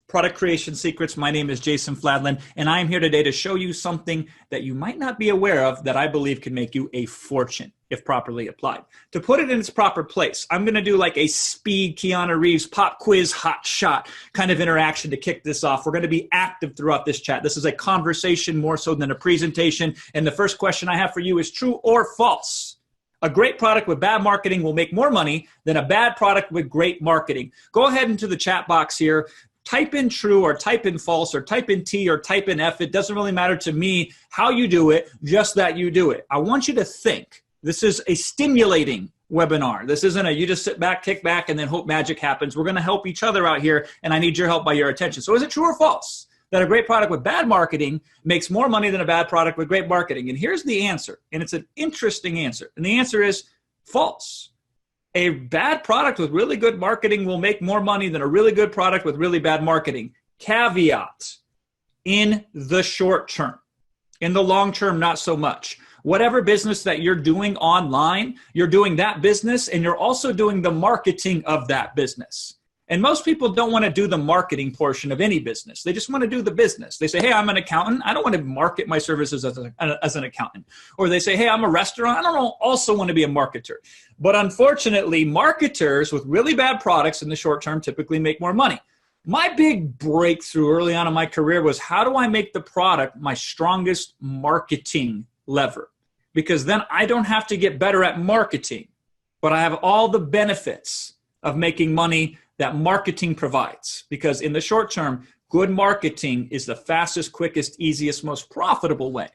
Product Creation Secrets. My name is Jason Fladlien, and I am here today to show you something that you might not be aware of that I believe can make you a fortune if properly applied. To put it in its proper place, I'm going to do like a speed Keanu Reeves pop quiz hot shot kind of interaction to kick this off. We're going to be active throughout this chat. This is a conversation more so than a presentation. And the first question I have for you is true or false? A great product with bad marketing will make more money than a bad product with great marketing. Go ahead into the chat box here. Type in true or type in false or type in T or type in F. It doesn't really matter to me how you do it, just that you do it. I want you to think. This is a stimulating webinar. This isn't a you just sit back, kick back, and then hope magic happens. We're going to help each other out here, and I need your help by your attention. So is it true or false that a great product with bad marketing makes more money than a bad product with great marketing? And here's the answer, and it's an interesting answer. And the answer is false. A bad product with really good marketing will make more money than a really good product with really bad marketing. Caveat, in the short term. In the long term, not so much. Whatever business that you're doing online, you're doing that business and you're also doing the marketing of that business. And most people don't want to do the marketing portion of any business. They just want to do the business. They say, hey, I'm an accountant. I don't want to market my services as an accountant. Or they say, hey, I'm a restaurant. I don't also want to be a marketer. But unfortunately, marketers with really bad products in the short term typically make more money. My big breakthrough early on in my career was how do I make the product my strongest marketing lever? Because then I don't have to get better at marketing, but I have all the benefits of making money that marketing provides. Because in the short term, good marketing is the fastest, quickest, easiest, most profitable way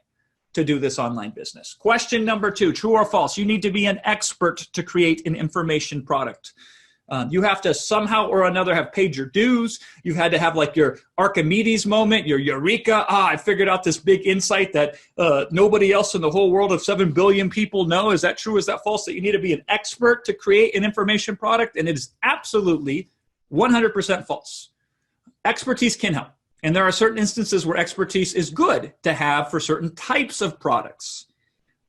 to do this online business. Question number 2, true or false? You need to be an expert to create an information product. You have to somehow or another have paid your dues. You've had to have like your Archimedes moment, your eureka. I figured out this big insight that nobody else in the whole world of 7 billion people know. Is that true? Is that false? That you need to be an expert to create an information product? And it is absolutely 100% false. Expertise can help. And there are certain instances where expertise is good to have for certain types of products.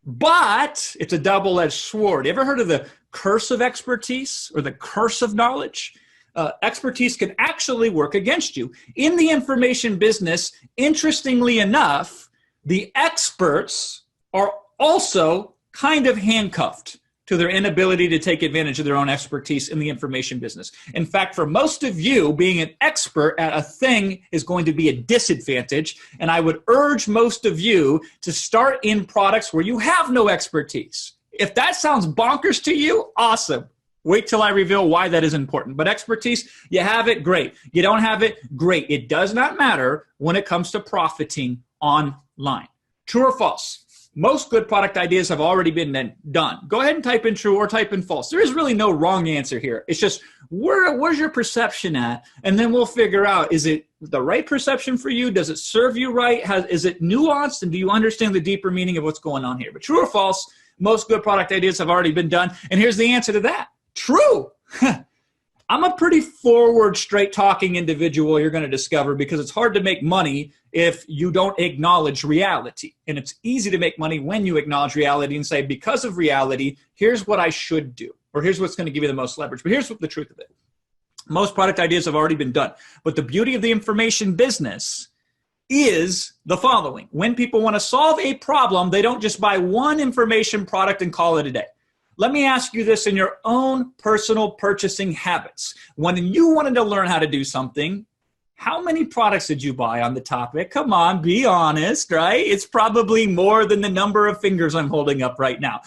But it's a double-edged sword. You ever heard of the curse of expertise or the curse of knowledge? Expertise can actually work against you. In the information business, interestingly enough, the experts are also kind of handcuffed to their inability to take advantage of their own expertise in the information business. In fact, for most of you, being an expert at a thing is going to be a disadvantage, and I would urge most of you to start in products where you have no expertise. If that sounds bonkers to you, awesome. Wait till I reveal why that is important. But expertise, you have it, great. You don't have it, great. It does not matter when it comes to profiting online. True or false? Most good product ideas have already been done. Go ahead and type in true or type in false. There is really no wrong answer here. It's just, where's your perception at? And then we'll figure out, is it the right perception for you? Does it serve you right? Is it nuanced? And do you understand the deeper meaning of what's going on here? But true or false, most good product ideas have already been done. And here's the answer to that. True. I'm a pretty forward, straight-talking individual, you're going to discover, because it's hard to make money if you don't acknowledge reality. And it's easy to make money when you acknowledge reality and say, because of reality, here's what I should do, or here's what's going to give you the most leverage. But here's the truth of it. Most product ideas have already been done. But the beauty of the information business is the following. When people want to solve a problem, they don't just buy one information product and call it a day. Let me ask you this in your own personal purchasing habits. When you wanted to learn how to do something, how many products did you buy on the topic? Come on, be honest, right? It's probably more than the number of fingers I'm holding up right now.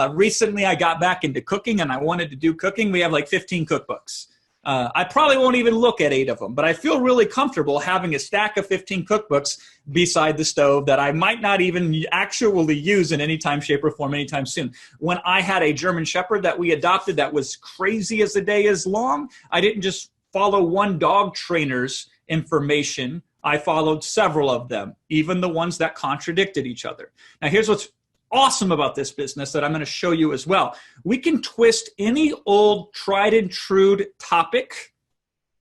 Recently, I got back into cooking and I wanted to do cooking. We have like 15 cookbooks. I probably won't even look at 8 of them, but I feel really comfortable having a stack of 15 cookbooks beside the stove that I might not even actually use in any time, shape, or form anytime soon. When I had a German Shepherd that we adopted that was crazy as the day is long, I didn't just follow one dog trainer's information. I followed several of them, even the ones that contradicted each other. Now, here's what's awesome about this business that I'm going to show you as well. We can twist any old tried and true topic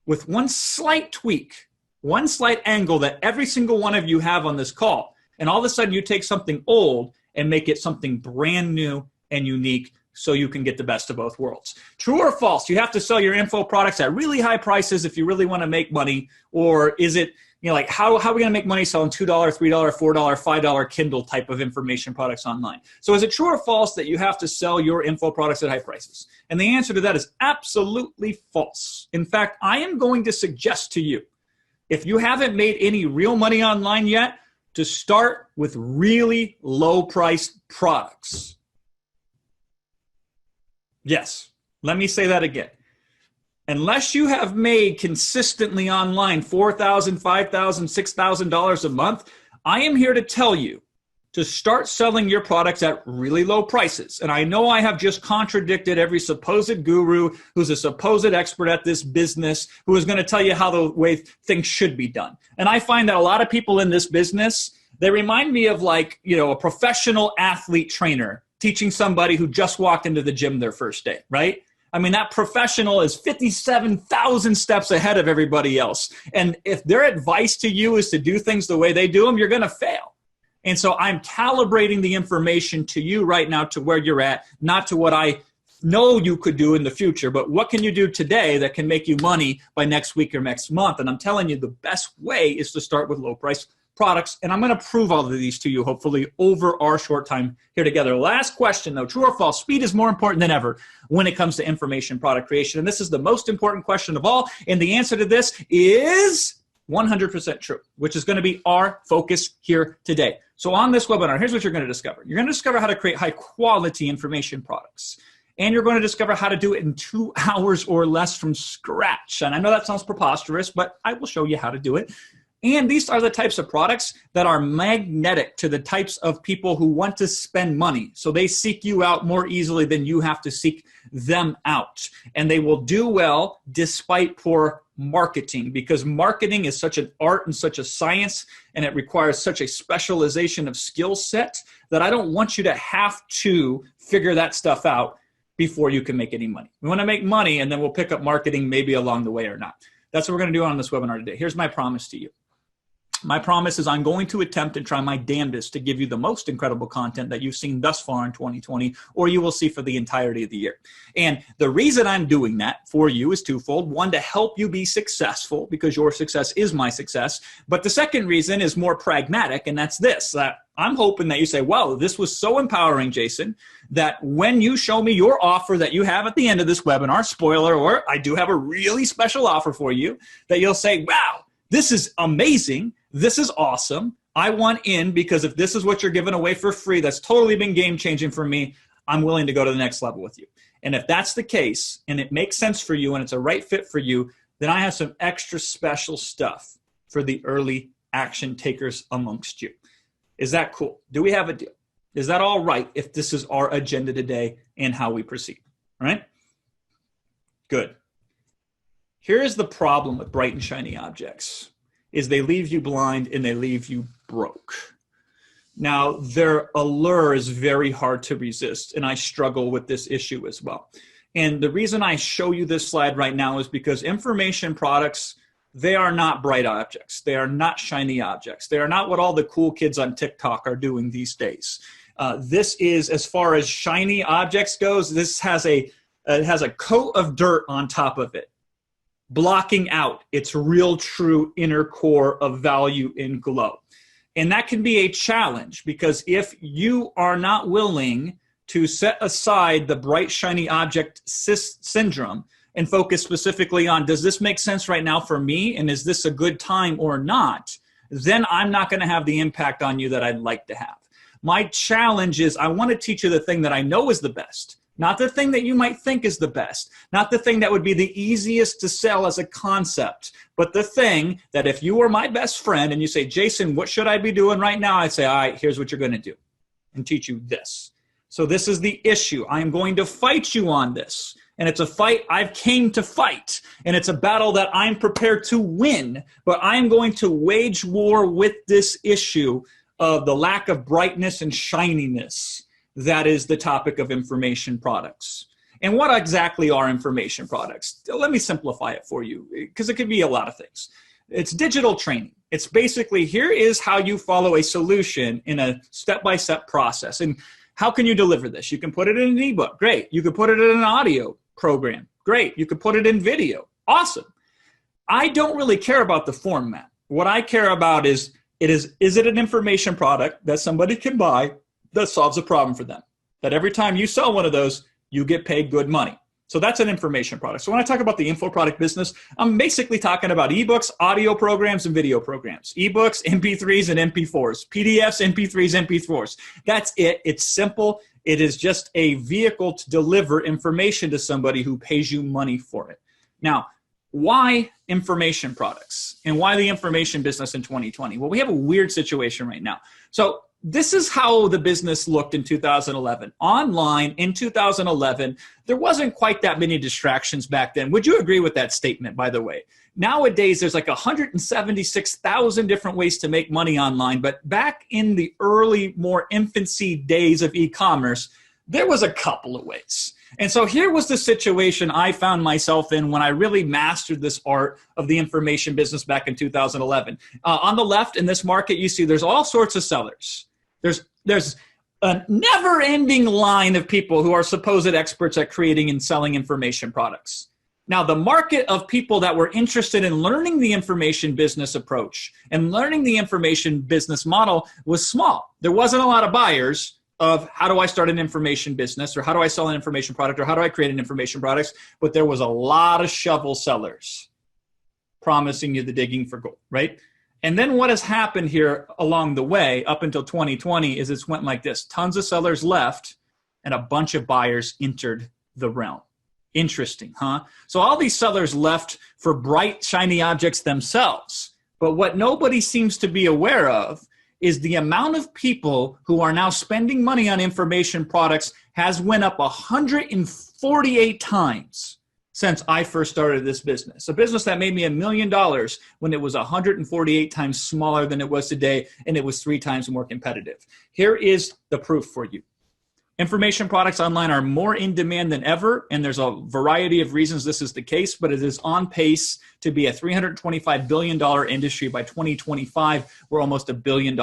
with one slight tweak, one slight angle that every single one of you have on this call. And all of a sudden you take something old and make it something brand new and unique so you can get the best of both worlds. True or false? You have to sell your info products at really high prices if you really want to make money, or is it, like how are we going to make money selling $2, $3, $4, $5 Kindle type of information products online? So is it true or false that you have to sell your info products at high prices? And the answer to that is absolutely false. In fact, I am going to suggest to you, if you haven't made any real money online yet, to start with really low-priced products. Yes, let me say that again. Unless you have made consistently online $4,000, $5,000, $6,000 a month, I am here to tell you to start selling your products at really low prices. And I know I have just contradicted every supposed guru who's a supposed expert at this business who is going to tell you how the way things should be done. And I find that a lot of people in this business, they remind me of like, a professional athlete trainer teaching somebody who just walked into the gym their first day, right? I mean, that professional is 57,000 steps ahead of everybody else. And if their advice to you is to do things the way they do them, you're going to fail. And so I'm calibrating the information to you right now to where you're at, not to what I know you could do in the future, but what can you do today that can make you money by next week or next month? And I'm telling you the best way is to start with low price products. And I'm going to prove all of these to you, hopefully, over our short time here together. Last question, though, true or false? Speed is more important than ever when it comes to information product creation. And this is the most important question of all. And the answer to this is 100% true, which is going to be our focus here today. So on this webinar, here's what you're going to discover. You're going to discover how to create high quality information products. And you're going to discover how to do it in 2 hours or less from scratch. And I know that sounds preposterous, but I will show you how to do it. And these are the types of products that are magnetic to the types of people who want to spend money. So they seek you out more easily than you have to seek them out. And they will do well despite poor marketing, because marketing is such an art and such a science, and it requires such a specialization of skill set that I don't want you to have to figure that stuff out before you can make any money. We want to make money, and then we'll pick up marketing maybe along the way or not. That's what we're going to do on this webinar today. Here's my promise to you. My promise is I'm going to attempt and try my damnedest to give you the most incredible content that you've seen thus far in 2020, or you will see for the entirety of the year. And the reason I'm doing that for you is twofold. One, to help you be successful, because your success is my success. But the second reason is more pragmatic, and that's this, that I'm hoping that you say, wow, this was so empowering, Jason, that when you show me your offer that you have at the end of this webinar, spoiler, or I do have a really special offer for you, that you'll say, wow, this is amazing. This is awesome. I want in, because if this is what you're giving away for free, that's totally been game-changing for me. I'm willing to go to the next level with you. And if that's the case, and it makes sense for you, and it's a right fit for you, then I have some extra special stuff for the early action takers amongst you. Is that cool? Do we have a deal? Is that all right if this is our agenda today and how we proceed? All right? Good. Here is the problem with bright and shiny objects, is they leave you blind and they leave you broke. Now, their allure is very hard to resist, and I struggle with this issue as well. And the reason I show you this slide right now is because information products, they are not bright objects. They are not shiny objects. They are not what all the cool kids on TikTok are doing these days. This is, as far as shiny objects goes, this has it has a coat of dirt on top of it, blocking out its real true inner core of value and glow. And that can be a challenge, because if you are not willing to set aside the bright shiny object syndrome and focus specifically on, does this make sense right now for me, and is this a good time or not, then I'm not going to have the impact on you that I'd like to have. My challenge is I want to teach you the thing that I know is the best. Not the thing that you might think is the best, not the thing that would be the easiest to sell as a concept, but the thing that if you were my best friend and you say, Jason, what should I be doing right now? I'd say, all right, here's what you're going to do, and teach you this. So this is the issue. I am going to fight you on this. And it's a fight I've came to fight. And it's a battle that I'm prepared to win. But I'm going to wage war with this issue of the lack of brightness and shininess that is the topic of information products. And what exactly are information products? Let me simplify it for you, because it could be a lot of things. It's digital training. It's basically, here is how you follow a solution in a step-by-step process. And How can you deliver this? You can put it in an ebook. Great. You could put it in an audio program. Great. You could put it in video. Awesome. I don't really care about the format. What I care about is it an information product that somebody can buy that solves a problem for them? That every time you sell one of those, you get paid good money. So that's an information product. So when I talk about the info product business, I'm basically talking about ebooks, audio programs, and video programs. Ebooks, MP3s, and MP4s. PDFs, MP3s, MP4s. That's it. It's simple. It is just a vehicle to deliver information to somebody who pays you money for it. Now, why information products? And why the information business in 2020? Well, we have a weird situation right now. So this is how the business looked in 2011. Online in 2011, there wasn't quite that many distractions back then. Would you agree with that statement, by the way? Nowadays, there's like 176,000 different ways to make money online. But back in the early, more infancy days of e-commerce, there was a couple of ways. And so here was the situation I found myself in when I really mastered this art of the information business back in 2011. On the left in this market, you see there's all sorts of sellers. There's a never-ending line of people who are supposed experts at creating and selling information products. Now, the market of people that were interested in learning the information business approach and learning the information business model was small. There wasn't a lot of buyers of how do I start an information business, or how do I sell an information product, or how do I create an information product, but there was a lot of shovel sellers promising you the digging for gold, right? And then what has happened here along the way up until 2020 is it's went like this. Tons of sellers left and a bunch of buyers entered the realm. Interesting, huh? So all these sellers left for bright, shiny objects themselves. But what nobody seems to be aware of is the amount of people who are now spending money on information products has went up 148 times since I first started this business. A business that made me $1 million when it was 148 times smaller than it was today, and it was 3 times more competitive. Here is the proof for you. Information products online are more in demand than ever, and there's a variety of reasons this is the case, but it is on pace to be a $325 billion industry by 2025, where almost $1 billion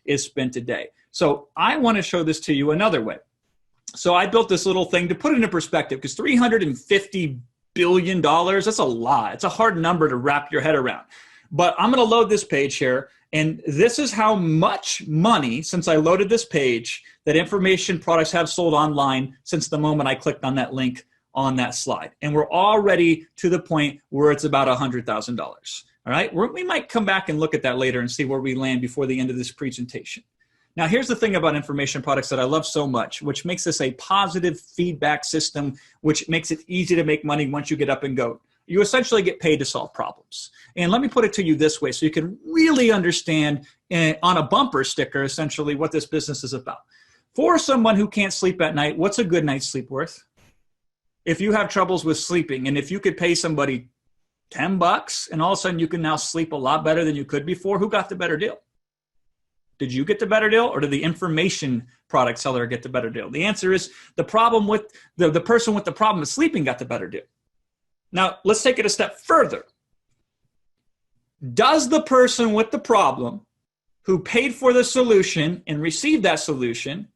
is spent a day. So I want to show this to you another way. So I built this little thing to put it into perspective, because $350 billion, that's a lot. It's a hard number to wrap your head around. But I'm going to load this page here, and this is how much money, since I loaded this page, that information products have sold online since the moment I clicked on that link on that slide. And we're already to the point where it's about $100,000. All right, we might come back and look at that later and see where we land before the end of this presentation. Now, here's the thing about information products that I love so much, which makes this a positive feedback system, which makes it easy to make money once you get up and go. You essentially get paid to solve problems. And let me put it to you this way so you can really understand on a bumper sticker, essentially, what this business is about. For someone who can't sleep at night, what's a good night's sleep worth? If you have troubles with sleeping, and if you could pay somebody $10 and all of a sudden you can now sleep a lot better than you could before, who got the better deal? Did you get the better deal, or did the information product seller get the better deal? The answer is the problem with the person with the problem of sleeping got the better deal. Now, let's take it a step further. Does the person with the problem who paid for the solution and received that solution,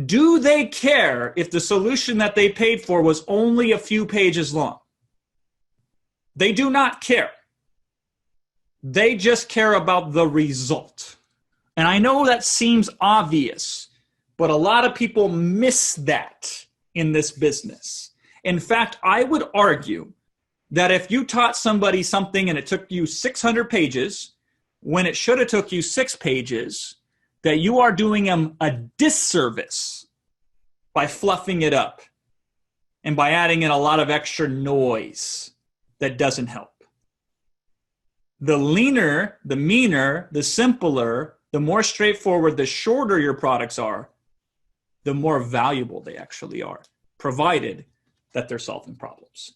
do they care if the solution that they paid for was only a few pages long? They do not care. They just care about the result. And I know that seems obvious, but a lot of people miss that in this business. In fact, I would argue that if you taught somebody something and it took you 600 pages when it should have took you 6 pages, that you are doing them a disservice by fluffing it up and by adding in a lot of extra noise that doesn't help. The leaner, the meaner, the simpler, the more straightforward, the shorter your products are, the more valuable they actually are, provided that they're solving problems.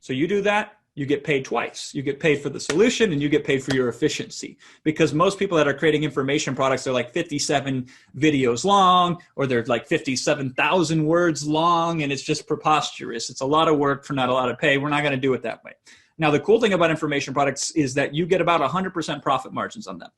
So you do that, you get paid twice. You get paid for the solution and you get paid for your efficiency. Because most people that are creating information products are like 57 videos long, or they're like 57,000 words long, and it's just preposterous. It's a lot of work for not a lot of pay. We're not going to do it that way. Now, the cool thing about information products is that you get about 100% profit margins on them.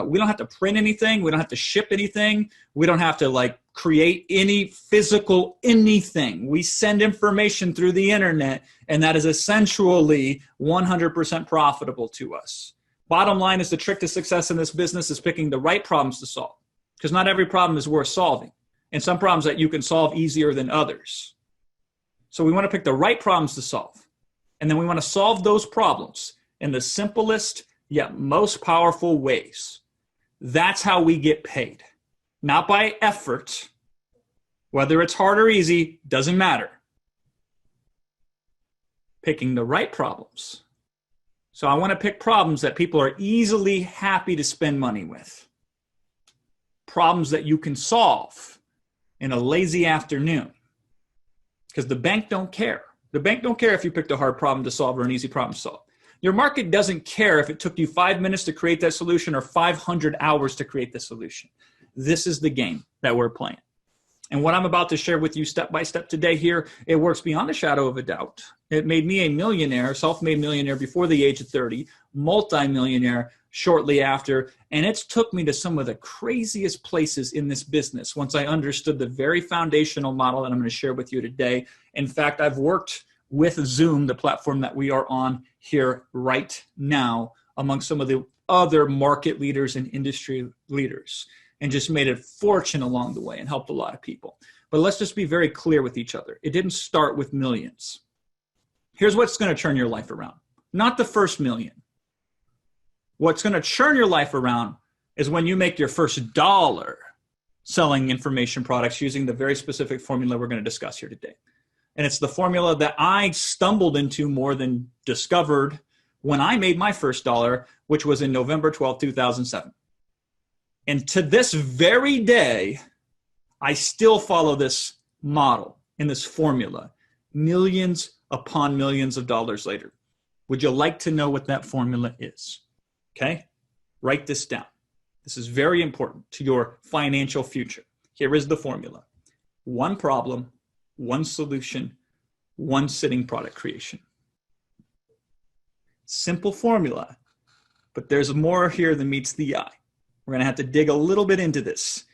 We don't have to print anything. We don't have to ship anything. We don't have to like create any physical anything. We send information through the internet, and that is essentially 100% profitable to us. Bottom line is the trick to success in this business is picking the right problems to solve, because not every problem is worth solving, and some problems that you can solve easier than others. So we want to pick the right problems to solve, and then we want to solve those problems in the simplest yet most powerful ways. That's how we get paid. Not by effort. Whether it's hard or easy, doesn't matter. Picking the right problems. So I want to pick problems that people are easily happy to spend money with. Problems that you can solve in a lazy afternoon. Because the bank don't care. The bank don't care if you picked a hard problem to solve or an easy problem to solve. Your market doesn't care if it took you 5 minutes to create that solution or 500 hours to create the solution. This is the game that we're playing. And what I'm about to share with you step by step today here, it works beyond a shadow of a doubt. It made me a millionaire, self-made millionaire before the age of 30, multi-millionaire shortly after, and it's took me to some of the craziest places in this business once I understood the very foundational model that I'm going to share with you today. In fact, I've worked with Zoom, the platform that we are on here right now, among some of the other market leaders and industry leaders, and just made a fortune along the way and helped a lot of people. But let's just be very clear with each other. It didn't start with millions. Here's what's going to turn your life around. Not the first million. What's going to churn your life around is when you make your first dollar selling information products using the very specific formula we're going to discuss here today. And it's the formula that I stumbled into more than discovered when I made my first dollar, which was in November 12, 2007. And to this very day, I still follow this model and this formula, millions upon millions of dollars later. Would you like to know what that formula is? Okay, write this down. This is very important to your financial future. Here is the formula. One problem, one solution, one sitting product creation. Simple formula, but there's more here than meets the eye. We're going to have to dig a little bit into this.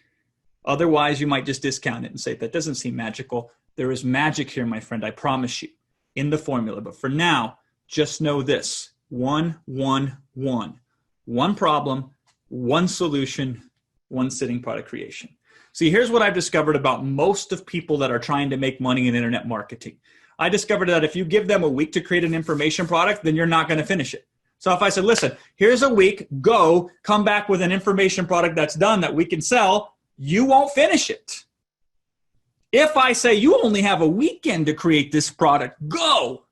Otherwise, you might just discount it and say, that doesn't seem magical. There is magic here, my friend, I promise you, in the formula. But for now, just know this. 1, 1, 1. One problem, one solution, one sitting product creation. See, here's what I've discovered about most of people that are trying to make money in internet marketing. I discovered that if you give them a week to create an information product, then you're not going to finish it. So if I said, listen, here's a week, go, come back with an information product that's done that we can sell, you won't finish it. If I say you only have a weekend to create this product, go,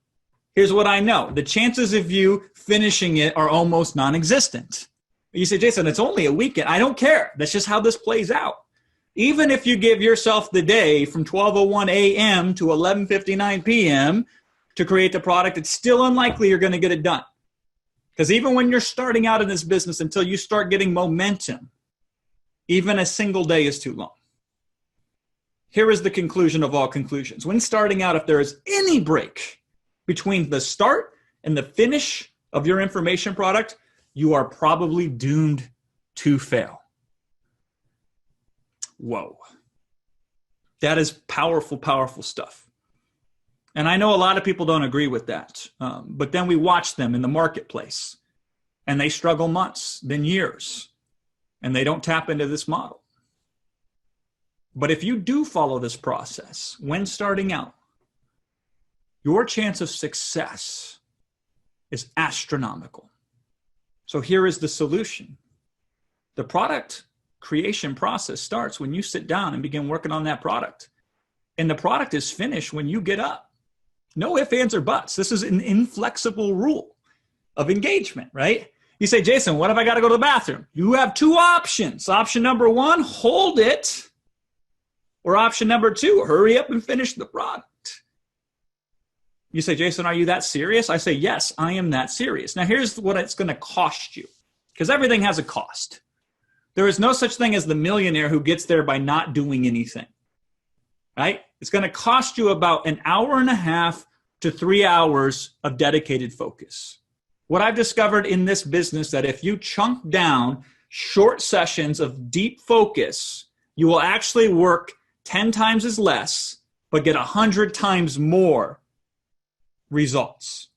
here's what I know. The chances of you finishing it are almost non-existent. You say, Jason, it's only a weekend. I don't care. That's just how this plays out. Even if you give yourself the day from 12:01 a.m. to 11:59 p.m. to create the product, it's still unlikely you're going to get it done. Because even when you're starting out in this business, until you start getting momentum, even a single day is too long. Here is the conclusion of all conclusions. When starting out, if there is any break between the start and the finish of your information product, you are probably doomed to fail. Whoa. That is powerful, powerful stuff. And I know a lot of people don't agree with that. But then we watch them in the marketplace and they struggle months, then years, and they don't tap into this model. But if you do follow this process when starting out, your chance of success is astronomical. So here is the solution. The product creation process starts when you sit down and begin working on that product. And the product is finished when you get up. No ifs, ands, or buts. This is an inflexible rule of engagement, right? You say, Jason, what if I got to go to the bathroom? You have two options. Option number one, hold it. Or option number two, hurry up and finish the product. You say, Jason, are you that serious? I say, yes, I am that serious. Now, here's what it's going to cost you, because everything has a cost. There is no such thing as the millionaire who gets there by not doing anything, right? It's going to cost you about an hour and a half to 3 hours of dedicated focus. What I've discovered in this business that if you chunk down short sessions of deep focus, you will actually work 10 times as less, but get 100 times more results.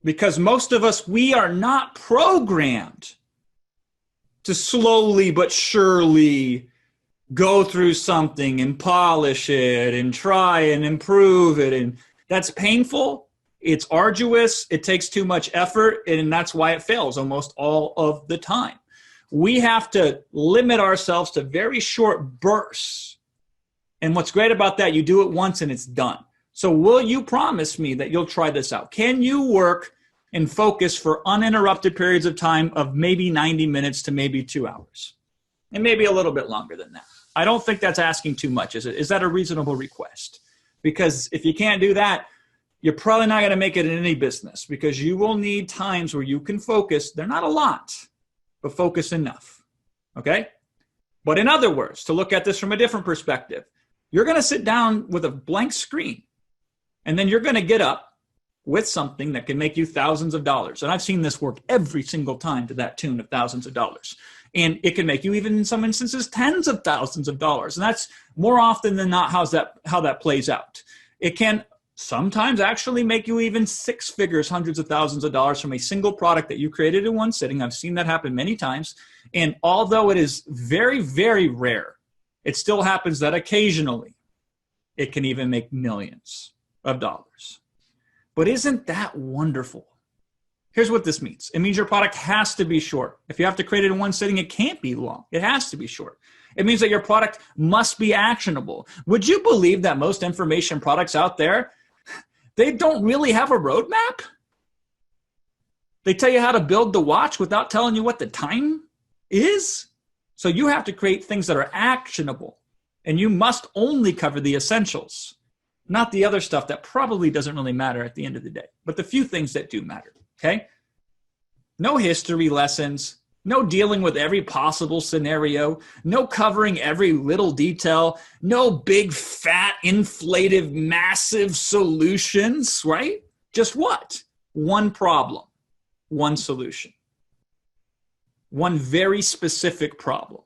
Because most of us, we are not programmed to slowly but surely go through something and polish it and try and improve it. And that's painful. It's arduous. It takes too much effort. And that's why it fails almost all of the time. We have to limit ourselves to very short bursts. And what's great about that, you do it once and it's done. So will you promise me that you'll try this out? Can you work and focus for uninterrupted periods of time of maybe 90 minutes to maybe 2 hours? And maybe a little bit longer than that. I don't think that's asking too much, is it? Is that a reasonable request? Because if you can't do that, you're probably not going to make it in any business, because you will need times where you can focus. They're not a lot, but focus enough, okay? But in other words, to look at this from a different perspective, you're going to sit down with a blank screen, and then you're going to get up with something that can make you thousands of dollars. And I've seen this work every single time to that tune of thousands of dollars. And it can make you, even in some instances, tens of thousands of dollars. And that's more often than not how that plays out. It can sometimes actually make you even six figures, hundreds of thousands of dollars from a single product that you created in one sitting. I've seen that happen many times. And although it is very, very rare, it still happens that occasionally it can even make millions of dollars. But isn't that wonderful? Here's what this means. It means your product has to be short. If you have to create it in one sitting, it can't be long. It has to be short. It means that your product must be actionable. Would you believe that most information products out there, they don't really have a roadmap? They tell you how to build the watch without telling you what the time is. So you have to create things that are actionable, and you must only cover the essentials, not the other stuff that probably doesn't really matter at the end of the day, but the few things that do matter, okay? No history lessons, no dealing with every possible scenario, no covering every little detail, no big, fat, inflative, massive solutions, right? Just what? One problem, one solution. One very specific problem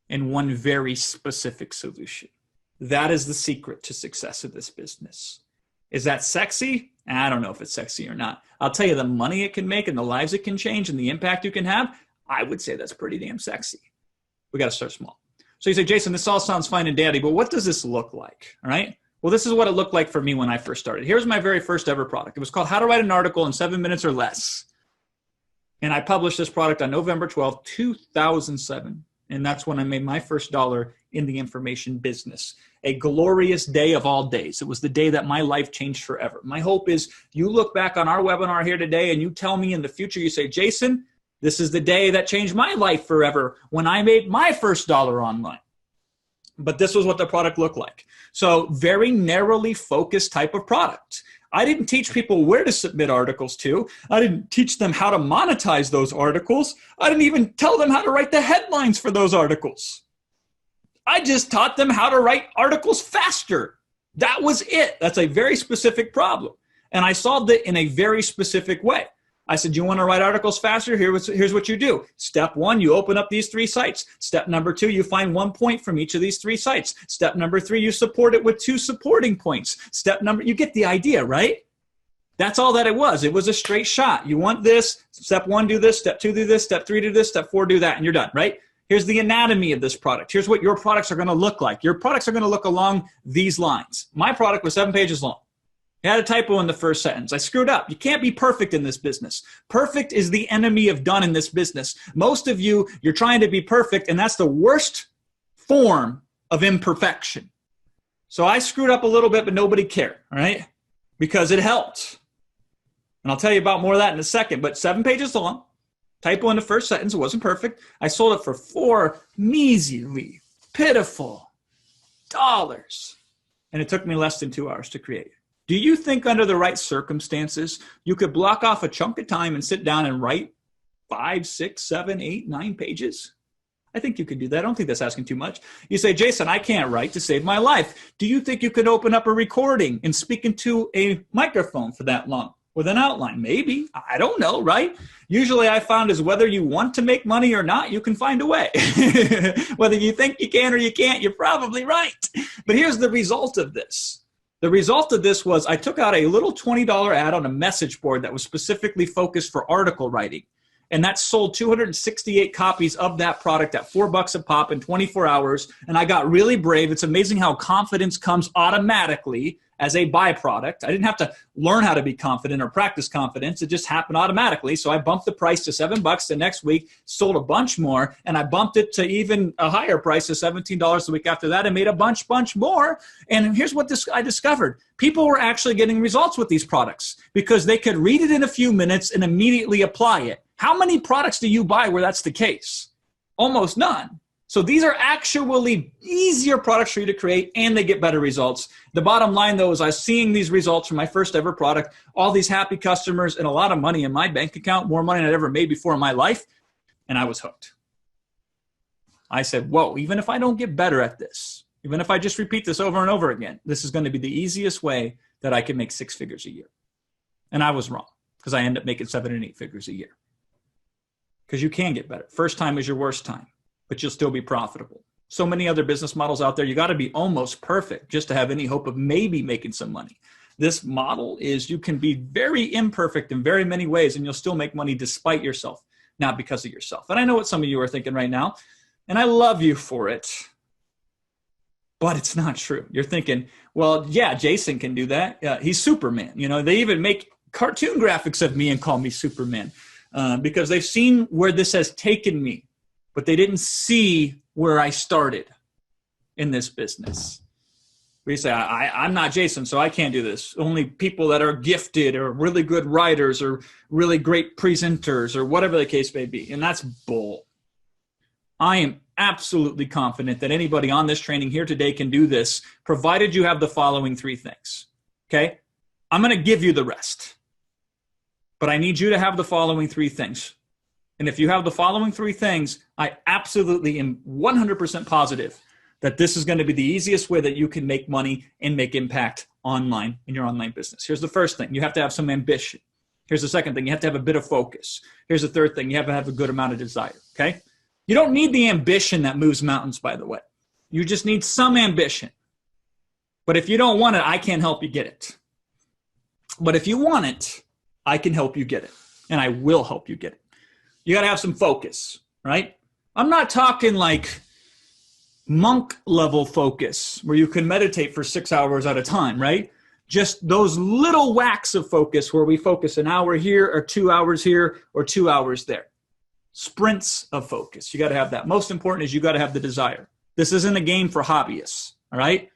and one very specific solution. That is the secret to success of this business. Is that sexy? I don't know if it's sexy or not. I'll tell you, the money it can make and the lives it can change and the impact you can have, I would say that's pretty damn sexy. We got to start small. So you say, Jason, this all sounds fine and dandy, but what does this look like? All right. Well, this is what it looked like for me when I first started. Here's my very first ever product. It was called How to Write an Article in 7 Minutes or Less. And I published this product on November 12, 2007. And that's when I made my first dollar in the information business. A glorious day of all days. It was the day that my life changed forever. My hope is you look back on our webinar here today and you tell me in the future, you say, Jason, this is the day that changed my life forever when I made my first dollar online. But this was what the product looked like. So very narrowly focused type of product. I didn't teach people where to submit articles to. I didn't teach them how to monetize those articles. I didn't even tell them how to write the headlines for those articles. I just taught them how to write articles faster. That was it. That's a very specific problem. And I solved it in a very specific way. I said, you want to write articles faster? Here's what you do. Step 1, you open up these 3 sites. Step number 2, you find 1 point from each of these 3 sites. Step number 3, you support it with 2 supporting points. You get the idea, right? That's all that it was. It was a straight shot. You want this, step 1, do this, step 2, do this, step 3, do this, step 4, do that, and you're done, right? Here's the anatomy of this product. Here's what your products are going to look like. Your products are going to look along these lines. My product was 7 pages long. I had a typo in the first sentence. I screwed up. You can't be perfect in this business. Perfect is the enemy of done in this business. Most of you, you're trying to be perfect, and that's the worst form of imperfection. So I screwed up a little bit, but nobody cared, all right? Because it helped. And I'll tell you about more of that in a second, but 7 pages long, typo in the first sentence, it wasn't perfect. I sold it for $4 measly, pitiful dollars. And it took me less than 2 hours to create. Do you think under the right circumstances, you could block off a chunk of time and sit down and write 5, 6, 7, 8, 9 pages? I think you could do that. I don't think that's asking too much. You say, Jason, I can't write to save my life. Do you think you could open up a recording and speak into a microphone for that long with an outline? Maybe. I don't know, right? Usually I found is whether you want to make money or not, you can find a way. Whether you think you can or you can't, you're probably right. But here's the result of this. The result of this was I took out a little $20 ad on a message board that was specifically focused for article writing. And that sold 268 copies of that product at $4 a pop in 24 hours. And I got really brave. It's amazing how confidence comes automatically as a byproduct. I didn't have to learn how to be confident or practice confidence. It just happened automatically. So I bumped the price to $7 the next week, sold a bunch more, and I bumped it to even a higher price of $17 the week after that and made a bunch more. And here's what I discovered. People were actually getting results with these products because they could read it in a few minutes and immediately apply it. How many products do you buy where that's the case? Almost none. So these are actually easier products for you to create, and they get better results. The bottom line, though, is I was seeing these results from my first ever product, all these happy customers, and a lot of money in my bank account, more money than I'd ever made before in my life, and I was hooked. I said, whoa, even if I don't get better at this, even if I just repeat this over and over again, this is going to be the easiest way that I can make 6 figures a year. And I was wrong, because I end up making 7 and 8 figures a year. Because you can get better. First time is your worst time, but you'll still be profitable. So many other business models out there, you got to be almost perfect just to have any hope of maybe making some money. This model is you can be very imperfect in very many ways and you'll still make money despite yourself, not because of yourself. And I know what some of you are thinking right now, and I love you for it, but it's not true. You're thinking, well, yeah, Jason can do that. He's Superman. You know, they even make cartoon graphics of me and call me Superman. Because they've seen where this has taken me, but they didn't see where I started in this business. We say, I'm not Jason, so I can't do this. Only people that are gifted or really good writers or really great presenters or whatever the case may be. And that's bull. I am absolutely confident that anybody on this training here today can do this, provided you have the following 3 things. Okay? I'm going to give you the rest. But I need you to have the following 3 things. And if you have the following 3 things, I absolutely am 100% positive that this is going to be the easiest way that you can make money and make impact online in your online business. Here's the first thing. You have to have some ambition. Here's the second thing. You have to have a bit of focus. Here's the third thing. You have to have a good amount of desire. Okay? You don't need the ambition that moves mountains, by the way. You just need some ambition. But if you don't want it, I can't help you get it. But if you want it, I can help you get it, and I will help you get it. You got to have some focus, right? I'm not talking like monk level focus where you can meditate for 6 hours at a time, right? Just those little whacks of focus where we focus an hour here or 2 hours here or 2 hours there. Sprints of focus. You got to have that. Most important is you got to have the desire. This isn't a game for hobbyists, all right?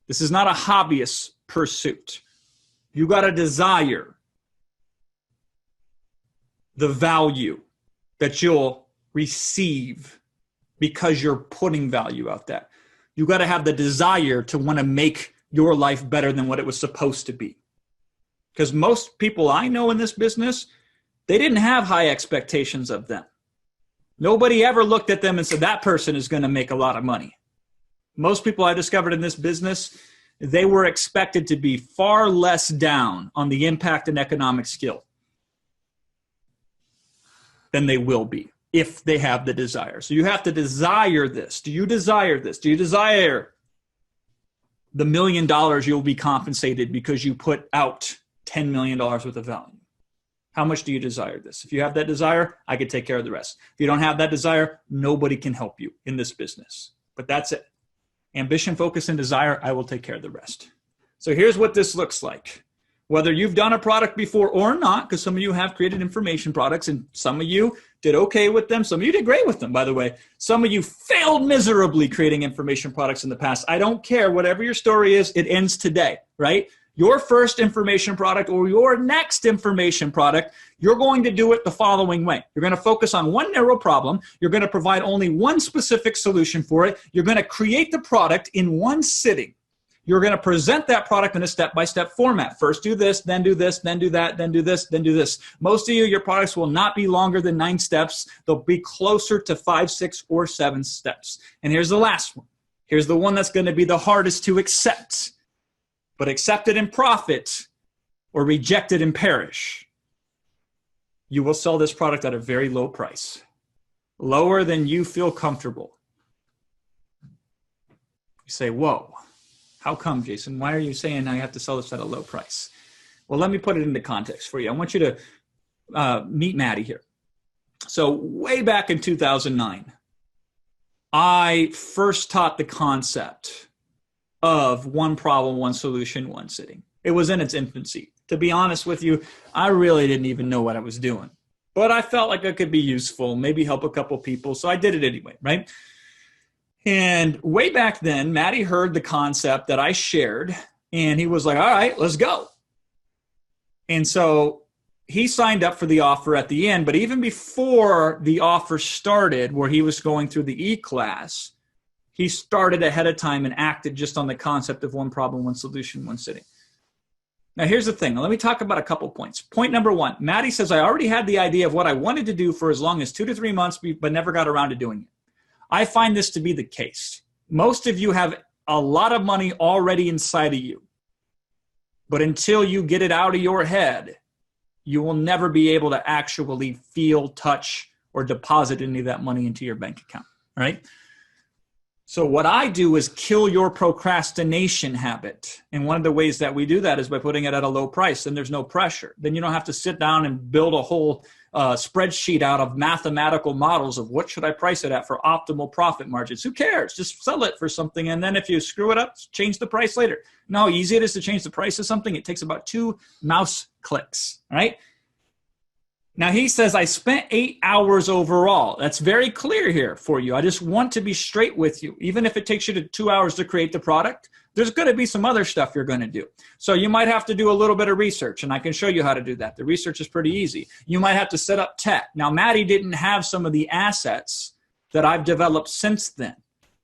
This is not a hobbyist pursuit. You got to desire the value that you'll receive because you're putting value out there. You got to have the desire to want to make your life better than what it was supposed to be. Because most people I know in this business, they didn't have high expectations of them. Nobody ever looked at them and said, that person is going to make a lot of money. Most people I discovered in this business, they were expected to be far less down on the impact and economic skill than they will be if they have the desire. So you have to desire this. Do you desire this? Do you desire the $1 million you'll be compensated because you put out $10 million worth of value? How much do you desire this? If you have that desire, I can take care of the rest. If you don't have that desire, nobody can help you in this business. But that's it. Ambition, focus, and desire, I will take care of the rest. So here's what this looks like. Whether you've done a product before or not, because some of you have created information products and some of you did okay with them. Some of you did great with them, by the way. Some of you failed miserably creating information products in the past. I don't care. Whatever your story is, it ends today, right? Your first information product or your next information product, you're going to do it the following way. You're going to focus on one narrow problem. You're going to provide only one specific solution for it. You're going to create the product in one sitting. You're going to present that product in a step-by-step format. First do this, then do this, then do that, then do this, then do this. Most of you, your products will not be longer than 9 steps. They'll be closer to 5, 6, or 7 steps. And here's the last one. Here's the one that's going to be the hardest to accept. But accept it and profit, or reject it and perish. You will sell this product at a very low price. Lower than you feel comfortable. You say, whoa. How come, Jason? Why are you saying I have to sell this at a low price? Well, let me put it into context for you. I want you to meet Maddie here. So way back in 2009, I first taught the concept of one problem, one solution, one sitting. It was in its infancy. To be honest with you, I really didn't even know what I was doing. But I felt like I could be useful, maybe help a couple people, so I did it anyway, right? And way back then, Maddie heard the concept that I shared, and he was like, all right, let's go. And so he signed up for the offer at the end, but even before the offer started, where he was going through the eClass, he started ahead of time and acted just on the concept of one problem, one solution, one sitting. Now, here's the thing. Let me talk about a couple points. Point number 1, Maddie says, I already had the idea of what I wanted to do for as long as 2 to 3 months, but never got around to doing it. I find this to be the case. Most of you have a lot of money already inside of you. But until you get it out of your head, you will never be able to actually feel, touch, or deposit any of that money into your bank account, right? So what I do is kill your procrastination habit. And one of the ways that we do that is by putting it at a low price, and there's no pressure. Then you don't have to sit down and build a whole spreadsheet out of mathematical models of what should I price it at for optimal profit margins. Who cares? Just sell it for something, and then if you screw it up, change the price later. You know how easy it is to change the price of something? It takes about 2 mouse clicks, right? Now, he says, I spent 8 hours overall. That's very clear here for you. I just want to be straight with you. Even if it takes you to 2 hours to create the product, there's going to be some other stuff you're going to do. So you might have to do a little bit of research, and I can show you how to do that. The research is pretty easy. You might have to set up tech. Now, Maddie didn't have some of the assets that I've developed since then.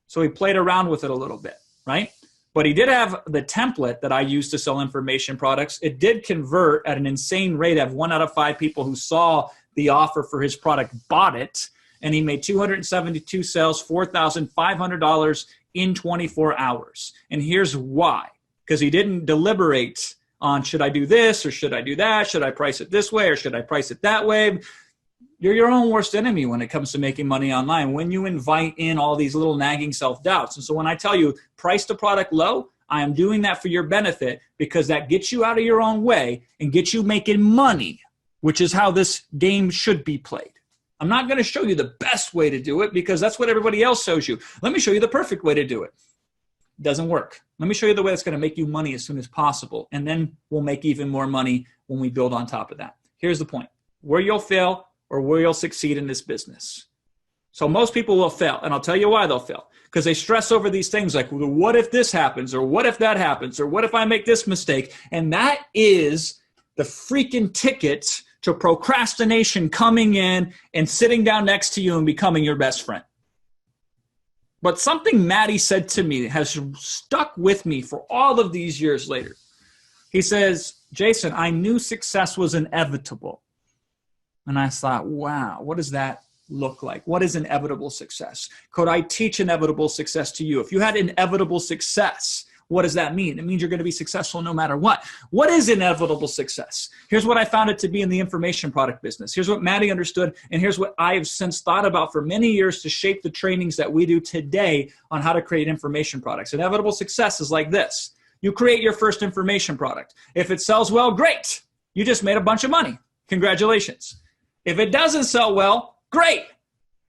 So he played around with it a little bit, right? But he did have the template that I used to sell information products. It did convert at an insane rate of 1 out of 5 people who saw the offer for his product bought it. And he made 272 sales, $4,500 in 24 hours. And here's why. Because he didn't deliberate on, should I do this or should I do that? Should I price it this way or should I price it that way? You're your own worst enemy when it comes to making money online, when you invite in all these little nagging self-doubts. And so when I tell you price the product low, I am doing that for your benefit, because that gets you out of your own way and gets you making money, which is how this game should be played. I'm not going to show you the best way to do it because that's what everybody else shows you. Let me show you the perfect way to do it. It doesn't work. Let me show you the way that's going to make you money as soon as possible. And then we'll make even more money when we build on top of that. Here's the point. Where you'll fail or where you'll succeed in this business. So most people will fail, and I'll tell you why they'll fail. Because they stress over these things like, well, what if this happens, or what if that happens, or what if I make this mistake? And that is the freaking ticket to procrastination coming in and sitting down next to you and becoming your best friend. But something Maddie said to me has stuck with me for all of these years later. He says, Jason, I knew success was inevitable. And I thought, wow, what does that look like? What is inevitable success? Could I teach inevitable success to you? If you had inevitable success, what does that mean? It means you're going to be successful no matter what. What is inevitable success? Here's what I found it to be in the information product business. Here's what Maddie understood, and here's what I have since thought about for many years to shape the trainings that we do today on how to create information products. Inevitable success is like this. You create your first information product. If it sells well, great. You just made a bunch of money. Congratulations. If it doesn't sell well, great.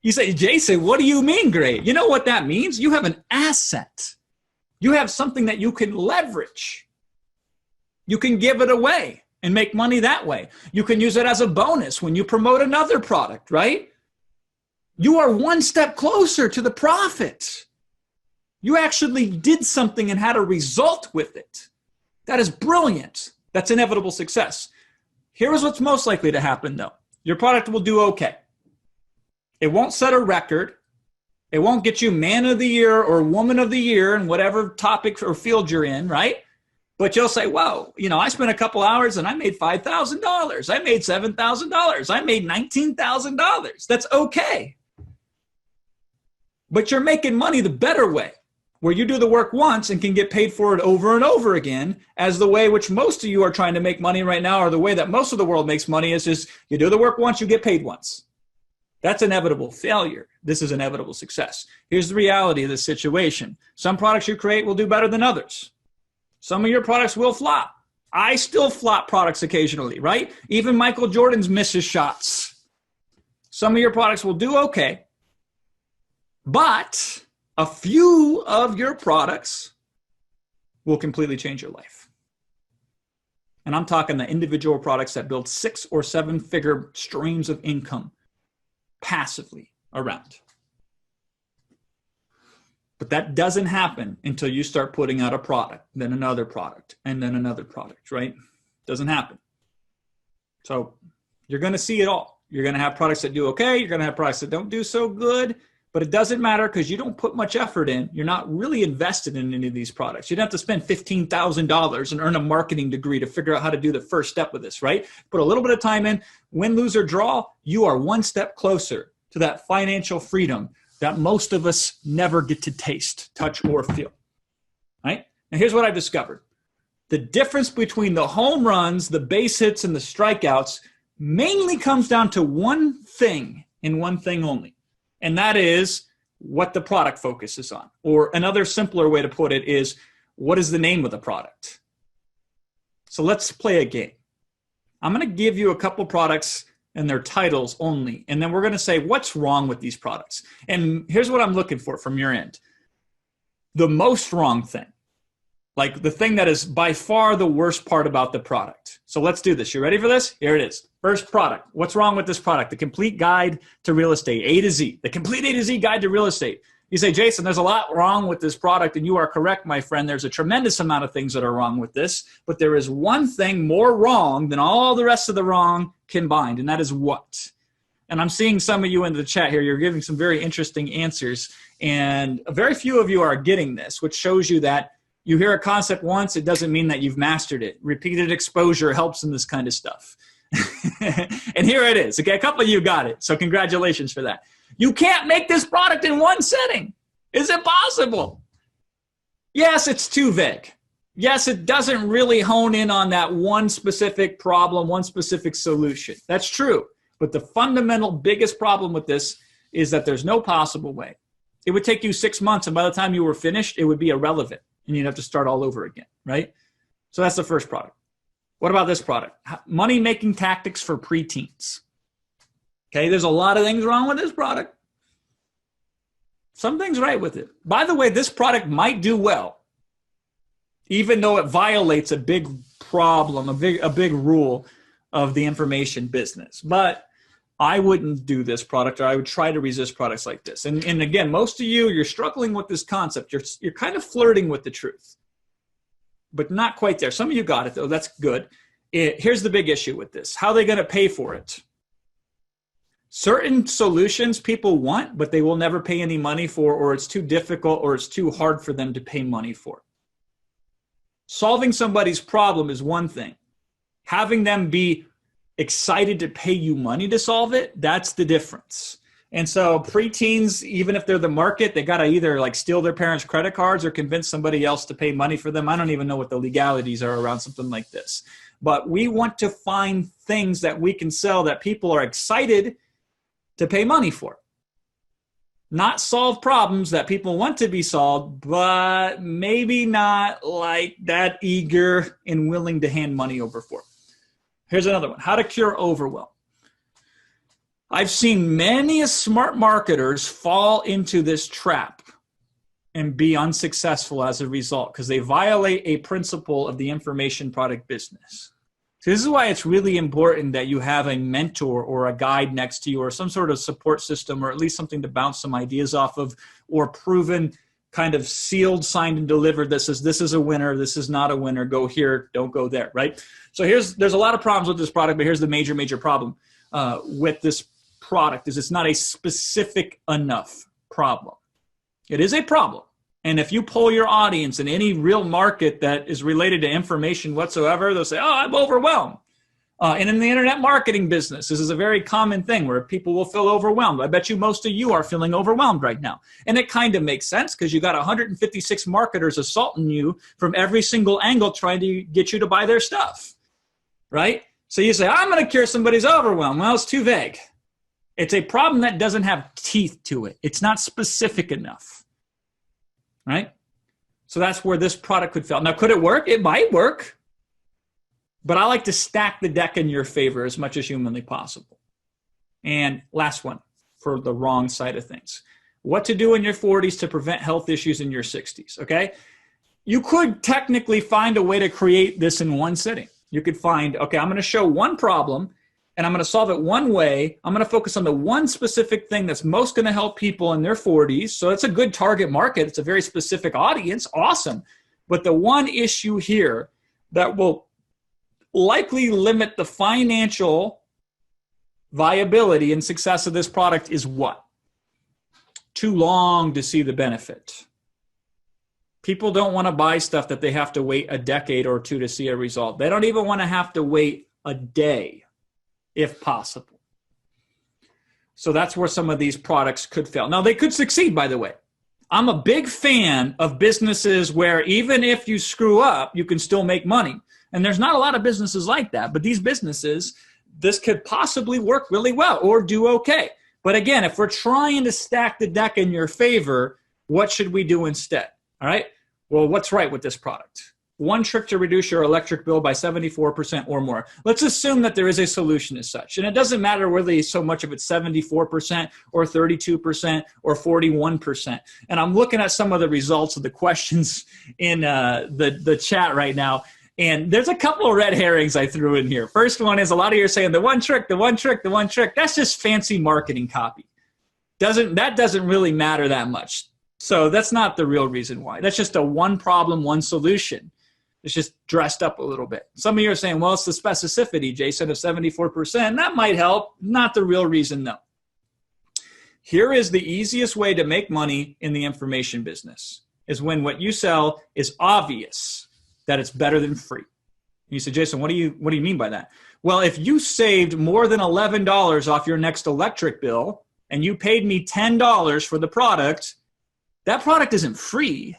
You say, Jason, what do you mean great? You know what that means? You have an asset. You have something that you can leverage. You can give it away and make money that way. You can use it as a bonus when you promote another product, right? You are one step closer to the profit. You actually did something and had a result with it. That is brilliant. That's inevitable success. Here's what's most likely to happen, though. Your product will do okay. It won't set a record. It won't get you man of the year or woman of the year in whatever topic or field you're in, right? But you'll say, whoa, I spent a couple hours and I made $5,000. I made $7,000. I made $19,000. That's okay. But you're making money the better way, where you do the work once and can get paid for it over and over again, as the way which most of you are trying to make money right now, or the way that most of the world makes money is just you do the work once, you get paid once. That's inevitable failure. This is inevitable success. Here's the reality of the situation. Some products you create will do better than others. Some of your products will flop. I still flop products occasionally, right? Even Michael Jordan's misses shots. Some of your products will do okay. But a few of your products will completely change your life. And I'm talking the individual products that build 6 or 7 figure streams of income passively around. But that doesn't happen until you start putting out a product, then another product, and then another product, right? Doesn't happen. So you're going to see it all. You're going to have products that do okay. You're going to have products that don't do so good. But it doesn't matter because you don't put much effort in. You're not really invested in any of these products. You'd have to spend $15,000 and earn a marketing degree to figure out how to do the first step with this, right? Put a little bit of time in. Win, lose, or draw, you are one step closer to that financial freedom that most of us never get to taste, touch, or feel, right? Now, here's what I've discovered. The difference between the home runs, the base hits, and the strikeouts mainly comes down to one thing and one thing only. And that is what the product focuses on. Or another simpler way to put it is, what is the name of the product? So let's play a game. I'm going to give you a couple products and their titles only. And then we're going to say, what's wrong with these products? And here's what I'm looking for from your end. The most wrong thing. Like the thing that is by far the worst part about the product. So let's do this. You ready for this? Here it is. First product. What's wrong with this product? The complete guide to real estate, A to Z. The complete A to Z guide to real estate. You say, Jason, there's a lot wrong with this product, and you are correct, my friend. There's a tremendous amount of things that are wrong with this, but there is one thing more wrong than all the rest of the wrong combined, and that is what? And I'm seeing some of you in the chat here. You're giving some very interesting answers, and very few of you are getting this, which shows you that you hear a concept once, it doesn't mean that you've mastered it. Repeated exposure helps in this kind of stuff. And here it is. Okay, a couple of you got it, so congratulations for that. You can't make this product in one setting. Is it possible? Yes, it's too vague. Yes, it doesn't really hone in on that one specific problem, one specific solution. That's true. But the fundamental biggest problem with this is that there's no possible way. It would take you 6 months, and by the time you were finished, it would be irrelevant, and you'd have to start all over again, right? So that's the first product. What about this product? Money-making tactics for preteens. Okay, there's a lot of things wrong with this product. Some things right with it. By the way, this product might do well, even though it violates a big problem, a big rule of the information business. But I wouldn't do this product, or I would try to resist products like this. And again, most of you, you're struggling with this concept. You're kind of flirting with the truth, but not quite there. Some of you got it, though. That's good. Here's the big issue with this. How are they going to pay for it? Certain solutions people want, but they will never pay any money for, or it's too difficult, or it's too hard for them to pay money for. Solving somebody's problem is one thing. Having them be excited to pay you money to solve it, that's the difference. And so preteens, even if they're the market, they got to either like steal their parents' credit cards or convince somebody else to pay money for them. I don't even know what the legalities are around something like this. But we want to find things that we can sell that people are excited to pay money for. Not solve problems that people want to be solved, but maybe not like that eager and willing to hand money over for. Here's another one. How to cure overwhelm. I've seen many smart marketers fall into this trap and be unsuccessful as a result because they violate a principle of the information product business. So this is why it's really important that you have a mentor or a guide next to you, or some sort of support system, or at least something to bounce some ideas off of, or proven kind of sealed, signed, and delivered that says this is a winner, this is not a winner, go here, don't go there, right? So there's a lot of problems with this product, but here's the major problem with this product is it's not a specific enough problem. It is a problem. And if you poll your audience in any real market that is related to information whatsoever, they'll say, oh, I'm overwhelmed. And in the internet marketing business, this is a very common thing where people will feel overwhelmed. I bet you most of you are feeling overwhelmed right now. And it kind of makes sense because you got 156 marketers assaulting you from every single angle trying to get you to buy their stuff, right? So you say, I'm going to cure somebody's overwhelm. Well, it's too vague. It's a problem that doesn't have teeth to it. It's not specific enough, right? So that's where this product could fail. Now, could it work? It might work. But I like to stack the deck in your favor as much as humanly possible. And last one, for the wrong side of things. What to do in your 40s to prevent health issues in your 60s, okay? You could technically find a way to create this in one sitting. You could find, okay, I'm going to show one problem, and I'm going to solve it one way. I'm going to focus on the one specific thing that's most going to help people in their 40s. So it's a good target market. It's a very specific audience. Awesome. But the one issue here that will likely limit the financial viability and success of this product is what? Too long to see the benefit. People don't want to buy stuff that they have to wait a decade or two to see a result. They don't even want to have to wait a day, if possible. So that's where some of these products could fail. Now, they could succeed, by the way. I'm a big fan of businesses where even if you screw up, you can still make money. And there's not a lot of businesses like that, but these businesses, this could possibly work really well or do okay. But again, if we're trying to stack the deck in your favor, what should we do instead? All right. Well, what's right with this product? One trick to reduce your electric bill by 74% or more. Let's assume that there is a solution as such. And it doesn't matter whether so much of it's 74% or 32% or 41%. And I'm looking at some of the results of the questions in the chat right now. And there's a couple of red herrings I threw in here. First one is a lot of you are saying the one trick, the one trick, the one trick. That's just fancy marketing copy. That doesn't really matter that much. So that's not the real reason why. That's just a one problem, one solution. It's just dressed up a little bit. Some of you are saying, well, it's the specificity, Jason, of 74%. That might help. Not the real reason, though. Here is the easiest way to make money in the information business, is when what you sell is obvious that it's better than free. You say, Jason, what do you mean by that? Well, if you saved more than $11 off your next electric bill and you paid me $10 for the product, that product isn't free.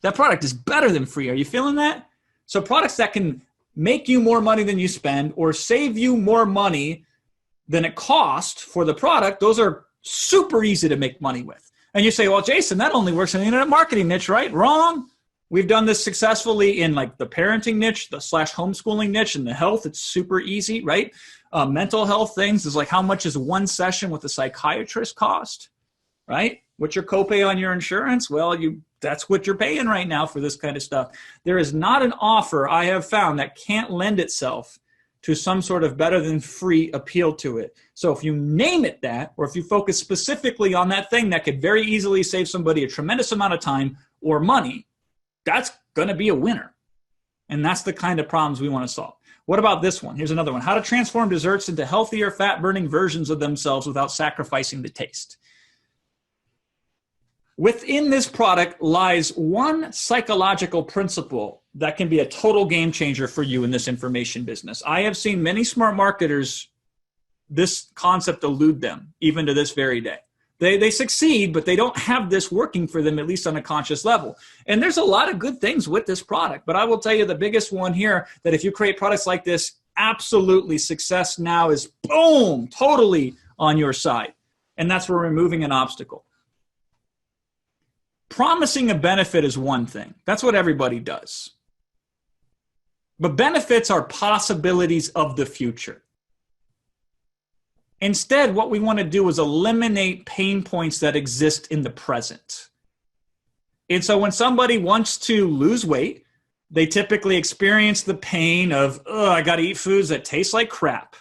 That product is better than free. Are you feeling that? So products that can make you more money than you spend or save you more money than it costs for the product, those are super easy to make money with. And you say, well, Jason, that only works in the internet marketing niche, right? Wrong. We've done this successfully in like the parenting niche, the / homeschooling niche, and the health. It's super easy, right? Mental health things is like, how much is one session with a psychiatrist cost, right? What's your copay on your insurance? Well, that's what you're paying right now for this kind of stuff. There is not an offer I have found that can't lend itself to some sort of better than free appeal to it. So if you name it that, or if you focus specifically on that thing that could very easily save somebody a tremendous amount of time or money, that's going to be a winner. And that's the kind of problems we want to solve. What about this one? Here's another one. How to transform desserts into healthier, fat-burning versions of themselves without sacrificing the taste. Within this product lies one psychological principle that can be a total game changer for you in this information business. I have seen many smart marketers, this concept elude them, even to this very day. They succeed, but they don't have this working for them, at least on a conscious level. And there's a lot of good things with this product, but I will tell you the biggest one here, that if you create products like this, absolutely success now is, boom, totally on your side. And that's for removing an obstacle. Promising a benefit is one thing. That's what everybody does. But benefits are possibilities of the future. Instead, what we want to do is eliminate pain points that exist in the present. And so when somebody wants to lose weight, they typically experience the pain of, oh, I got to eat foods that taste like crap,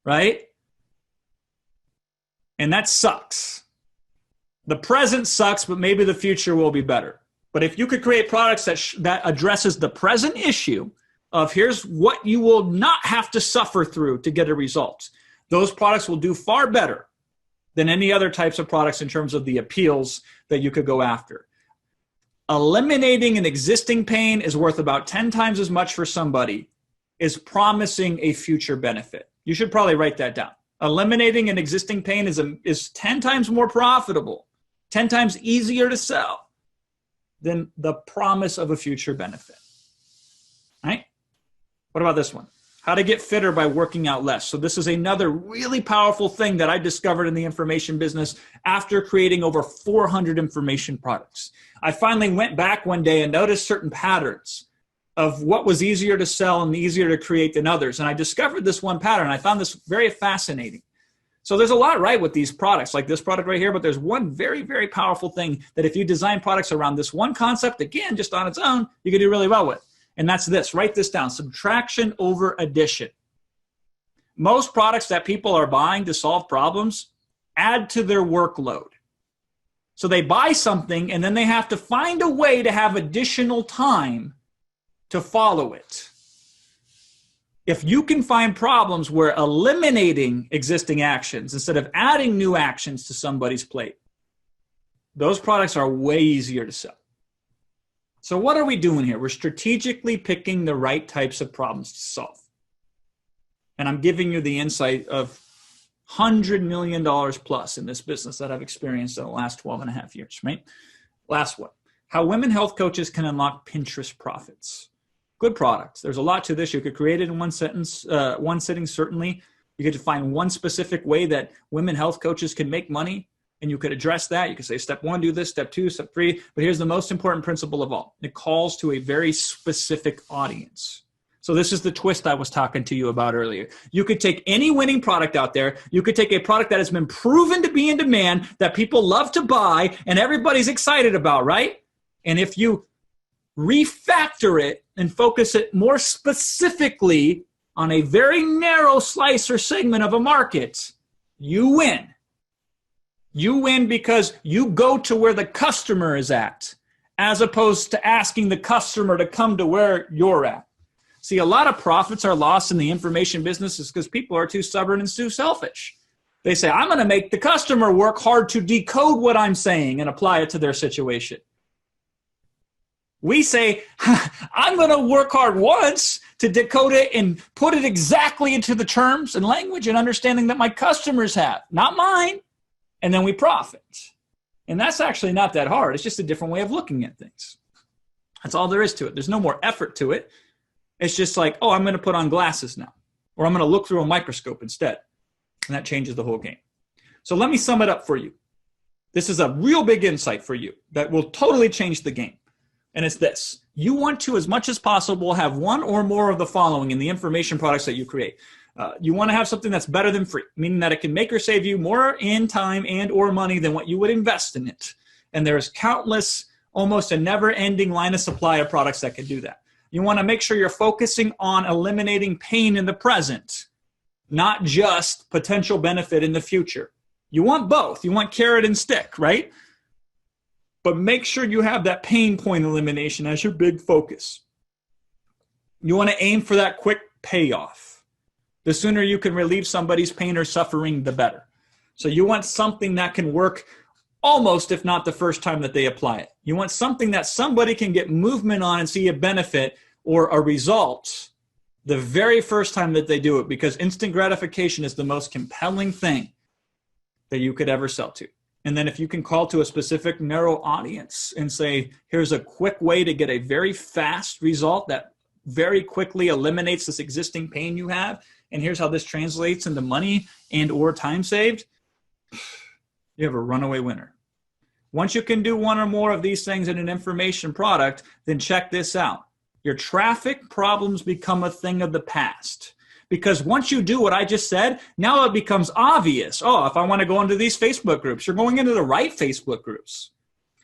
right? And that sucks. The present sucks, but maybe the future will be better. But if you could create products that addresses the present issue of here's what you will not have to suffer through to get a result, those products will do far better than any other types of products in terms of the appeals that you could go after. Eliminating an existing pain is worth about 10 times as much for somebody as promising a future benefit. You should probably write that down. Eliminating an existing pain is 10 times more profitable, 10 times easier to sell than the promise of a future benefit. All right? What about this one? How to get fitter by working out less. So this is another really powerful thing that I discovered in the information business after creating over 400 information products. I finally went back one day and noticed certain patterns of what was easier to sell and easier to create than others. And I discovered this one pattern. I found this very fascinating. So there's a lot right with these products, like this product right here, but there's one very, very powerful thing that if you design products around this one concept, again, just on its own, you can do really well with. And that's this. Write this down. Subtraction over addition. Most products that people are buying to solve problems add to their workload. So they buy something and then they have to find a way to have additional time to follow it. If you can find problems where eliminating existing actions instead of adding new actions to somebody's plate, those products are way easier to sell. So what are we doing here? We're strategically picking the right types of problems to solve. And I'm giving you the insight of $100 million plus in this business that I've experienced in the last 12 and a half years, right? Last one, how women health coaches can unlock Pinterest profits. Good products. There's a lot to this. You could create it in one sitting, certainly. You could find one specific way that women health coaches can make money, and you could address that. You could say, step 1, do this, step 2, step 3. But here's the most important principle of all. It calls to a very specific audience. So this is the twist I was talking to you about earlier. You could take any winning product out there. You could take a product that has been proven to be in demand, that people love to buy, and everybody's excited about, right? And if you refactor it and focus it more specifically on a very narrow slice or segment of a market, you win. You win because you go to where the customer is at, as opposed to asking the customer to come to where you're at. See, a lot of profits are lost in the information business because people are too stubborn and too selfish. They say, I'm going to make the customer work hard to decode what I'm saying and apply it to their situation. We say, I'm going to work hard once to decode it and put it exactly into the terms and language and understanding that my customers have, not mine. And then we profit. And that's actually not that hard. It's just a different way of looking at things. That's all there is to it. There's no more effort to it. It's just like, oh, I'm going to put on glasses now, or I'm going to look through a microscope instead. And that changes the whole game. So let me sum it up for you. This is a real big insight for you that will totally change the game. And it's this. You want to, as much as possible, have one or more of the following in the information products that you create. You want to have something that's better than free, meaning that it can make or save you more in time and or money than what you would invest in it. And there's countless, almost a never-ending line of supply of products that can do that. You want to make sure you're focusing on eliminating pain in the present, not just potential benefit in the future. You want both. You want carrot and stick, right? But make sure you have that pain point elimination as your big focus. You want to aim for that quick payoff. The sooner you can relieve somebody's pain or suffering, the better. So you want something that can work almost, if not the first time that they apply it. You want something that somebody can get movement on and see a benefit or a result the very first time that they do it, because instant gratification is the most compelling thing that you could ever sell to. And then if you can call to a specific narrow audience and say, here's a quick way to get a very fast result that very quickly eliminates this existing pain you have, and here's how this translates into money and or time saved, you have a runaway winner. Once you can do one or more of these things in an information product, then check this out. Your traffic problems become a thing of the past. Because once you do what I just said, now it becomes obvious. Oh, if I want to go into these Facebook groups, you're going into the right Facebook groups.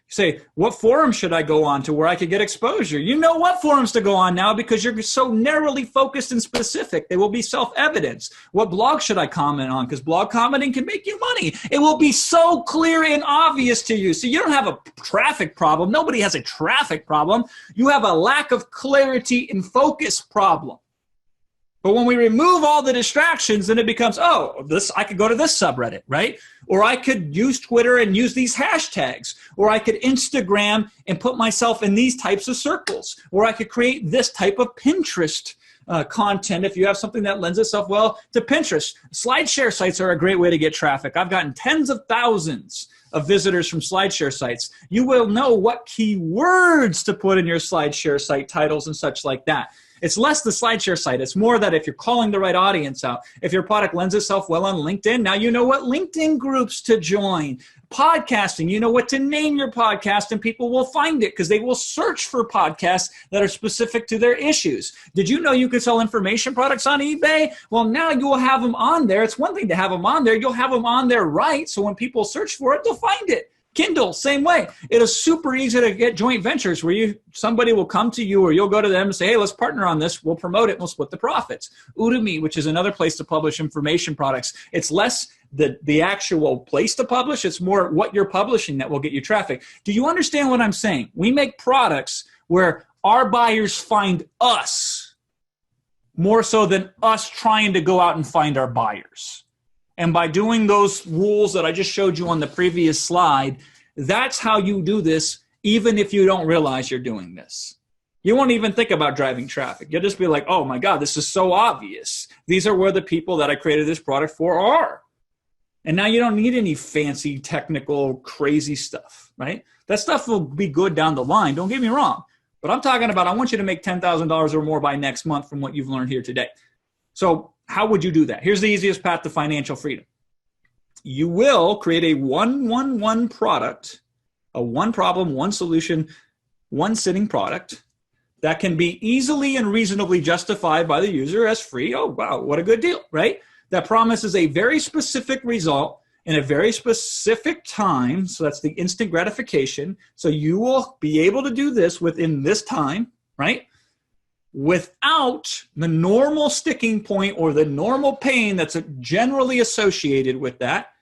You say, what forum should I go on to where I could get exposure? You know what forums to go on now because you're so narrowly focused and specific. They will be self-evident. What blog should I comment on? Because blog commenting can make you money. It will be so clear and obvious to you. So you don't have a traffic problem. Nobody has a traffic problem. You have a lack of clarity and focus problem. But when we remove all the distractions, then it becomes, oh, I could go to this subreddit, right? Or I could use Twitter and use these hashtags. Or I could Instagram and put myself in these types of circles. Or I could create this type of Pinterest content if you have something that lends itself well to Pinterest. SlideShare sites are a great way to get traffic. I've gotten tens of thousands of visitors from SlideShare sites. You will know what keywords to put in your SlideShare site titles and such like that. It's less the SlideShare site. It's more that if you're calling the right audience out, if your product lends itself well on LinkedIn, now you know what LinkedIn groups to join. Podcasting, you know what to name your podcast, and people will find it because they will search for podcasts that are specific to their issues. Did you know you could sell information products on eBay? Well, now you will have them on there. It's one thing to have them on there. You'll have them on there right, so when people search for it, they'll find it. Kindle, same way. It is super easy to get joint ventures where somebody will come to you or you'll go to them and say, hey, let's partner on this. We'll promote it and we'll split the profits. Udemy, which is another place to publish information products. It's less the actual place to publish. It's more what you're publishing that will get you traffic. Do you understand what I'm saying? We make products where our buyers find us more so than us trying to go out and find our buyers. And by doing those rules that I just showed you on the previous slide, that's how you do this, even if you don't realize you're doing this. You won't even think about driving traffic. You'll just be like, oh my God, this is so obvious. These are where the people that I created this product for are. And now you don't need any fancy, technical, crazy stuff, right? That stuff will be good down the line, don't get me wrong. But I'm talking about, I want you to make $10,000 or more by next month from what you've learned here today. So how would you do that? Here's the easiest path to financial freedom. You will create a 1-1-1 product, a one problem, one solution, one sitting product that can be easily and reasonably justified by the user as free. Oh, wow, what a good deal, right? That promises a very specific result in a very specific time. So that's the instant gratification. So you will be able to do this within this time, right? Without the normal sticking point or the normal pain that's generally associated with that,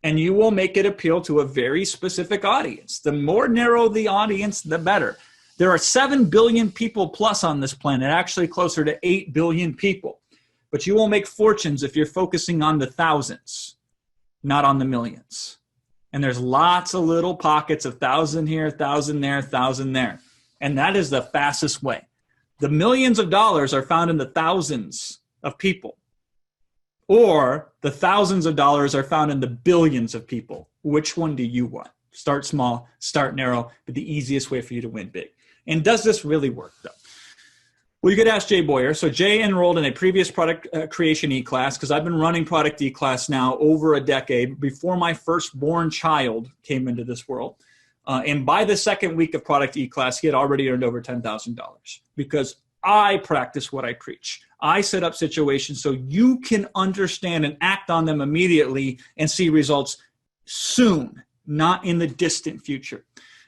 and you will make it appeal to a very specific audience. The more narrow the audience, the better. There are 7 billion people plus on this planet, actually closer to 8 billion people. But you will make fortunes if you're focusing on the thousands, not on the millions. And there's lots of little pockets of 1,000 here, 1,000 there, 1,000 there. And that is the fastest way. The millions of dollars are found in the thousands of people, or the thousands of dollars are found in the billions of people. Which one do you want? Start small, start narrow, but the easiest way for you to win big. And does this really work, though? Well, you could ask Jay Boyer. So Jay enrolled in a previous product creation eClass because I've been running product eClass now over a decade before my firstborn child came into this world. And by the second week of product eClass, he had already earned over $10,000 because I practice what I preach. I set up situations so you can understand and act on them immediately and see results soon, not in the distant future.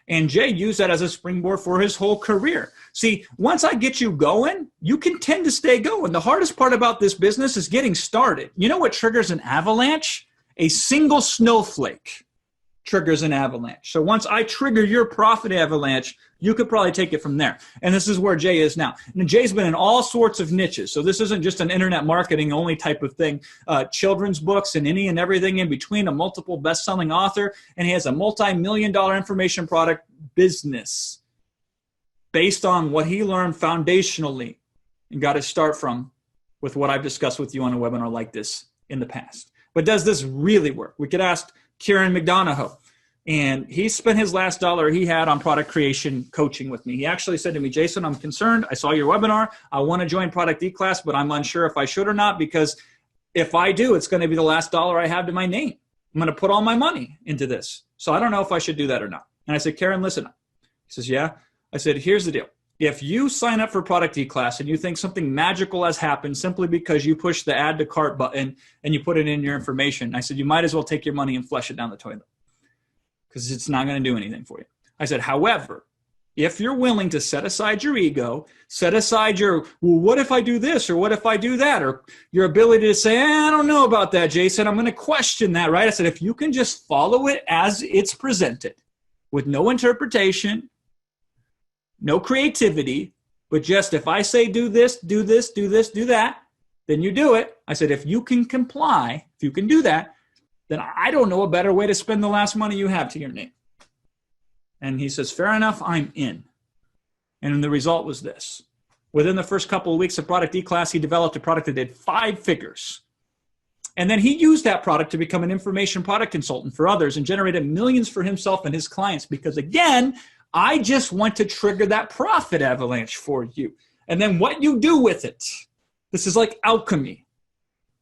And Jay used that as a springboard for his whole career. See, once I get you going, you can tend to stay going. The hardest part about this business is getting started. You know what triggers an avalanche? A single snowflake triggers an avalanche. So once I trigger your profit avalanche, you could probably take it from there. And this is where Jay is now. And Jay's been in all sorts of niches. So this isn't just an internet marketing only type of thing. Children's books and any and everything in between, a multiple best-selling author, and he has a multi-million-dollar information product business based on what he learned foundationally and got his start from with what I've discussed with you on a webinar like this in the past. But does this really work? We could ask Kieran McDonough, and he spent his last dollar he had on product creation coaching with me. He actually said to me, Jason, I'm concerned. I saw your webinar. I want to join product eClass, but I'm unsure if I should or not, because if I do, it's going to be the last dollar I have to my name. I'm going to put all my money into this. So I don't know if I should do that or not. And I said, Kieran, listen. He says, yeah. I said, here's the deal. If you sign up for product eClass and you think something magical has happened simply because you push the add to cart button and you put it in your information, I said, you might as well take your money and flush it down the toilet because it's not going to do anything for you. I said, however, if you're willing to set aside your ego, set aside your, well, what if I do this or what if I do that, or your ability to say, I don't know about that, Jason, I'm going to question that, right? I said, if you can just follow it as it's presented with no interpretation, no creativity, but just if I say do this, do this, do this, do that, then you do it. I said, if you can comply, if you can do that, then I don't know a better way to spend the last money you have to your name. And he says, fair enough, I'm in. And the result was this. Within the first couple of weeks of product eClass, he developed a product that did 5 figures. And then he used that product to become an information product consultant for others and generated millions for himself and his clients because, again, I just want to trigger that profit avalanche for you. And then what you do with it, this is like alchemy.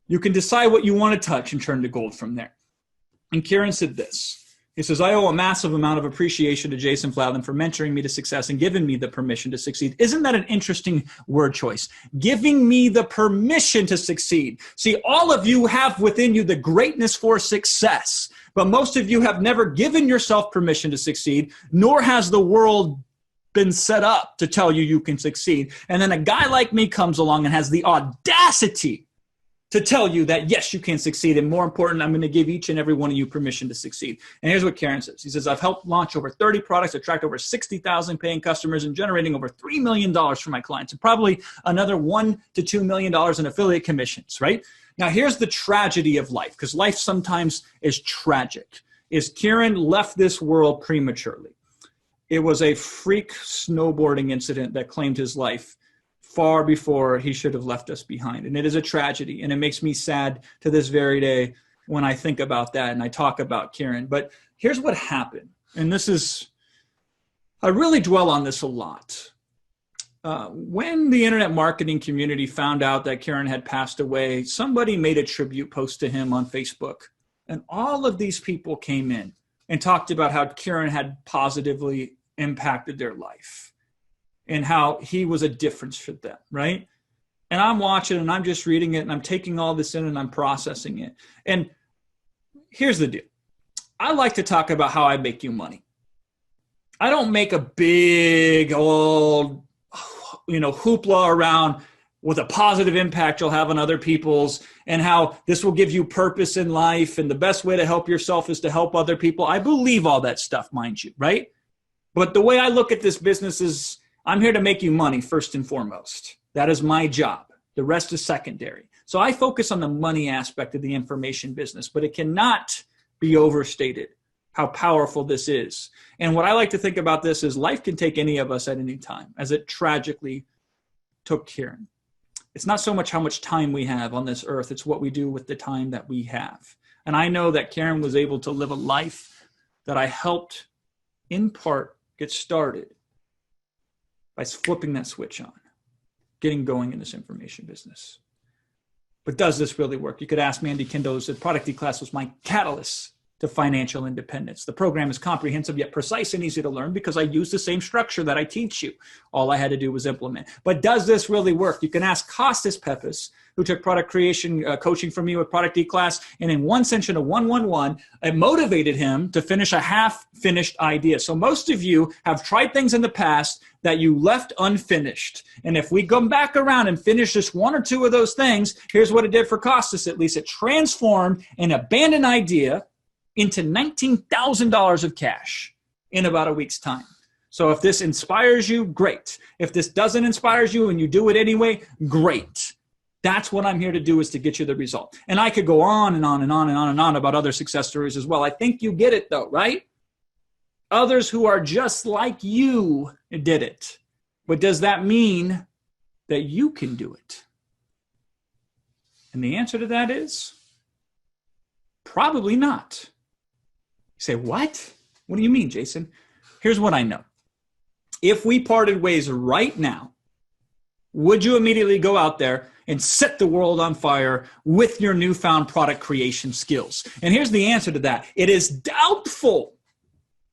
You can decide what you want to touch and turn to gold from there. And Kieran said this. He says, I owe a massive amount of appreciation to Jason Fladlien for mentoring me to success and giving me the permission to succeed. Isn't that an interesting word choice? Giving me the permission to succeed. See, all of you have within you the greatness for success, but most of you have never given yourself permission to succeed, nor has the world been set up to tell you you can succeed. And then a guy like me comes along and has the audacity to tell you that, yes, you can succeed. And more important, I'm going to give each and every one of you permission to succeed. And here's what Kieran says. He says, I've helped launch over 30 products, attract over 60,000 paying customers, and generating over $3 million for my clients, and probably another $1 to $2 million in affiliate commissions, right? Now, here's the tragedy of life, because life sometimes is tragic, is Kieran left this world prematurely. It was a freak snowboarding incident that claimed his life far before he should have left us behind. And it is a tragedy. And it makes me sad to this very day when I think about that and I talk about Kieran. But here's what happened. And this is, I really dwell on this a lot. When the internet marketing community found out that Kieran had passed away, somebody made a tribute post to him on Facebook. And all of these people came in and talked about how Kieran had positively impacted their life and how he was a difference for them, right? And I'm watching and I'm just reading it and I'm taking all this in and I'm processing it. And here's the deal. I like to talk about how I make you money. I don't make a big old, hoopla around with a positive impact you'll have on other people's and how this will give you purpose in life and the best way to help yourself is to help other people. I believe all that stuff, mind you, right? But the way I look at this business is I'm here to make you money first and foremost. That is my job. The rest is secondary. So I focus on the money aspect of the information business, but it cannot be overstated how powerful this is. And what I like to think about this is life can take any of us at any time, as it tragically took Kieran. It's not so much how much time we have on this earth, it's what we do with the time that we have. And I know that Kieran was able to live a life that I helped in part get started by flipping that switch on, getting going in this information business. But does this really work? You could ask Mandy Kindle, who said Product eClass was my catalyst to financial independence. The program is comprehensive yet precise and easy to learn because I use the same structure that I teach you. All I had to do was implement. But does this really work? You can ask Costas Pepis, who took product creation coaching from me with Product eClass, and in one session of 111, it motivated him to finish a half-finished idea. So most of you have tried things in the past that you left unfinished. And if we come back around and finish just one or two of those things, here's what it did for Costas at least. It transformed an abandoned idea into $19,000 of cash in about a week's time. So if this inspires you, great. If this doesn't inspire you and you do it anyway, great. That's what I'm here to do, is to get you the result. And I could go on and on and on and on and on about other success stories as well. I think you get it though, right? Others who are just like you did it. But does that mean that you can do it? And the answer to that is probably not. You say, what? What do you mean, Jason? Here's what I know. If we parted ways right now, would you immediately go out there and set the world on fire with your newfound product creation skills? And here's the answer to that. It is doubtful.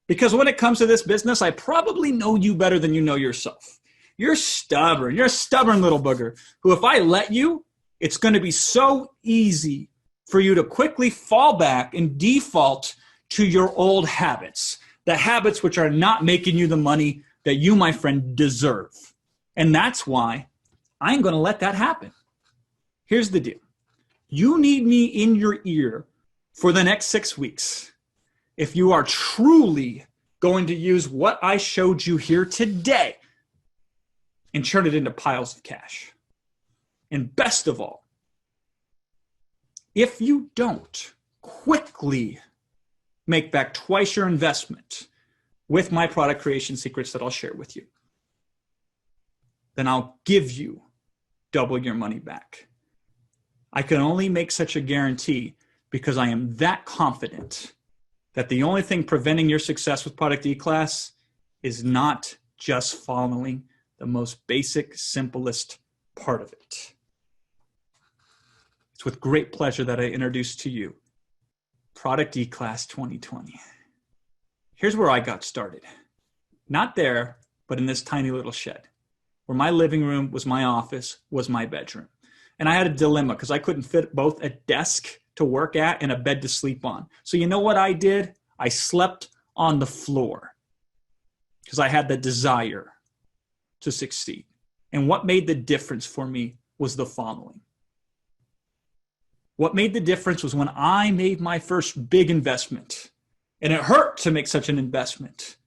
Because when it comes to this business, I probably know you better than you know yourself. You're stubborn. You're a stubborn little booger who, if I let you, it's going to be so easy for you to quickly fall back and default to your old habits, the habits which are not making you the money that you, my friend, deserve. And that's why I'm going to let that happen. Here's the deal. You need me in your ear for the next 6 weeks if you are truly going to use what I showed you here today and turn it into piles of cash. And best of all, If you don't quickly make back twice your investment with my product creation secrets that I'll share with you, then I'll give you double your money back. I can only make such a guarantee because I am that confident that the only thing preventing your success with Product eClass is not just following the most basic, simplest part of it. It's with great pleasure that I introduce to you Product eClass 2020. Here's where I got started. Not there, but in this tiny little shed, where my living room was my office, was my bedroom. And I had a dilemma because I couldn't fit both a desk to work at and a bed to sleep on. So you know what I did? I slept on the floor because I had the desire to succeed. And what made the difference for me was the following. What made the difference was when I made my first big investment. And it hurt to make such an investment.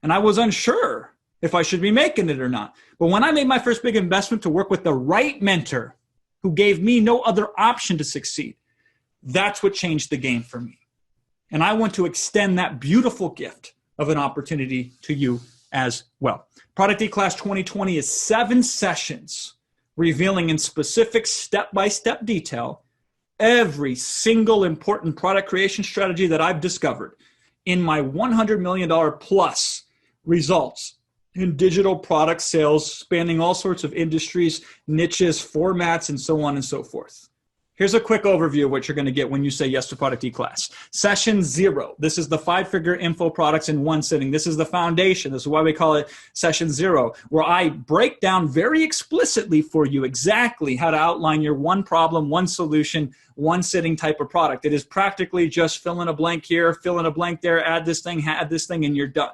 And I was unsure if I should be making it or not. But when I made my first big investment to work with the right mentor who gave me no other option to succeed, that's what changed the game for me. And I want to extend that beautiful gift of an opportunity to you as well. Product eClass 2020 is 7 sessions revealing in specific step-by-step detail every single important product creation strategy that I've discovered in my $100 million plus results in digital product sales, spanning all sorts of industries, niches, formats, and so on and so forth. Here's a quick overview of what you're going to get when you say yes to Product eClass. Session 0. This is the 5-figure info products in one sitting. This is the foundation. This is why we call it Session 0, where I break down very explicitly for you exactly how to outline your one problem, one solution, one sitting type of product. It is practically just fill in a blank here, fill in a blank there, add this thing, and you're done.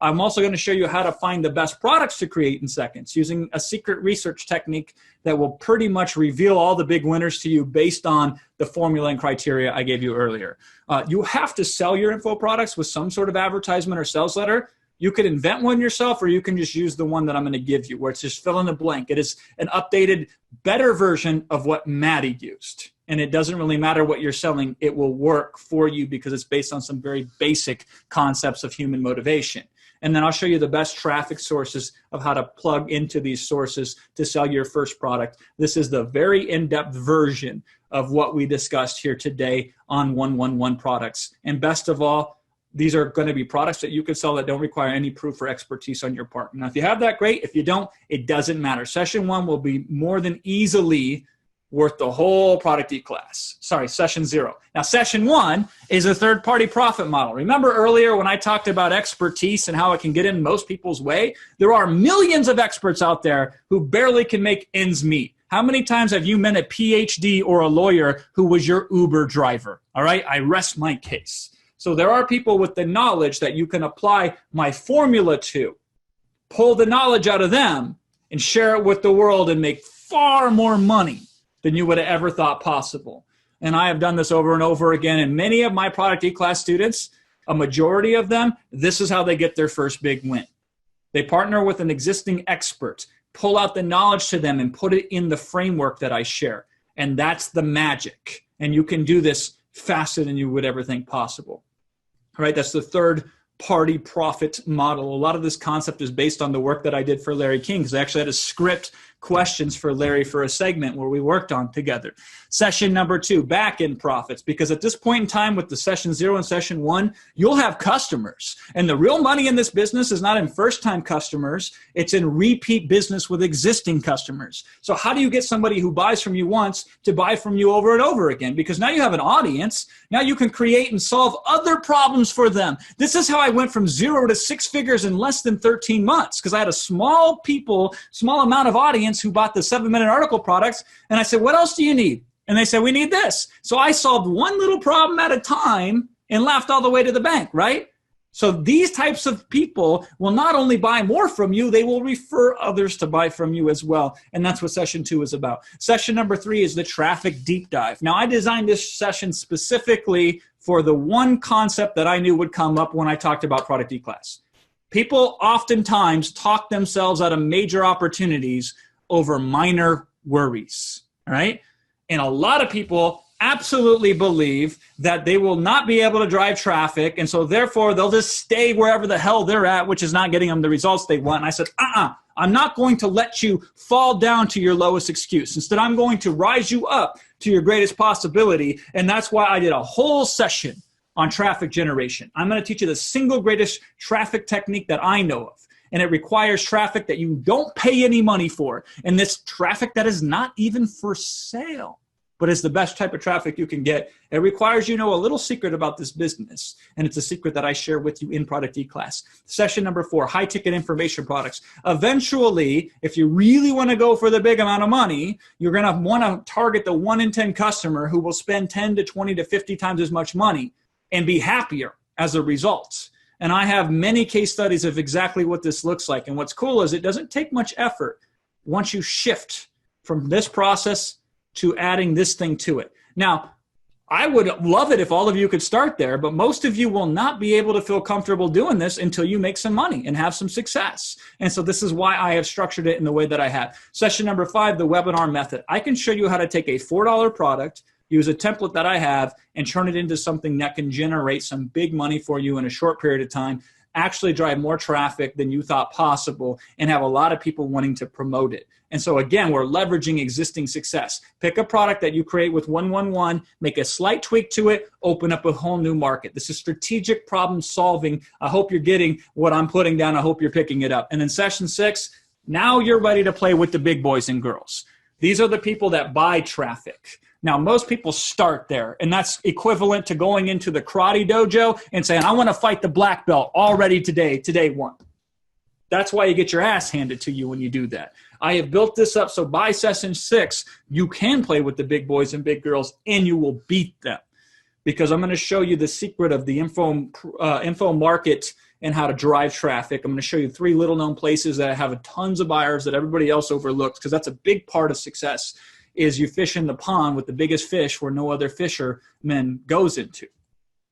I'm also going to show you how to find the best products to create in seconds using a secret research technique that will pretty much reveal all the big winners to you based on the formula and criteria I gave you earlier. You have to sell your info products with some sort of advertisement or sales letter. You could invent one yourself, or you can just use the one that I'm going to give you, where it's just fill in the blank. It is an updated, better version of what Maddie used. And it doesn't really matter what you're selling. It will work for you because it's based on some very basic concepts of human motivation. And then I'll show you the best traffic sources of how to plug into these sources to sell your first product. This is the very in-depth version of what we discussed here today on 111 products. And best of all, these are going to be products that you can sell that don't require any proof or expertise on your part. Now, if you have that, great. If you don't, it doesn't matter. Session 1 will be more than easily worth the whole Product eClass. Sorry, Session 0. Now, Session 1 is a third-party profit model. Remember earlier when I talked about expertise and how it can get in most people's way? There are millions of experts out there who barely can make ends meet. How many times have you met a PhD or a lawyer who was your Uber driver? All right, I rest my case. So there are people with the knowledge that you can apply my formula to, pull the knowledge out of them, and share it with the world and make far more money than you would have ever thought possible. And I have done this over and over again. And many of my Product eClass students, a majority of them, this is how they get their first big win. They partner with an existing expert, pull out the knowledge to them and put it in the framework that I share. And that's the magic. And you can do this faster than you would ever think possible. All right, that's the third-party profit model. A lot of this concept is based on the work that I did for Larry King, because I actually had a script questions for Larry for a segment where we worked on together. Session number 2, back-end profits, because at this point in time with the Session 0 and Session 1, you'll have customers. And the real money in this business is not in first-time customers, it's in repeat business with existing customers. So how do you get somebody who buys from you once to buy from you over and over again? Because now you have an audience, now you can create and solve other problems for them. This is how I went from 0 to 6 figures in less than 13 months, because I had a small amount of audience who bought the 7-minute article products. And I said, what else do you need? And they said, we need this. So I solved one little problem at a time and laughed all the way to the bank, right? So these types of people will not only buy more from you, they will refer others to buy from you as well. And that's what Session 2 is about. Session number 3 is the traffic deep dive. Now, I designed this session specifically for the one concept that I knew would come up when I talked about Product eClass. People oftentimes talk themselves out of major opportunities over minor worries, all right? And a lot of people absolutely believe that they will not be able to drive traffic, and so therefore they'll just stay wherever the hell they're at, which is not getting them the results they want. And I said, I'm not going to let you fall down to your lowest excuse. Instead, I'm going to rise you up to your greatest possibility, and that's why I did a whole session on traffic generation. I'm going to teach you the single greatest traffic technique that I know of, and it requires traffic that you don't pay any money for, and this traffic that is not even for sale, but it's the best type of traffic you can get. It requires you know a little secret about this business, and it's a secret that I share with you in Product eClass. Session number 4, high-ticket information products. Eventually, if you really want to go for the big amount of money, you're going to want to target the 1 in 10 customer who will spend 10 to 20 to 50 times as much money and be happier as a result. And I have many case studies of exactly what this looks like. And what's cool is it doesn't take much effort once you shift from this process to adding this thing to it. Now, I would love it if all of you could start there, but most of you will not be able to feel comfortable doing this until you make some money and have some success. And so this is why I have structured it in the way that I have. Session number 5, the webinar method. I can show you how to take a $4 product, use a template that I have, and turn it into something that can generate some big money for you in a short period of time, actually drive more traffic than you thought possible, and have a lot of people wanting to promote it. And so again, we're leveraging existing success. Pick a product that you create with 111, make a slight tweak to it, open up a whole new market. This is strategic problem solving. I hope you're getting what I'm putting down. I hope you're picking it up. And then session 6, now you're ready to play with the big boys and girls. These are the people that buy traffic. Now, most people start there, and that's equivalent to going into the karate dojo and saying, I want to fight the black belt already today 1. That's why you get your ass handed to you when you do that. I have built this up so by session 6, you can play with the big boys and big girls, and you will beat them. Because I'm going to show you the secret of the info market and how to drive traffic. I'm going to show you 3 little-known places that have tons of buyers that everybody else overlooks, because that's a big part of success, is you fish in the pond with the biggest fish where no other fisherman goes into.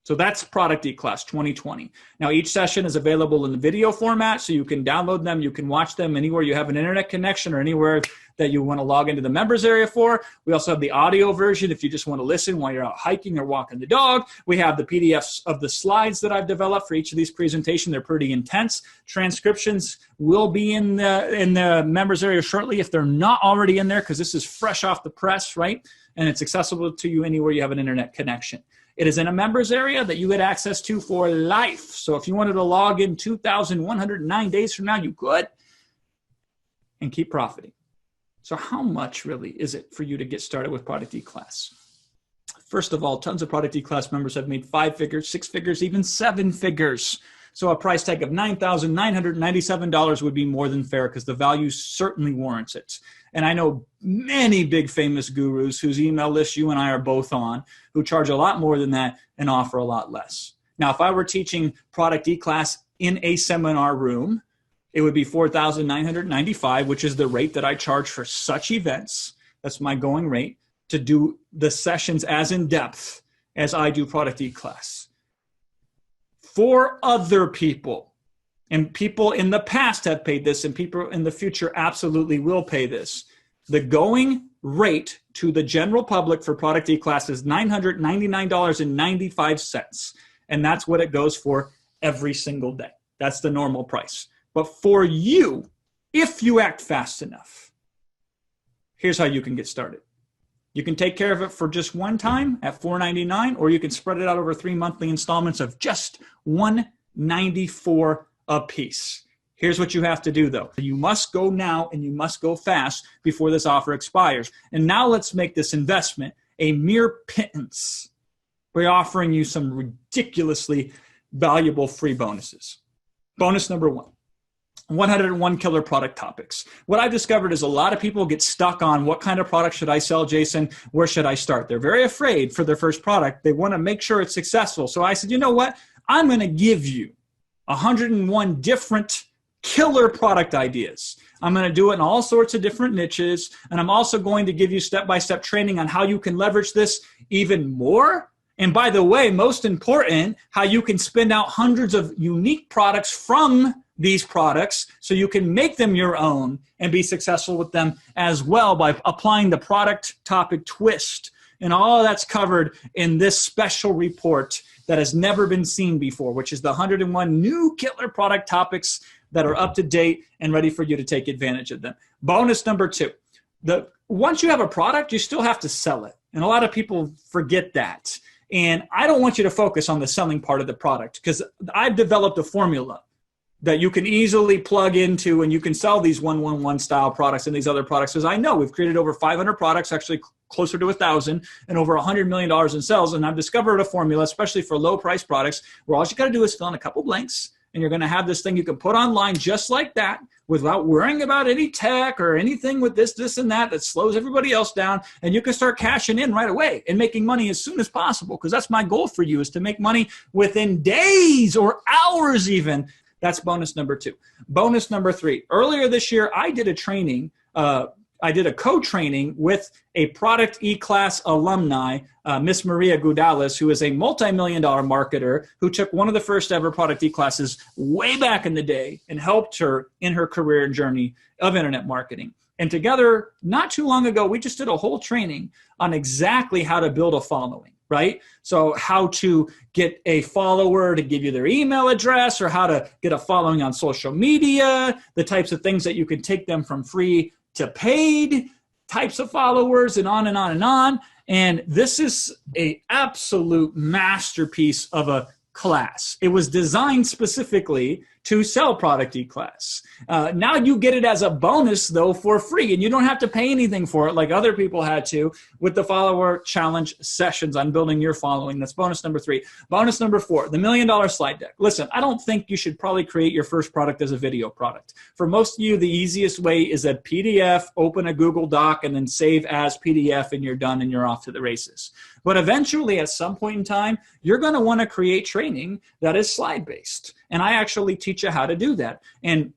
So that's Product eClass 2020. Now, each session is available in the video format, so you can download them. You can watch them anywhere you have an internet connection or anywhere that you want to log into the members area for. We also have the audio version if you just want to listen while you're out hiking or walking the dog. We have the PDFs of the slides that I've developed for each of these presentations. They're pretty intense. Transcriptions will be in the members area shortly if they're not already in there, because this is fresh off the press, right? And it's accessible to you anywhere you have an internet connection. It is in a members area that you get access to for life. So if you wanted to log in 2,109 days from now, you could, and keep profiting. So how much really is it for you to get started with Product eClass? First of all, tons of Product eClass members have made 5 figures, 6 figures, even 7 figures. So a price tag of $9,997 would be more than fair, because the value certainly warrants it. And I know many big famous gurus whose email list you and I are both on, who charge a lot more than that and offer a lot less. Now, if I were teaching Product eClass in a seminar room, it would be $4,995, which is the rate that I charge for such events. That's my going rate, to do the sessions as in depth as I do Product eClass. For other people, and people in the past have paid this, and people in the future absolutely will pay this, the going rate to the general public for Product eClass is $999.95. And that's what it goes for every single day. That's the normal price. But for you, if you act fast enough, here's how you can get started. You can take care of it for just one time at $499, or you can spread it out over 3 monthly installments of just $194 a piece. Here's what you have to do, though. You must go now, and you must go fast before this offer expires. And now let's make this investment a mere pittance by offering you some ridiculously valuable free bonuses. Bonus number 1. 101 killer product topics. What I've discovered is a lot of people get stuck on, what kind of product should I sell, Jason? Where should I start? They're very afraid for their first product. They want to make sure it's successful. So I said, you know what? I'm going to give you 101 different killer product ideas. I'm going to do it in all sorts of different niches. And I'm also going to give you step-by-step training on how you can leverage this even more. And by the way, most important, how you can spin out hundreds of unique products from these products so you can make them your own and be successful with them as well by applying the product topic twist. And all that's covered in this special report that has never been seen before, which is the 101 new killer product topics that are up to date and ready for you to take advantage of them. Bonus number 2, once you have a product, you still have to sell it. And a lot of people forget that. And I don't want you to focus on the selling part of the product, because I've developed a formula that you can easily plug into, and you can sell these 111 style products and these other products. Because I know we've created over 500 products, actually closer to 1,000, and over $100 million in sales. And I've discovered a formula, especially for low price products, where all you got to do is fill in a couple blanks, and you're going to have this thing you can put online just like that, without worrying about any tech or anything with this, and that slows everybody else down. And you can start cashing in right away and making money as soon as possible, because that's my goal for you, is to make money within days or hours even. That's bonus number 2. Bonus number 3. Earlier this year, I did a training. I did a co-training with a product eClass alumni, Miss Maria Gudales, who is a multi-million-dollar marketer who took one of the first ever product eClasses way back in the day and helped her in her career and journey of internet marketing. And together, not too long ago, we just did a whole training on exactly how to build a following. Right? So how to get a follower to give you their email address, or how to get a following on social media, the types of things that you can take them from free to paid types of followers, and on and on and on. And this is an absolute masterpiece of a class. It was designed specifically to sell product eClass. Now you get it as a bonus, though, for free, and you don't have to pay anything for it like other people had to with the follower challenge sessions on building your following. That's bonus number 3. Bonus number 4, the $1 Million Slide Deck. Listen, I don't think you should probably create your first product as a video product. For most of you, the easiest way is a PDF, open a Google Doc, and then save as PDF, and you're done and you're off to the races. But eventually, at some point in time, you're going to want to create training that is slide-based. And I actually teach you how to do that. And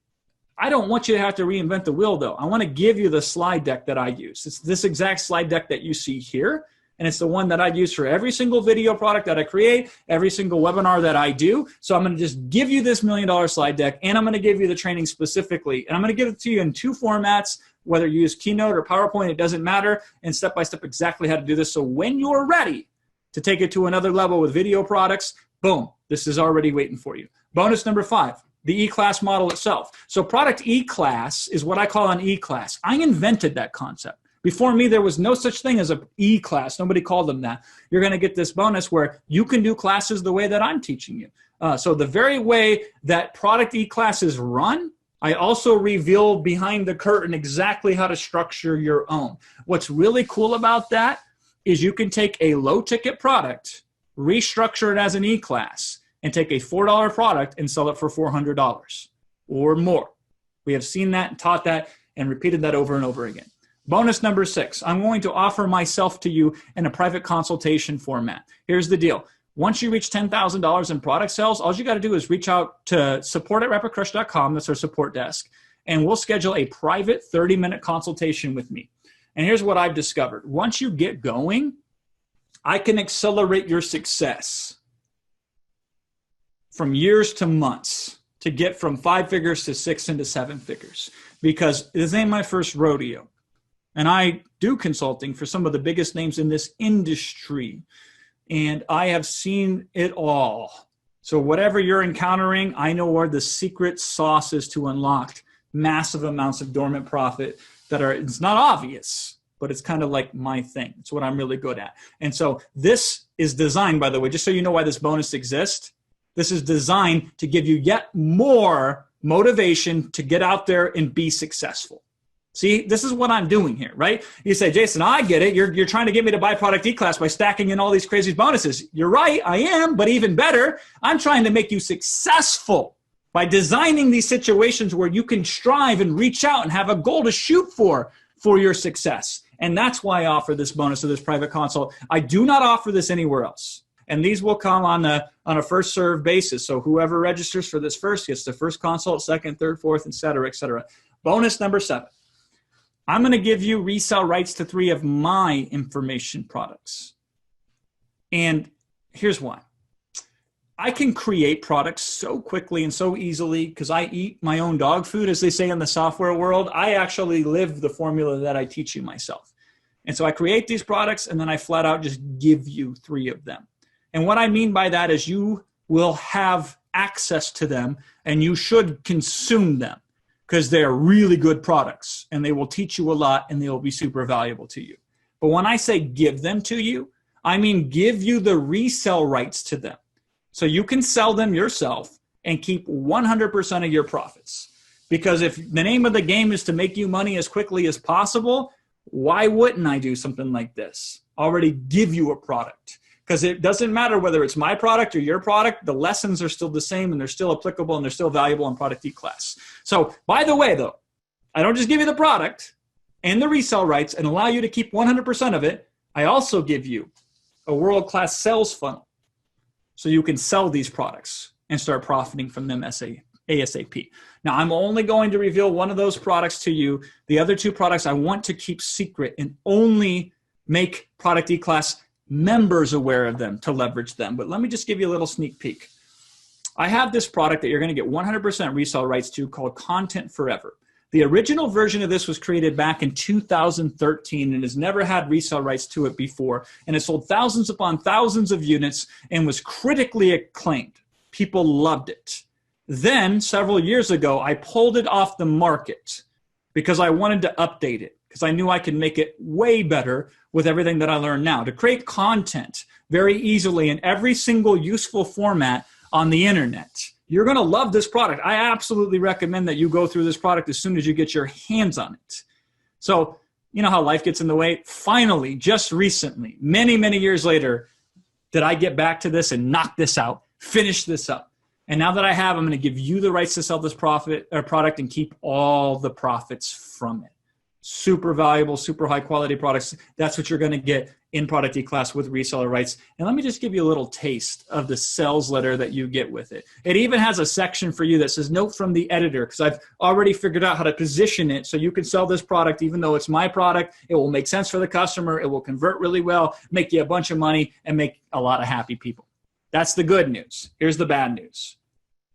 I don't want you to have to reinvent the wheel, though. I want to give you the slide deck that I use. It's this exact slide deck that you see here. And it's the one that I use for every single video product that I create, every single webinar that I do. So I'm going to just give you this $1 Million Slide Deck, and I'm going to give you the training specifically. And I'm going to give it to you in 2 formats, whether you use Keynote or PowerPoint, it doesn't matter, and step-by-step exactly how to do this. So when you're ready to take it to another level with video products, boom, this is already waiting for you. Bonus number 5, the eClass model itself. So product eClass is what I call an eClass. I invented that concept. Before me, there was no such thing as an eClass. Nobody called them that. You're going to get this bonus where you can do classes the way that I'm teaching you. So the very way that product eClasses run, I also reveal behind the curtain exactly how to structure your own. What's really cool about that is you can take a low-ticket product, restructure it as an eClass, and take a $4 product and sell it for $400 or more. We have seen that and taught that and repeated that over and over again. Bonus number 6, I'm going to offer myself to you in a private consultation format. Here's the deal. Once you reach $10,000 in product sales, all you got to do is reach out to support@rapidcrush.com. That's our support desk. And we'll schedule a private 30-minute consultation with me. And here's what I've discovered. Once you get going, I can accelerate your success from years to months to get from 5 figures to 6 into 7 figures, because this ain't my first rodeo. And I do consulting for some of the biggest names in this industry. And I have seen it all. So whatever you're encountering, I know where the secret sauce is to unlock massive amounts of dormant profit that are, it's not obvious, but it's kind of like my thing. It's what I'm really good at. And so this is designed, by the way, just so you know why this bonus exists, this is designed to give you yet more motivation to get out there and be successful. See, this is what I'm doing here, right? You say, Jason, I get it. You're trying to get me to buy product eClass by stacking in all these crazy bonuses. You're right, I am, but even better, I'm trying to make you successful by designing these situations where you can strive and reach out and have a goal to shoot for your success. And that's why I offer this bonus of this private consult. I do not offer this anywhere else. And these will come on a first serve basis. So whoever registers for this first gets the first consult, second, third, fourth, et cetera, et cetera. Bonus number 7. I'm going to give you resale rights to 3 of my information products. And here's why. I can create products so quickly and so easily because I eat my own dog food, as they say in the software world. I actually live the formula that I teach you myself. And so I create these products and then I flat out just give you 3 of them. And what I mean by that is you will have access to them and you should consume them because they're really good products and they will teach you a lot and they will be super valuable to you. But when I say give them to you, I mean give you the resale rights to them. So you can sell them yourself and keep 100% of your profits. Because if the name of the game is to make you money as quickly as possible, why wouldn't I do something like this? Already give you a product. Because it doesn't matter whether it's my product or your product, the lessons are still the same and they're still applicable and they're still valuable in product eClass. So by the way though, I don't just give you the product and the resale rights and allow you to keep 100% of it. I also give you a world-class sales funnel so you can sell these products and start profiting from them ASAP. Now, I'm only going to reveal one of those products to you. The other 2 products I want to keep secret and only make Product eClass members aware of them to leverage them. But let me just give you a little sneak peek. I have this product that you're going to get 100% resale rights to called Content Forever. The original version of this was created back in 2013 and has never had resale rights to it before. And it sold thousands upon thousands of units and was critically acclaimed. People loved it. Then, several years ago, I pulled it off the market because I wanted to update it, because I knew I could make it way better with everything that I learned now. To create content very easily in every single useful format on the internet. You're going to love this product. I absolutely recommend that you go through this product as soon as you get your hands on it. So, you know how life gets in the way? Finally, just recently, many, many years later, did I get back to this and knock this out, finish this up. And now that I have, I'm going to give you the rights to sell this product and keep all the profits from it. Super valuable, super high quality products. That's what you're going to get in Product eClass with reseller rights. And let me just give you a little taste of the sales letter that you get with it. It even has a section for you that says note from the editor, because I've already figured out how to position it so you can sell this product even though it's my product. It will make sense for the customer. It will convert really well, make you a bunch of money, and make a lot of happy people. That's the good news. Here's the bad news.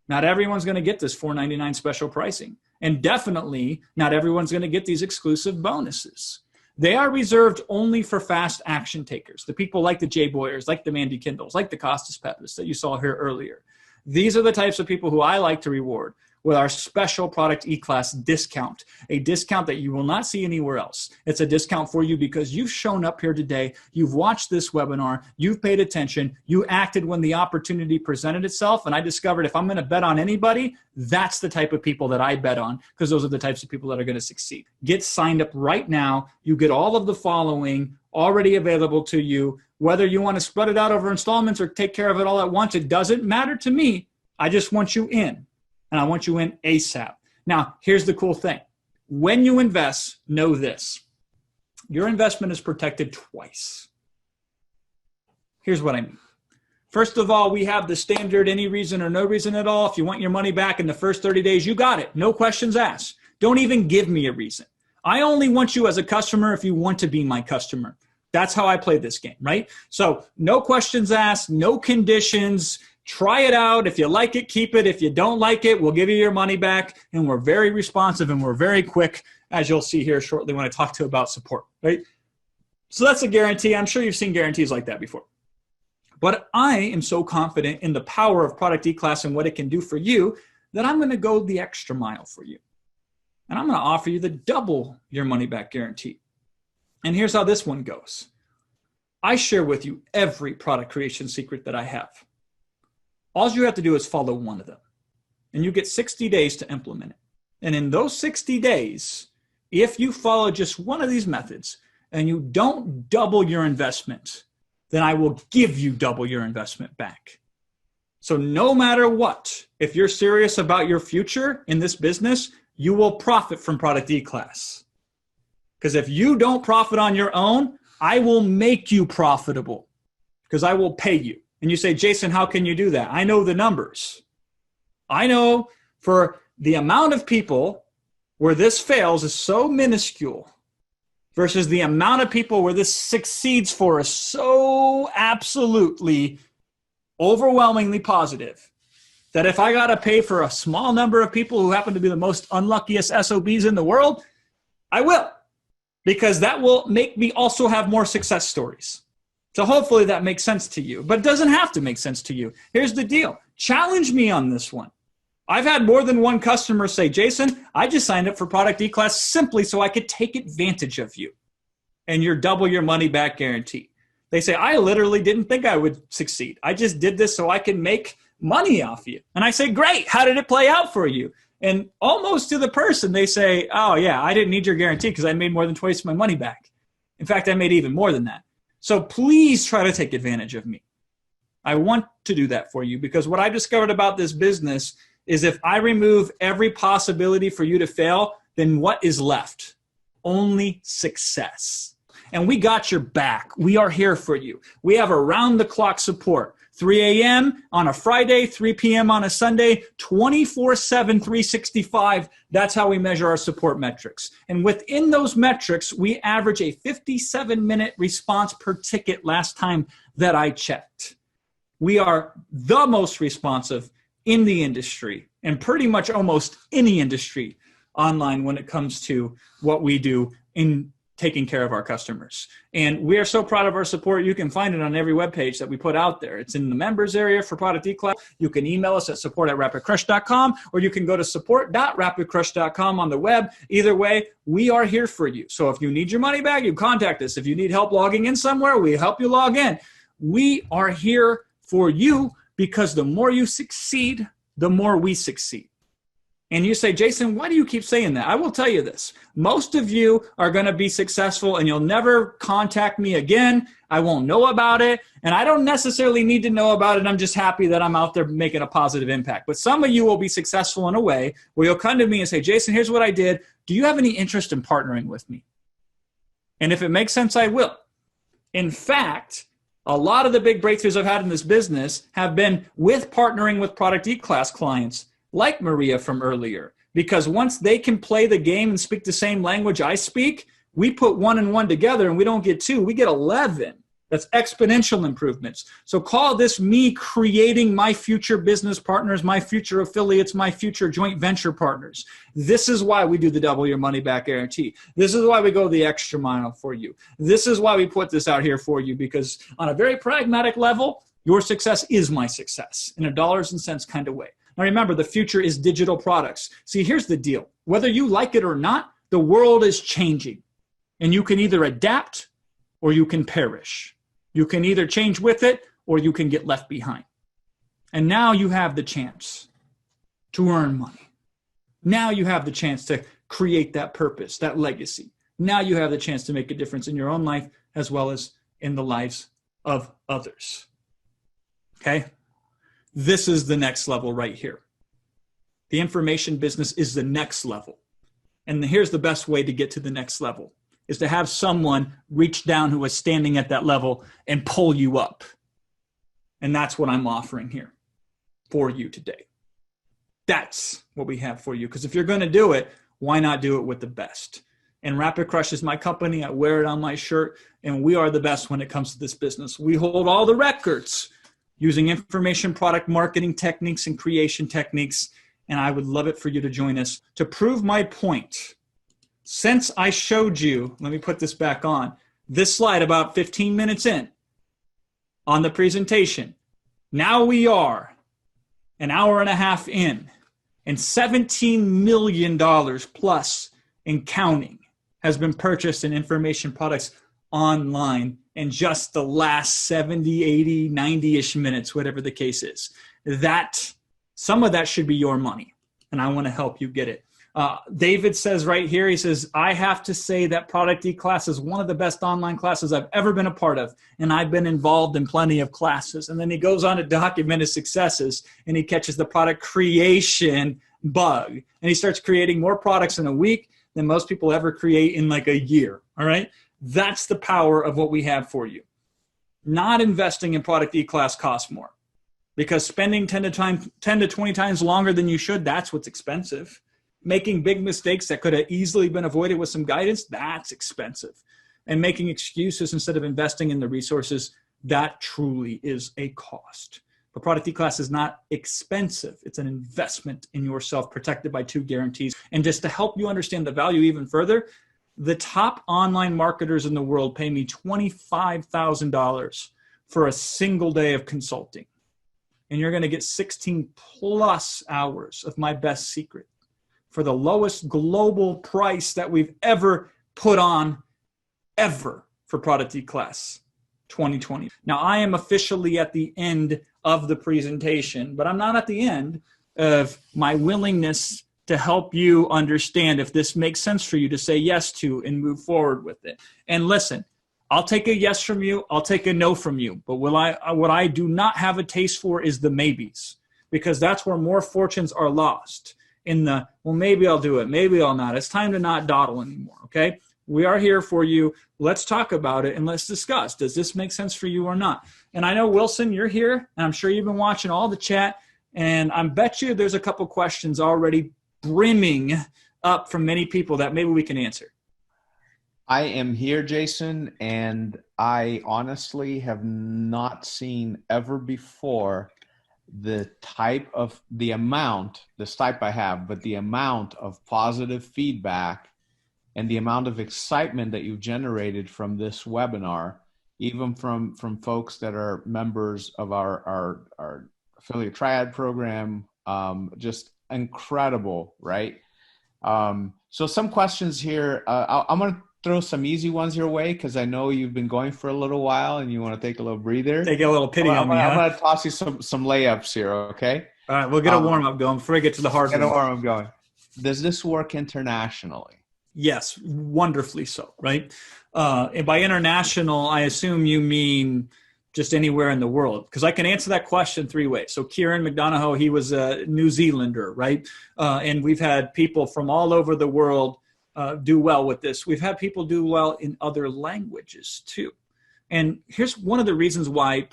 Not everyone's going to get this $4.99 special pricing. And definitely not everyone's going to get these exclusive bonuses. They are reserved only for fast action takers, the people like the Jay Boyers, like the Mandy Kindles, like the Costas Peppas that you saw here earlier. These are the types of people who I like to reward with our special Product eClass discount, a discount that you will not see anywhere else. It's a discount for you because you've shown up here today, you've watched this webinar, you've paid attention, you acted when the opportunity presented itself, and I discovered if I'm going to bet on anybody, that's the type of people that I bet on because those are the types of people that are going to succeed. Get signed up right now. You get all of the following already available to you. Whether you want to spread it out over installments or take care of it all at once, it doesn't matter to me. I just want you in. And I want you in ASAP. Now, here's the cool thing. When you invest, know this. Your investment is protected twice. Here's what I mean. First of all, we have the standard any reason or no reason at all. If you want your money back in the first 30 days, you got it. No questions asked. Don't even give me a reason. I only want you as a customer if you want to be my customer. That's how I play this game, right? So no questions asked, no conditions. Try it out. If you like it, keep it. If you don't like it, we'll give you your money back. And we're very responsive and we're very quick, as you'll see here shortly when I talk to you about support, right? So that's a guarantee. I'm sure you've seen guarantees like that before. But I am so confident in the power of Product eClass and what it can do for you that I'm going to go the extra mile for you. And I'm going to offer you the double your money back guarantee. And here's how this one goes. I share with you every product creation secret that I have. All you have to do is follow one of them. And you get 60 days to implement it. And in those 60 days, if you follow just one of these methods and you don't double your investment, then I will give you double your investment back. So no matter what, if you're serious about your future in this business, you will profit from Product eClass. Because if you don't profit on your own, I will make you profitable because I will pay you. And you say, Jason, how can you do that? I know the numbers. I know for the amount of people where this fails is so minuscule versus the amount of people where this succeeds for is so absolutely overwhelmingly positive that if I got to pay for a small number of people who happen to be the most unluckiest SOBs in the world, I will. because that will make me also have more success stories. So hopefully that makes sense to you, but it doesn't have to make sense to you. Here's the deal. Challenge me on this one. I've had more than one customer say, Jason, I just signed up for Product eClass simply so I could take advantage of you and your double your money back guarantee. They say, I literally didn't think I would succeed. I just did this so I can make money off you. And I say, great, how did it play out for you? And almost to the person, they say, oh yeah, I didn't need your guarantee because I made more than twice my money back. In fact, I made even more than that. So please try to take advantage of me. I want to do that for you because what I discovered about this business is if I remove every possibility for you to fail, then what is left? Only success. And we got your back. We are here for you. We have around-the-clock support. 3 a.m. on a Friday, 3 p.m. on a Sunday, 24/7, 365. That's how we measure our support metrics. And within those metrics, we average a 57-minute response per ticket last time that I checked. We are the most responsive in the industry and pretty much almost any industry online when it comes to what we do in taking care of our customers. And we are so proud of our support. You can find it on every webpage that we put out there. It's in the members area for Product eClass. You can email us at support@rapidcrush.com, or you can go to support.rapidcrush.com on the web. Either way, we are here for you. So if you need your money back, you contact us. If you need help logging in somewhere, we help you log in. We are here for you because the more you succeed, the more we succeed. And you say, Jason, why do you keep saying that? I will tell you this. Most of you are going to be successful and you'll never contact me again. I won't know about it. And I don't necessarily need to know about it. I'm just happy that I'm out there making a positive impact. But some of you will be successful in a way where you'll come to me and say, Jason, here's what I did. Do you have any interest in partnering with me? And if it makes sense, I will. In fact, a lot of the big breakthroughs I've had in this business have been with partnering with Product eClass clients like Maria from earlier, because once they can play the game and speak the same language I speak, we put 1 and 1 together and we don't get 2, we get 11. That's exponential improvements. So call this me creating my future business partners, my future affiliates, my future joint venture partners. This is why we do the double your money back guarantee. This is why we go the extra mile for you. This is why we put this out here for you, because on a very pragmatic level, your success is my success in a dollars and cents kind of way. Now remember, the future is digital products. See, here's the deal. Whether you like it or not, the world is changing. And you can either adapt or you can perish. You can either change with it or you can get left behind. And now you have the chance to earn money. Now you have the chance to create that purpose, that legacy. Now you have the chance to make a difference in your own life as well as in the lives of others. Okay? This is the next level right here. The information business is the next level. And here's the best way to get to the next level, is to have someone reach down who is standing at that level and pull you up. And that's what I'm offering here for you today. That's what we have for you. Because if you're going to do it, why not do it with the best? And Rapid Crush is my company. I wear it on my shirt. And we are the best when it comes to this business. We hold all the records using information product marketing techniques and creation techniques. And I would love it for you to join us. To prove my point, since I showed you, let me put this back on, this slide about 15 minutes in on the presentation, now we are an hour and a half in, and $17 million plus in counting has been purchased in information products online in just the last 70, 80, 90-ish minutes, whatever the case is. That, some of that should be your money, and I want to help you get it. David says right here, he says, I have to say that Product eClass is one of the best online classes I've ever been a part of, and I've been involved in plenty of classes. And then he goes on to document his successes, and he catches the product creation bug, and he starts creating more products in a week than most people ever create in like a year, all right? That's the power of what we have for you. Not investing in Product eClass costs more, because spending 10 to 20 times longer than you should, that's what's expensive. Making big mistakes that could have easily been avoided with some guidance, that's expensive. And making excuses instead of investing in the resources, that truly is a cost. But Product eClass is not expensive. It's an investment in yourself protected by 2 guarantees. And just to help you understand the value even further, The top online marketers in the world pay me $25,000 for a single day of consulting. And you're going to get 16 plus hours of my best secret for the lowest global price that we've ever put on ever for Product eClass 2020. Now, I am officially at the end of the presentation, but I'm not at the end of my willingness to help you understand if this makes sense for you to say yes to and move forward with it. And listen, I'll take a yes from you, I'll take a no from you, but what I do not have a taste for is the maybes, because that's where more fortunes are lost. In the, well, maybe I'll do it, maybe I'll not. It's time to not dawdle anymore, okay? We are here for you. Let's talk about it and let's discuss. Does this make sense for you or not? And I know, Wilson, you're here, and I'm sure you've been watching all the chat, and I bet you there's a couple questions already brimming up from many people that maybe we can answer. I am here, Jason, and I honestly have not seen ever before the amount I have, but the amount of positive feedback and the amount of excitement that you've generated from this webinar, even from folks that are members of our affiliate triad program, just incredible, right? So some questions here. I'm going to throw some easy ones your way because I know you've been going for a little while and you want to take a little breather. Take a little pity on me, huh? I'm going to toss you some layups here, okay? All right, we'll get a warm-up going before we get to the hard one. Get a warm-up going. Does this work internationally? Yes, wonderfully so, right? And by international, I assume you mean just anywhere in the world, because I can answer that question three ways. So Kieran McDonough, he was a New Zealander, right? And we've had people from all over the world do well with this. We've had people do well in other languages too. And here's one of the reasons why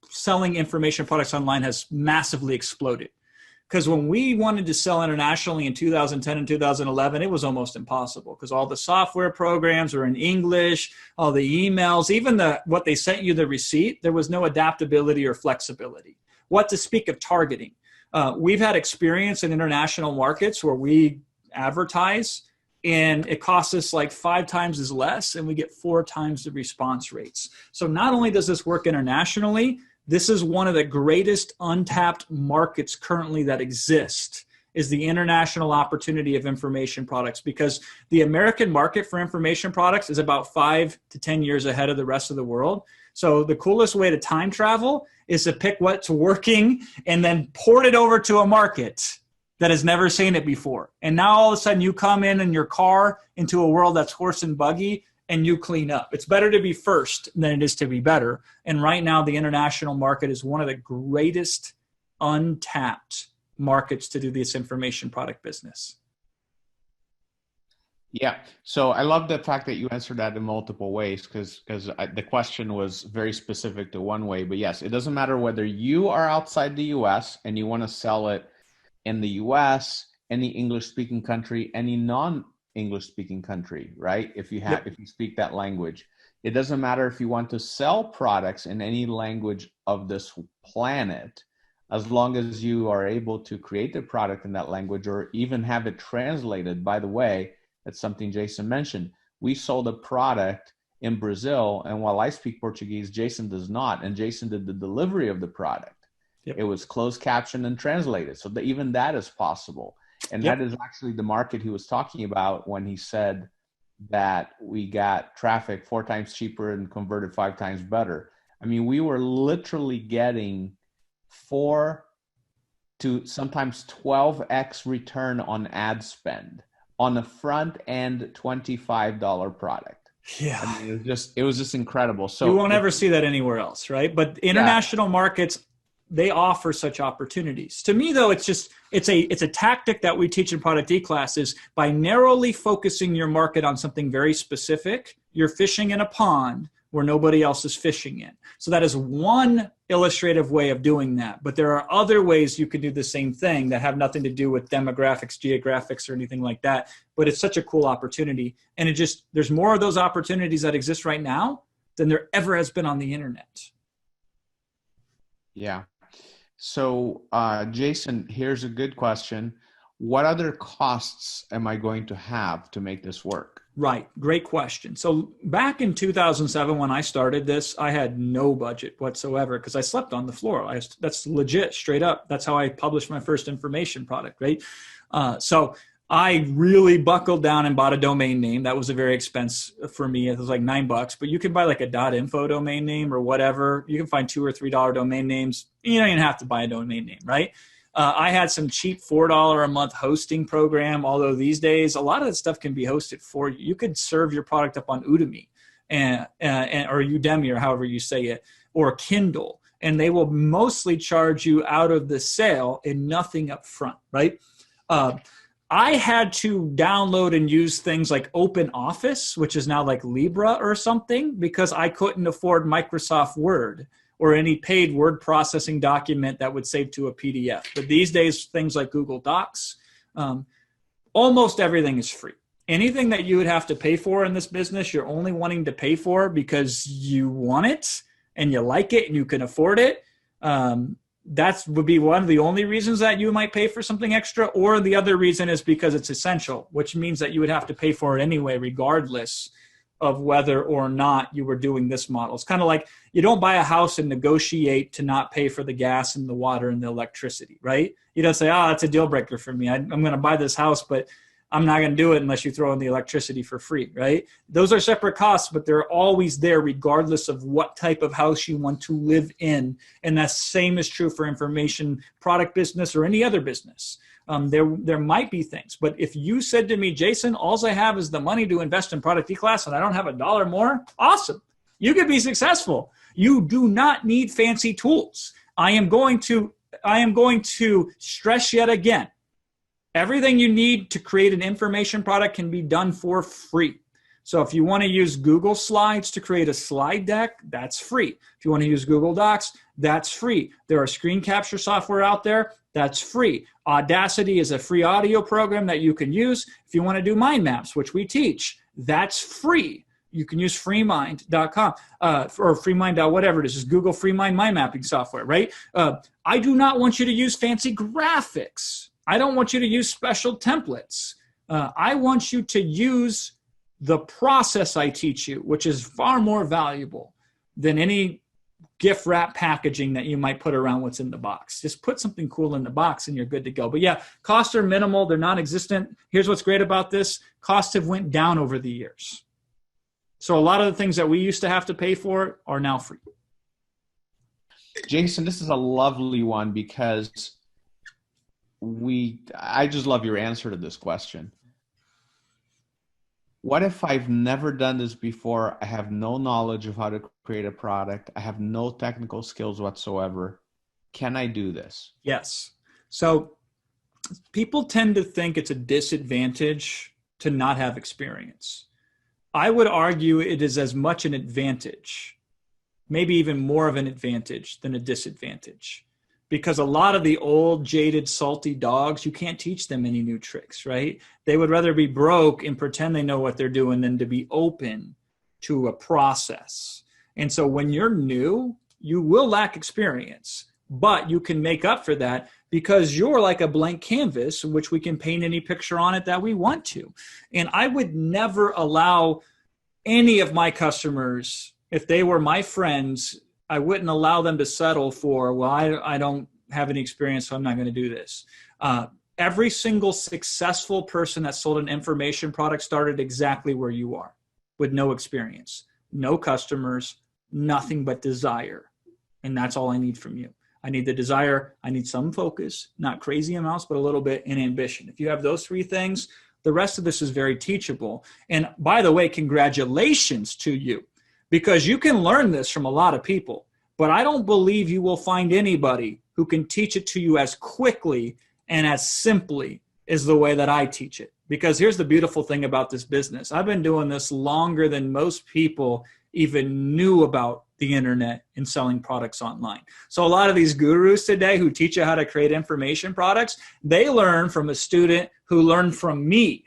selling information products online has massively exploded. Because when we wanted to sell internationally in 2010 and 2011, it was almost impossible because all the software programs were in English, all the emails, even what they sent you, the receipt, there was no adaptability or flexibility. What to speak of targeting? We've had experience in international markets where we advertise and it costs us like 5 times as less and we get 4 times the response rates. So not only does this work internationally, this is one of the greatest untapped markets currently that exist, is the international opportunity of information products, because the American market for information products is about 5 to 10 years ahead of the rest of the world. So the coolest way to time travel is to pick what's working and then port it over to a market that has never seen it before. And now all of a sudden you come in your car into a world that's horse and buggy and you clean up. It's better to be first than it is to be better. And right now the international market is one of the greatest untapped markets to do this information product business. Yeah, so I love the fact that you answered that in multiple ways because the question was very specific to one way. But yes, it doesn't matter whether you are outside the US and you want to sell it in the US, any English-speaking country, any non-English-speaking country, right? If you speak that language, it doesn't matter if you want to sell products in any language of this planet, as long as you are able to create the product in that language or even have it translated. By the way, that's something Jason mentioned. We sold a product in Brazil, and while I speak Portuguese, Jason does not, and Jason did the delivery of the product. Yep. It was closed captioned and translated, so that even that is possible. And that is actually the market he was talking about when he said that we got traffic 4 times cheaper and converted 5 times better. I mean, we were literally getting 4 to sometimes 12x return on ad spend on a front end $25 product. Yeah. I mean, it was just incredible. So you won't ever see that anywhere else, right? But international markets, they offer such opportunities. To me, though, it's a tactic that we teach in Product eClass is by narrowly focusing your market on something very specific, you're fishing in a pond where nobody else is fishing in. So that is one illustrative way of doing that. But there are other ways you could do the same thing that have nothing to do with demographics, geographics, or anything like that. But it's such a cool opportunity. And there's more of those opportunities that exist right now than there ever has been on the internet. Yeah. So, Jason, here's a good question. What other costs am I going to have to make this work? Right. Great question. So back in 2007, when I started this, I had no budget whatsoever because I slept on the floor. That's legit, straight up. That's how I published my first information product, right? So I really buckled down and bought a domain name. That was a very expensive for me. It was like $9, but you could buy like a .info domain name or whatever. You can find $2 or $3 domain names. You don't even have to buy a domain name, right? I had some cheap $4 a month hosting program, although these days a lot of that stuff can be hosted for you. You could serve your product up on Udemy or Udemy or however you say it, or Kindle, and they will mostly charge you out of the sale and nothing up front, right? I had to download and use things like OpenOffice, which is now like Libra or something, because I couldn't afford Microsoft Word or any paid word processing document that would save to a PDF. But these days, things like Google Docs, almost everything is free. Anything that you would have to pay for in this business, you're only wanting to pay for because you want it and you like it and you can afford it. That would be one of the only reasons that you might pay for something extra, or the other reason is because it's essential, which means that you would have to pay for it anyway, regardless of whether or not you were doing this model. It's kind of like you don't buy a house and negotiate to not pay for the gas and the water and the electricity, right? You don't say, that's a deal breaker for me. I'm going to buy this house, but I'm not going to do it unless you throw in the electricity for free, right? Those are separate costs, but they're always there regardless of what type of house you want to live in. And that same is true for information product business or any other business. There might be things, but if you said to me, Jason, all I have is the money to invest in product eClass and I don't have $1 more, awesome. You could be successful. You do not need fancy tools. I am going to stress yet again, everything you need to create an information product can be done for free. So if you want to use Google Slides to create a slide deck, that's free. If you want to use Google Docs, that's free. There are screen capture software out there, that's free. Audacity is a free audio program that you can use. If you want to do mind maps, which we teach, that's free. You can use freemind.com or freemind. Whatever it is, just Google Freemind mind mapping software, right? I do not want you to use fancy graphics. I don't want you to use special templates. I want you to use the process I teach you, which is far more valuable than any gift wrap packaging that you might put around what's in the box. Just put something cool in the box and you're good to go. But yeah, costs are minimal. They're non-existent. Here's what's great about this. Costs have went down over the years. So a lot of the things that we used to have to pay for are now free. Jason, this is a lovely one because I just love your answer to this question. What if I've never done this before? I have no knowledge of how to create a product. I have no technical skills whatsoever. Can I do this? Yes. So people tend to think it's a disadvantage to not have experience. I would argue it is as much an advantage, maybe even more of an advantage than a disadvantage. Because a lot of the old, jaded, salty dogs, you can't teach them any new tricks, right? They would rather be broke and pretend they know what they're doing than to be open to a process. And so when you're new, you will lack experience, but you can make up for that because you're like a blank canvas in which we can paint any picture on it that we want to. And I would never allow any of my customers, if they were my friends, I wouldn't allow them to settle for, well, I don't have any experience, so I'm not going to do this. Every single successful person that sold an information product started exactly where you are, with no experience, no customers, nothing but desire. And that's all I need from you. I need the desire. I need some focus, not crazy amounts, but a little bit, and ambition. If you have those three things, the rest of this is very teachable. And by the way, congratulations to you. Because you can learn this from a lot of people, but I don't believe you will find anybody who can teach it to you as quickly and as simply as the way that I teach it. Because here's the beautiful thing about this business. I've been doing this longer than most people even knew about the internet and selling products online. So a lot of these gurus today who teach you how to create information products, they learn from a student who learned from me.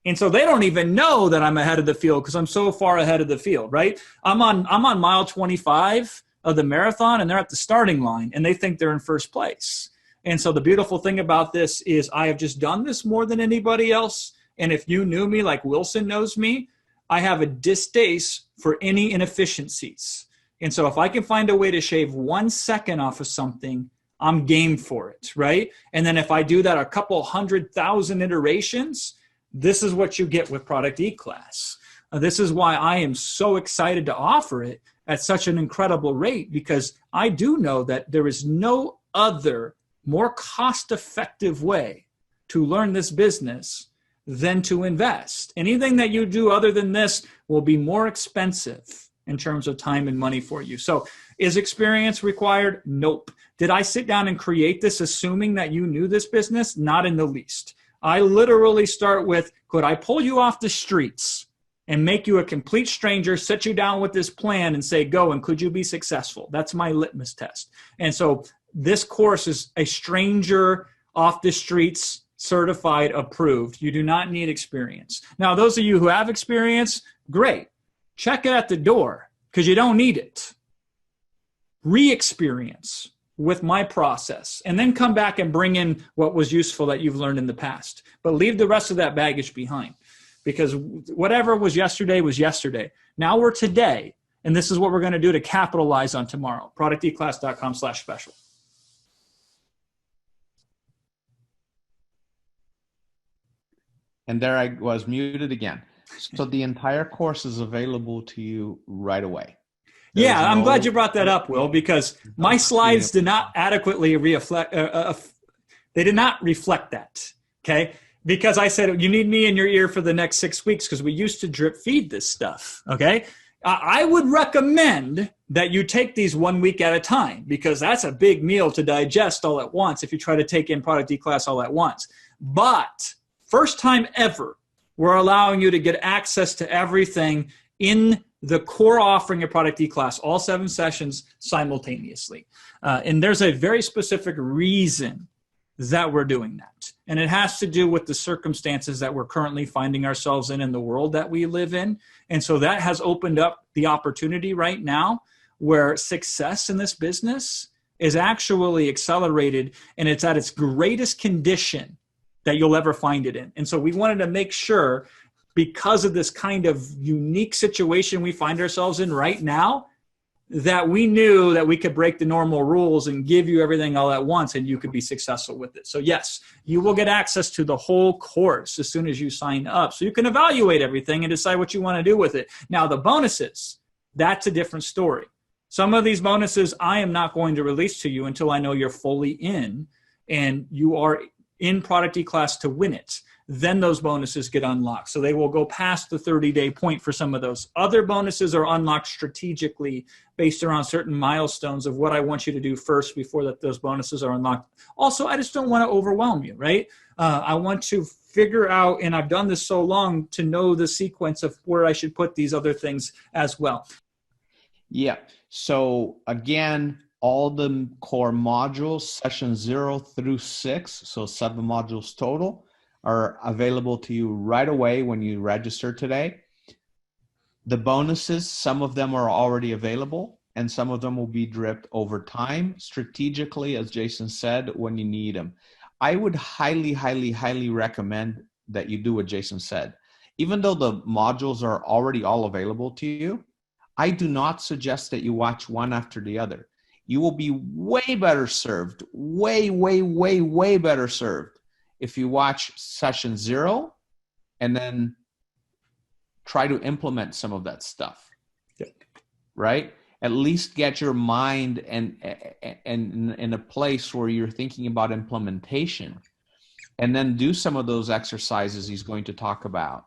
And so they don't even know that I'm ahead of the field because I'm so far ahead of the field, right? I'm on mile 25 of the marathon and they're at the starting line and they think they're in first place. And so the beautiful thing about this is I have just done this more than anybody else. And if you knew me like Wilson knows me, I have a distaste for any inefficiencies. And so if I can find a way to shave 1 second off of something, I'm game for it, right? And then if I do that a couple 100,000 iterations, this is what you get with Product eClass. This is why I am so excited to offer it at such an incredible rate, because I do know that there is no other more cost-effective way to learn this business than to invest. Anything that you do other than this will be more expensive in terms of time and money for you. So is experience required? Nope. Did I sit down and create this assuming that you knew this business? Not in the least. I literally start with, could I pull you off the streets and make you a complete stranger, sit you down with this plan and say, go, and could you be successful? That's my litmus test. And so this course is a stranger off the streets, certified, approved. You do not need experience. Now, those of you who have experience, great. Check it at the door because you don't need it. Re-experience with my process and then come back and bring in what was useful that you've learned in the past. But leave the rest of that baggage behind, because whatever was yesterday was yesterday. Now we're today, and this is what we're going to do to capitalize on tomorrow. producteclass.com/special. And there I was muted again. So the entire course is available to you right away. Yeah, I'm glad you brought that up, Will, because my slides did not adequately reflect. They did not reflect that. Okay, because I said you need me in your ear for the next 6 weeks because we used to drip feed this stuff. Okay, I would recommend that you take these 1 week at a time, because that's a big meal to digest all at once if you try to take in Product eClass all at once. But first time ever, we're allowing you to get access to everything in the core offering of Product eClass, all 7 sessions simultaneously. And there's a very specific reason that we're doing that. And it has to do with the circumstances that we're currently finding ourselves in the world that we live in. And so that has opened up the opportunity right now where success in this business is actually accelerated, and it's at its greatest condition that you'll ever find it in. And so we wanted to make sure, because of this kind of unique situation we find ourselves in right now, that we knew that we could break the normal rules and give you everything all at once and you could be successful with it. So yes, you will get access to the whole course as soon as you sign up. So you can evaluate everything and decide what you want to do with it. Now the bonuses, that's a different story. Some of these bonuses I am not going to release to you until I know you're fully in and you are in Product eClass to win it. Then those bonuses get unlocked. So they will go past the 30-day point for some of those. Other bonuses are unlocked strategically based around certain milestones of what I want you to do first before those bonuses are unlocked. Also, I just don't want to overwhelm you, right? I want to figure out, and I've done this so long, to know the sequence of where I should put these other things as well. Yeah. So again, all the core modules, session 0 through 6, so 7 modules total, are available to you right away when you register today. The bonuses, some of them are already available, and some of them will be dripped over time, strategically, as Jason said, when you need them. I would highly, highly, highly recommend that you do what Jason said. Even though the modules are already all available to you, I do not suggest that you watch one after the other. You will be way better served, way, way, way, way better served if you watch session 0 and then try to implement some of that stuff, right? At least get your mind and in a place where you're thinking about implementation, and then do some of those exercises he's going to talk about.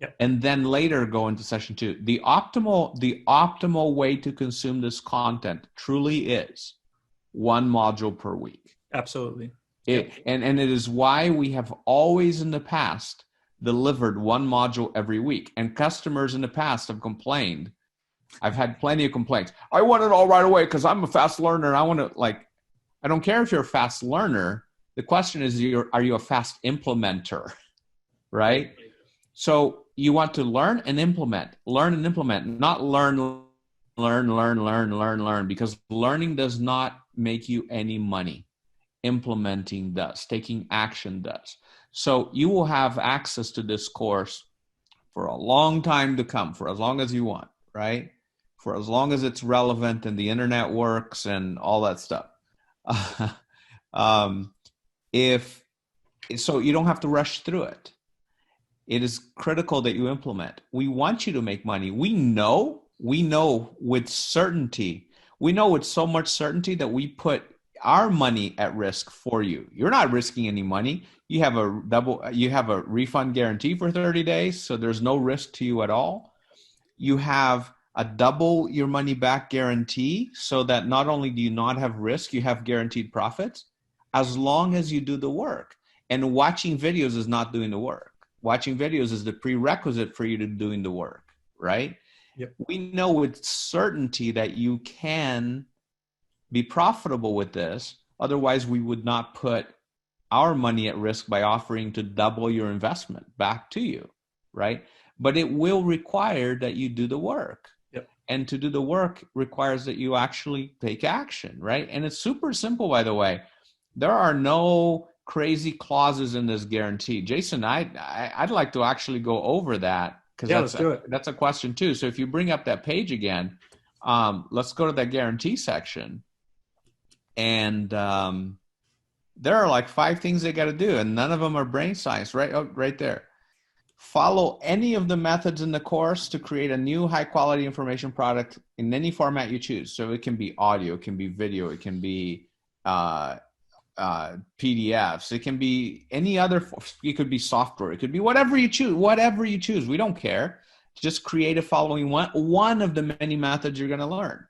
Yep. And then later go into session 2. The optimal way to consume this content truly is 1 module per week. Absolutely. And it is why we have always in the past delivered 1 module every week. And customers in the past have complained. I've had plenty of complaints. I want it all right away because I'm a fast learner. And I want to, I don't care if you're a fast learner. The question is, are you a fast implementer, right? So you want to learn and implement, not learn, because learning does not make you any money. implementing does, taking action does. So you will have access to this course for a long time to come, for as long as you want, right? For as long as it's relevant and the internet works and all that stuff. If so, you don't have to rush through it. It is critical that you implement. We want you to make money. We know with certainty. We know with so much certainty that we put our money at risk for you. You're not risking any money. You have a refund guarantee for 30 days, so there's no risk to you at all. You have a double your money back guarantee, so that not only do you not have risk, you have guaranteed profits as long as you do the work. And watching videos is not doing the work. Watching videos is the prerequisite for you to doing the work, right? Yep. We know with certainty that you can be profitable with this. Otherwise, we would not put our money at risk by offering to double your investment back to you, right? But it will require that you do the work. Yep. And to do the work requires that you actually take action, right? And it's super simple, by the way. There are no crazy clauses in this guarantee. Jason, I'd like to actually go over that, because that's a question too. So if you bring up that page again, let's go to that guarantee section. And there are like 5 things they got to do, and none of them are brain science, right? Oh, right there. Follow any of the methods in the course to create a new high quality information product in any format you choose. So it can be audio, it can be video, it can be PDFs, it can be any other, it could be software, it could be whatever you choose. We don't care. Just create a following one of the many methods you're going to learn.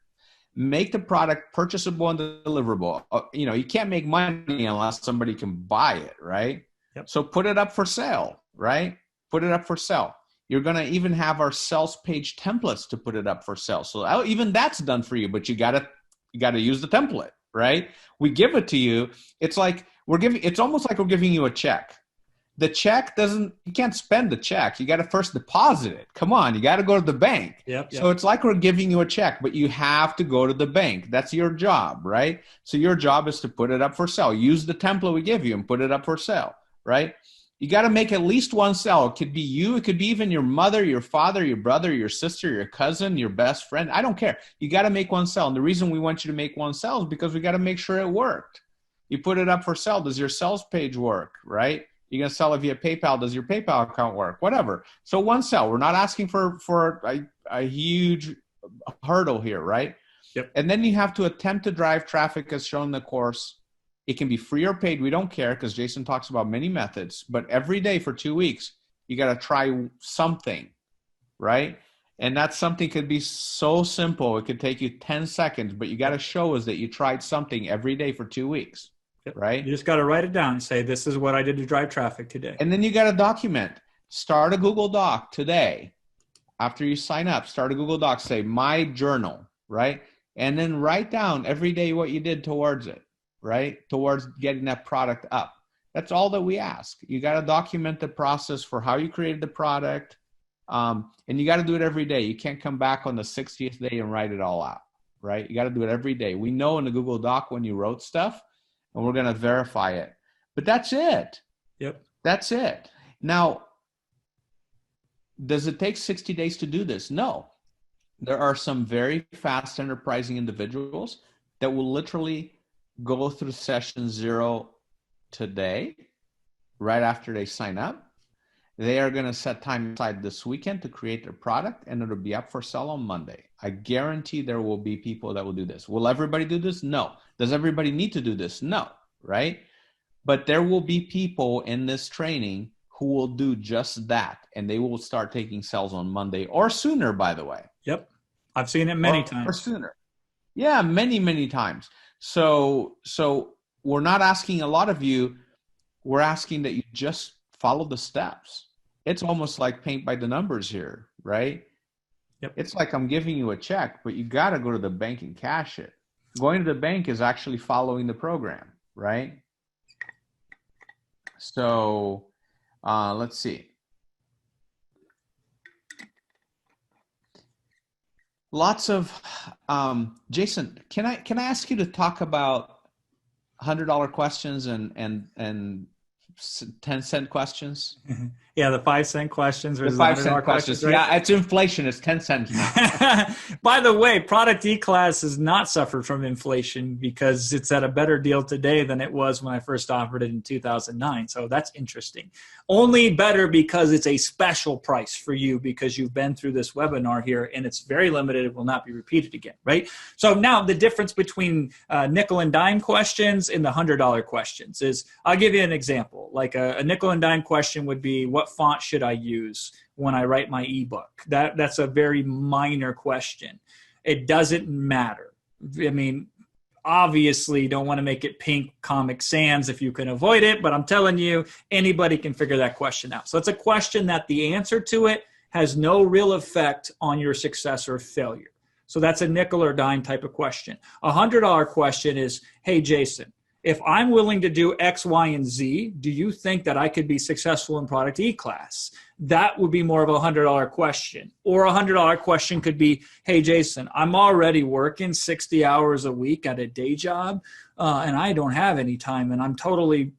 Make the product purchasable and deliverable. You can't make money unless somebody can buy it, right? Yep. So put it up for sale, right? Put it up for sale. You're going to even have our sales page templates to put it up for sale. So even that's done for you, but you got to use the template, right? We give it to you. It's almost like we're giving you a check. The check you can't spend the check. You got to first deposit it. Come on, you got to go to the bank. Yep. So it's like we're giving you a check, but you have to go to the bank. That's your job, right? So your job is to put it up for sale. Use the template we give you and put it up for sale, right? You got to make at least one sale. It could be you. It could be even your mother, your father, your brother, your sister, your cousin, your best friend. I don't care. You got to make one sale. And the reason we want you to make one sale is because we got to make sure it worked. You put it up for sale. Does your sales page work, right? You're going to sell it via PayPal. Does your PayPal account work? Whatever. So one sell. We're not asking for a huge hurdle here, right? Yep. And then you have to attempt to drive traffic as shown in the course. It can be free or paid. We don't care, because Jason talks about many methods. But every day for 2 weeks, you got to try something, right? And that something could be so simple. It could take you 10 seconds, but you got to show us that you tried something every day for 2 weeks. Right? You just got to write it down and say, this is what I did to drive traffic today. And then you got to document. Start a Google Doc today. After you sign up, start a Google Doc, say my journal, right? And then write down every day what you did towards it, right? Towards getting that product up. That's all that we ask. You got to document the process for how you created the product. And you got to do it every day. You can't come back on the 60th day and write it all out, right? You got to do it every day. We know in the Google Doc when you wrote stuff, and we're going to verify it. But that's it. Yep. That's it. Now, does it take 60 days to do this? No. There are some very fast enterprising individuals that will literally go through session 0 today, right after they sign up. They are going to set time aside this weekend to create their product, and it'll be up for sale on Monday. I guarantee there will be people that will do this. Will everybody do this? No. Does everybody need to do this? No, right? But there will be people in this training who will do just that, and they will start taking sales on Monday or sooner, by the way. Yep. I've seen it many times. Or sooner. Yeah, many, many times. So we're not asking a lot of you. We're asking that you just follow the steps. It's almost like paint by the numbers here, right? Yep. It's like I'm giving you a check, but you got to go to the bank and cash it. Going to the bank is actually following the program, right? So let's see. Lots of Jason, can I ask you to talk about $100 questions and 10-cent questions. Yeah, the 5-cent questions versus The the 5-cent $100 questions, right? Yeah, it's inflation. It's 10 cents now. By the way, product eClass has not suffered from inflation because it's at a better deal today than it was when I first offered it in 2009. So that's interesting. Only better because it's a special price for you because you've been through this webinar here and it's very limited. It will not be repeated again, right? So now the difference between nickel and dime questions and the $100 questions is, I'll give you an example. Like a nickel and dime question would be, what font should I use when I write my ebook? That's a very minor question. It doesn't matter. I mean, obviously you don't want to make it pink Comic Sans if you can avoid it, but I'm telling you, anybody can figure that question out. So it's a question that the answer to it has no real effect on your success or failure. So that's a nickel or dime type of question. A $100 question is, hey, Jason, if I'm willing to do X, Y, and Z, do you think that I could be successful in product eClass? That would be more of a $100 question. Or a $100 question could be, hey, Jason, I'm already working 60 hours a week at a day job, and I don't have any time, and I'm totally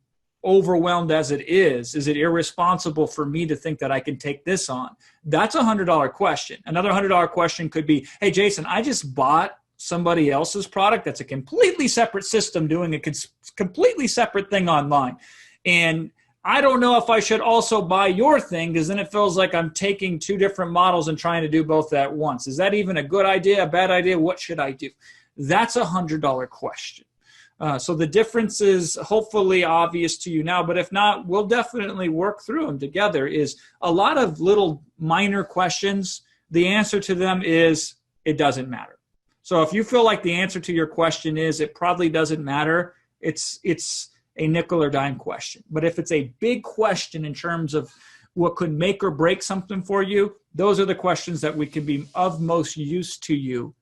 overwhelmed as it is. Is it irresponsible for me to think that I can take this on? That's a $100 question. Another $100 question could be, hey, Jason, I just bought somebody else's product that's a completely separate system doing a completely separate thing online. And I don't know if I should also buy your thing because then it feels like I'm taking two different models and trying to do both at once. Is that even a good idea, a bad idea? What should I do? That's a $100 question. So the difference is hopefully obvious to you now, but if not, we'll definitely work through them together. Is a lot of little minor questions, the answer to them is it doesn't matter. So if you feel like the answer to your question is it probably doesn't matter, it's a nickel or dime question. But if it's a big question in terms of what could make or break something for you, those are the questions that we can be of most use to you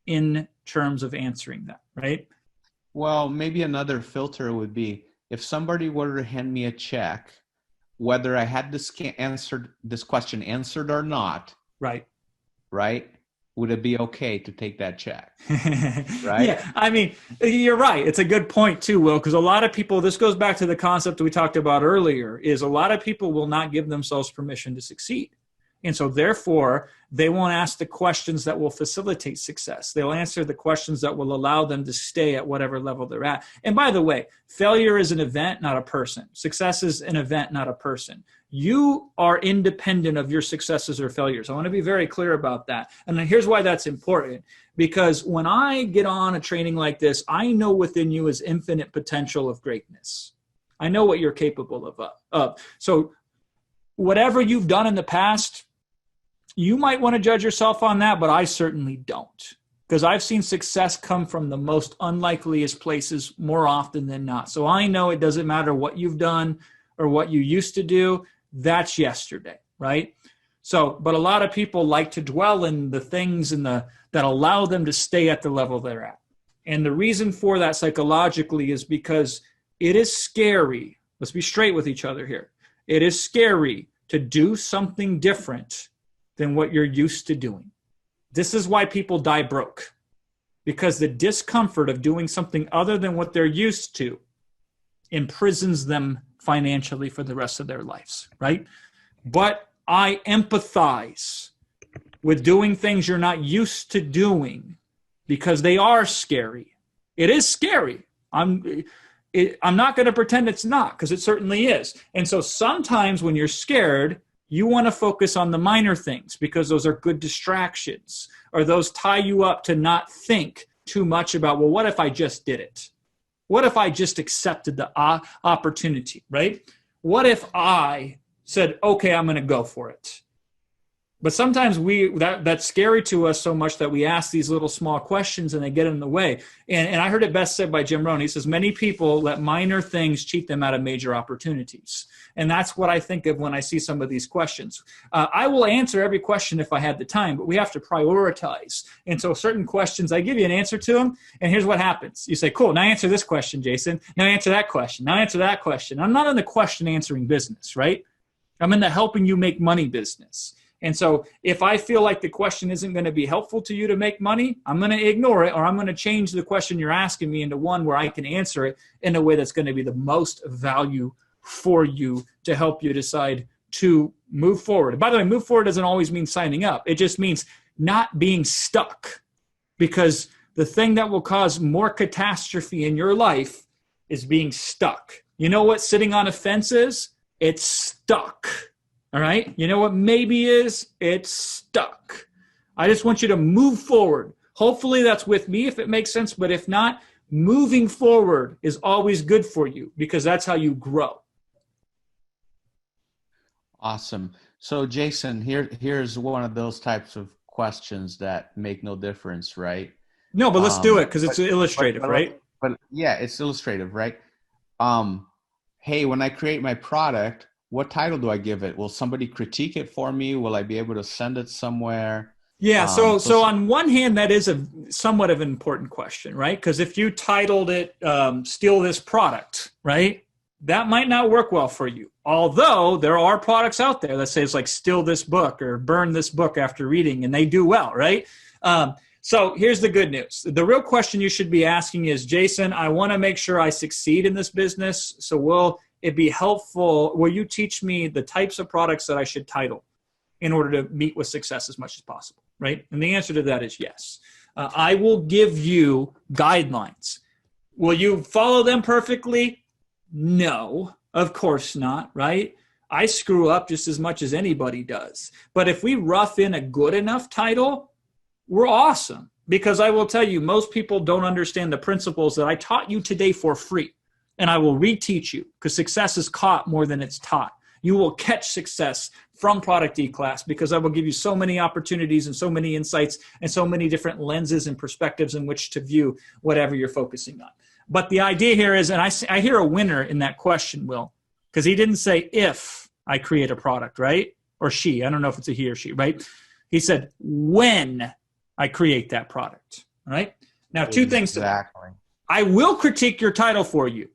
in terms of answering that, right? Well, maybe another filter would be if somebody were to hand me a check, whether I had this question answered or not, right? Would it be okay to take that check? Right? Yeah, I mean, you're right. It's a good point too, Will, because a lot of people, this goes back to the concept we talked about earlier, is a lot of people will not give themselves permission to succeed. And so therefore, they won't ask the questions that will facilitate success. They'll answer the questions that will allow them to stay at whatever level they're at. And by the way, failure is an event, not a person. Success is an event, not a person. You are independent of your successes or failures. I want to be very clear about that. And here's why that's important. Because when I get on a training like this, I know within you is infinite potential of greatness. I know what you're capable of. So whatever you've done in the past, you might want to judge yourself on that, but I certainly don't. Because I've seen success come from the most unlikeliest places more often than not. So I know it doesn't matter what you've done or what you used to do. That's yesterday, right? So, but a lot of people like to dwell in the things that allow them to stay at the level they're at. And the reason for that psychologically is because it is scary. Let's be straight with each other here. It is scary to do something different than what you're used to doing. This is why people die broke, because the discomfort of doing something other than what they're used to imprisons them financially for the rest of their lives, right? But I empathize with doing things you're not used to doing because they are scary. It is scary. I'm not going to pretend it's not, because it certainly is. And so sometimes when you're scared, you want to focus on the minor things because those are good distractions, or those tie you up to not think too much about, well, what if I just did it? What if I just accepted the opportunity, right? What if I said, okay, I'm going to go for it? But sometimes that's scary to us so much that we ask these little small questions and they get in the way. And I heard it best said by Jim Rohn. He says, many people let minor things cheat them out of major opportunities. And that's what I think of when I see some of these questions. I will answer every question if I had the time, but we have to prioritize. And so certain questions, I give you an answer to them, and here's what happens. You say, cool, now answer this question, Jason. Now answer that question. Now answer that question. I'm not in the question answering business, right? I'm in the helping you make money business. And so if I feel like the question isn't going to be helpful to you to make money, I'm going to ignore it, or I'm going to change the question you're asking me into one where I can answer it in a way that's going to be the most value for you to help you decide to move forward. By the way, move forward doesn't always mean signing up. It just means not being stuck, because the thing that will cause more catastrophe in your life is being stuck. You know what sitting on a fence is? It's stuck. All right? You know what maybe is? It's stuck. I just want you to move forward. Hopefully that's with me if it makes sense, but if not, moving forward is always good for you because that's how you grow. Awesome. So Jason, here's one of those types of questions that make no difference, right? No, but let's do it because it's illustrative, right? But yeah, it's illustrative, right? Hey, when I create my product, what title do I give it? Will somebody critique it for me? Will I be able to send it somewhere? Yeah, so on one hand, that is a somewhat of an important question, right? Because if you titled it Steal This Product, right, that might not work well for you. Although there are products out there that say it's like steal this book or burn this book after reading, and they do well, right? So here's the good news. The real question you should be asking is, Jason, I want to make sure I succeed in this business. So will it be helpful? Will you teach me the types of products that I should title in order to meet with success as much as possible, right? And the answer to that is yes. I will give you guidelines. Will you follow them perfectly? No, of course not, right? I screw up just as much as anybody does. But if we rough in a good enough title, we're awesome. Because I will tell you, most people don't understand the principles that I taught you today for free. And I will reteach you because success is caught more than it's taught. You will catch success from Product eClass because I will give you so many opportunities and so many insights and so many different lenses and perspectives in which to view whatever you're focusing on. But the idea here is, and I hear a winner in that question, Will, because he didn't say if I create a product, right? Or she, I don't know if it's a he or she, right? He said when I create that product, right? Now, two things. Exactly. I will critique your title for you.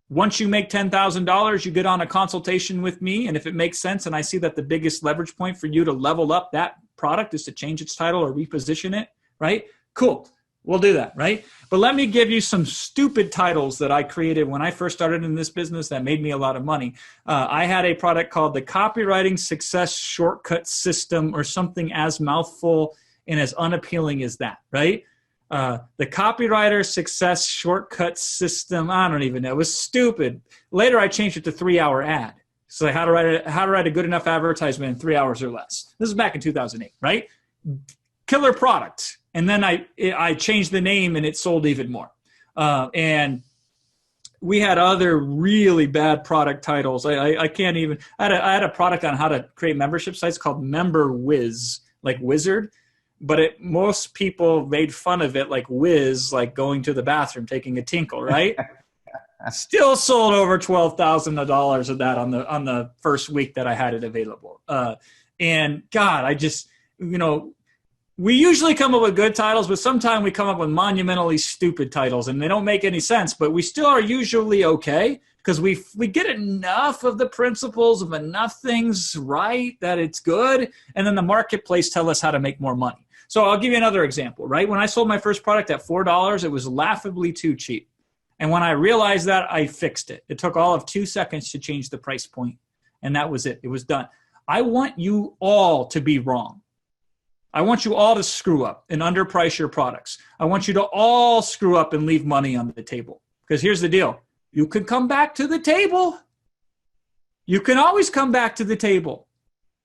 Once you make $10,000, you get on a consultation with me, and if it makes sense and I see that the biggest leverage point for you to level up that product is to change its title or reposition it, right? Cool. We'll do that, right? But let me give you some stupid titles that I created when I first started in this business that made me a lot of money. I had a product called the Copywriting Success Shortcut System, or something as mouthful and as unappealing as that, right? The Copywriter Success Shortcut System, I don't even know. It was stupid. Later, I changed it to 3-hour ad. So how to write a good enough advertisement in 3 hours or less. This is back in 2008, right? Killer product. And then I changed the name and it sold even more. And we had other really bad product titles. I can't even, I had a product on how to create membership sites called Member Whiz, like wizard. But most people made fun of it like whiz, like going to the bathroom, taking a tinkle, right? Still sold over $12,000 of that on the first week that I had it available. And God, I just, we usually come up with good titles, but sometimes we come up with monumentally stupid titles and they don't make any sense, but we still are usually okay because we get enough of the principles of enough things right that it's good. And then the marketplace tell us how to make more money. So I'll give you another example, right? When I sold my first product at $4, it was laughably too cheap. And when I realized that, I fixed it. It took all of 2 seconds to change the price point. And that was it. It was done. I want you all to be wrong. I want you all to screw up and underprice your products. I want you to all screw up and leave money on the table. Because here's the deal. You can come back to the table. You can always come back to the table.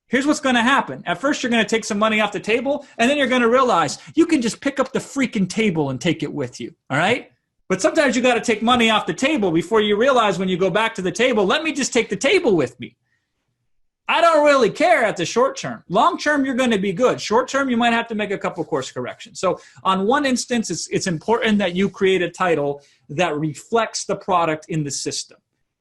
Here's what's going to happen. At first, you're going to take some money off the table, and then you're going to realize you can just pick up the freaking table and take it with you, all right? But sometimes you got to take money off the table before you realize when you go back to the table, let me just take the table with me. I don't really care at the short term. Long term, you're going to be good. Short term, you might have to make a couple course corrections. So on one instance, it's important that you create a title that reflects the product in the system.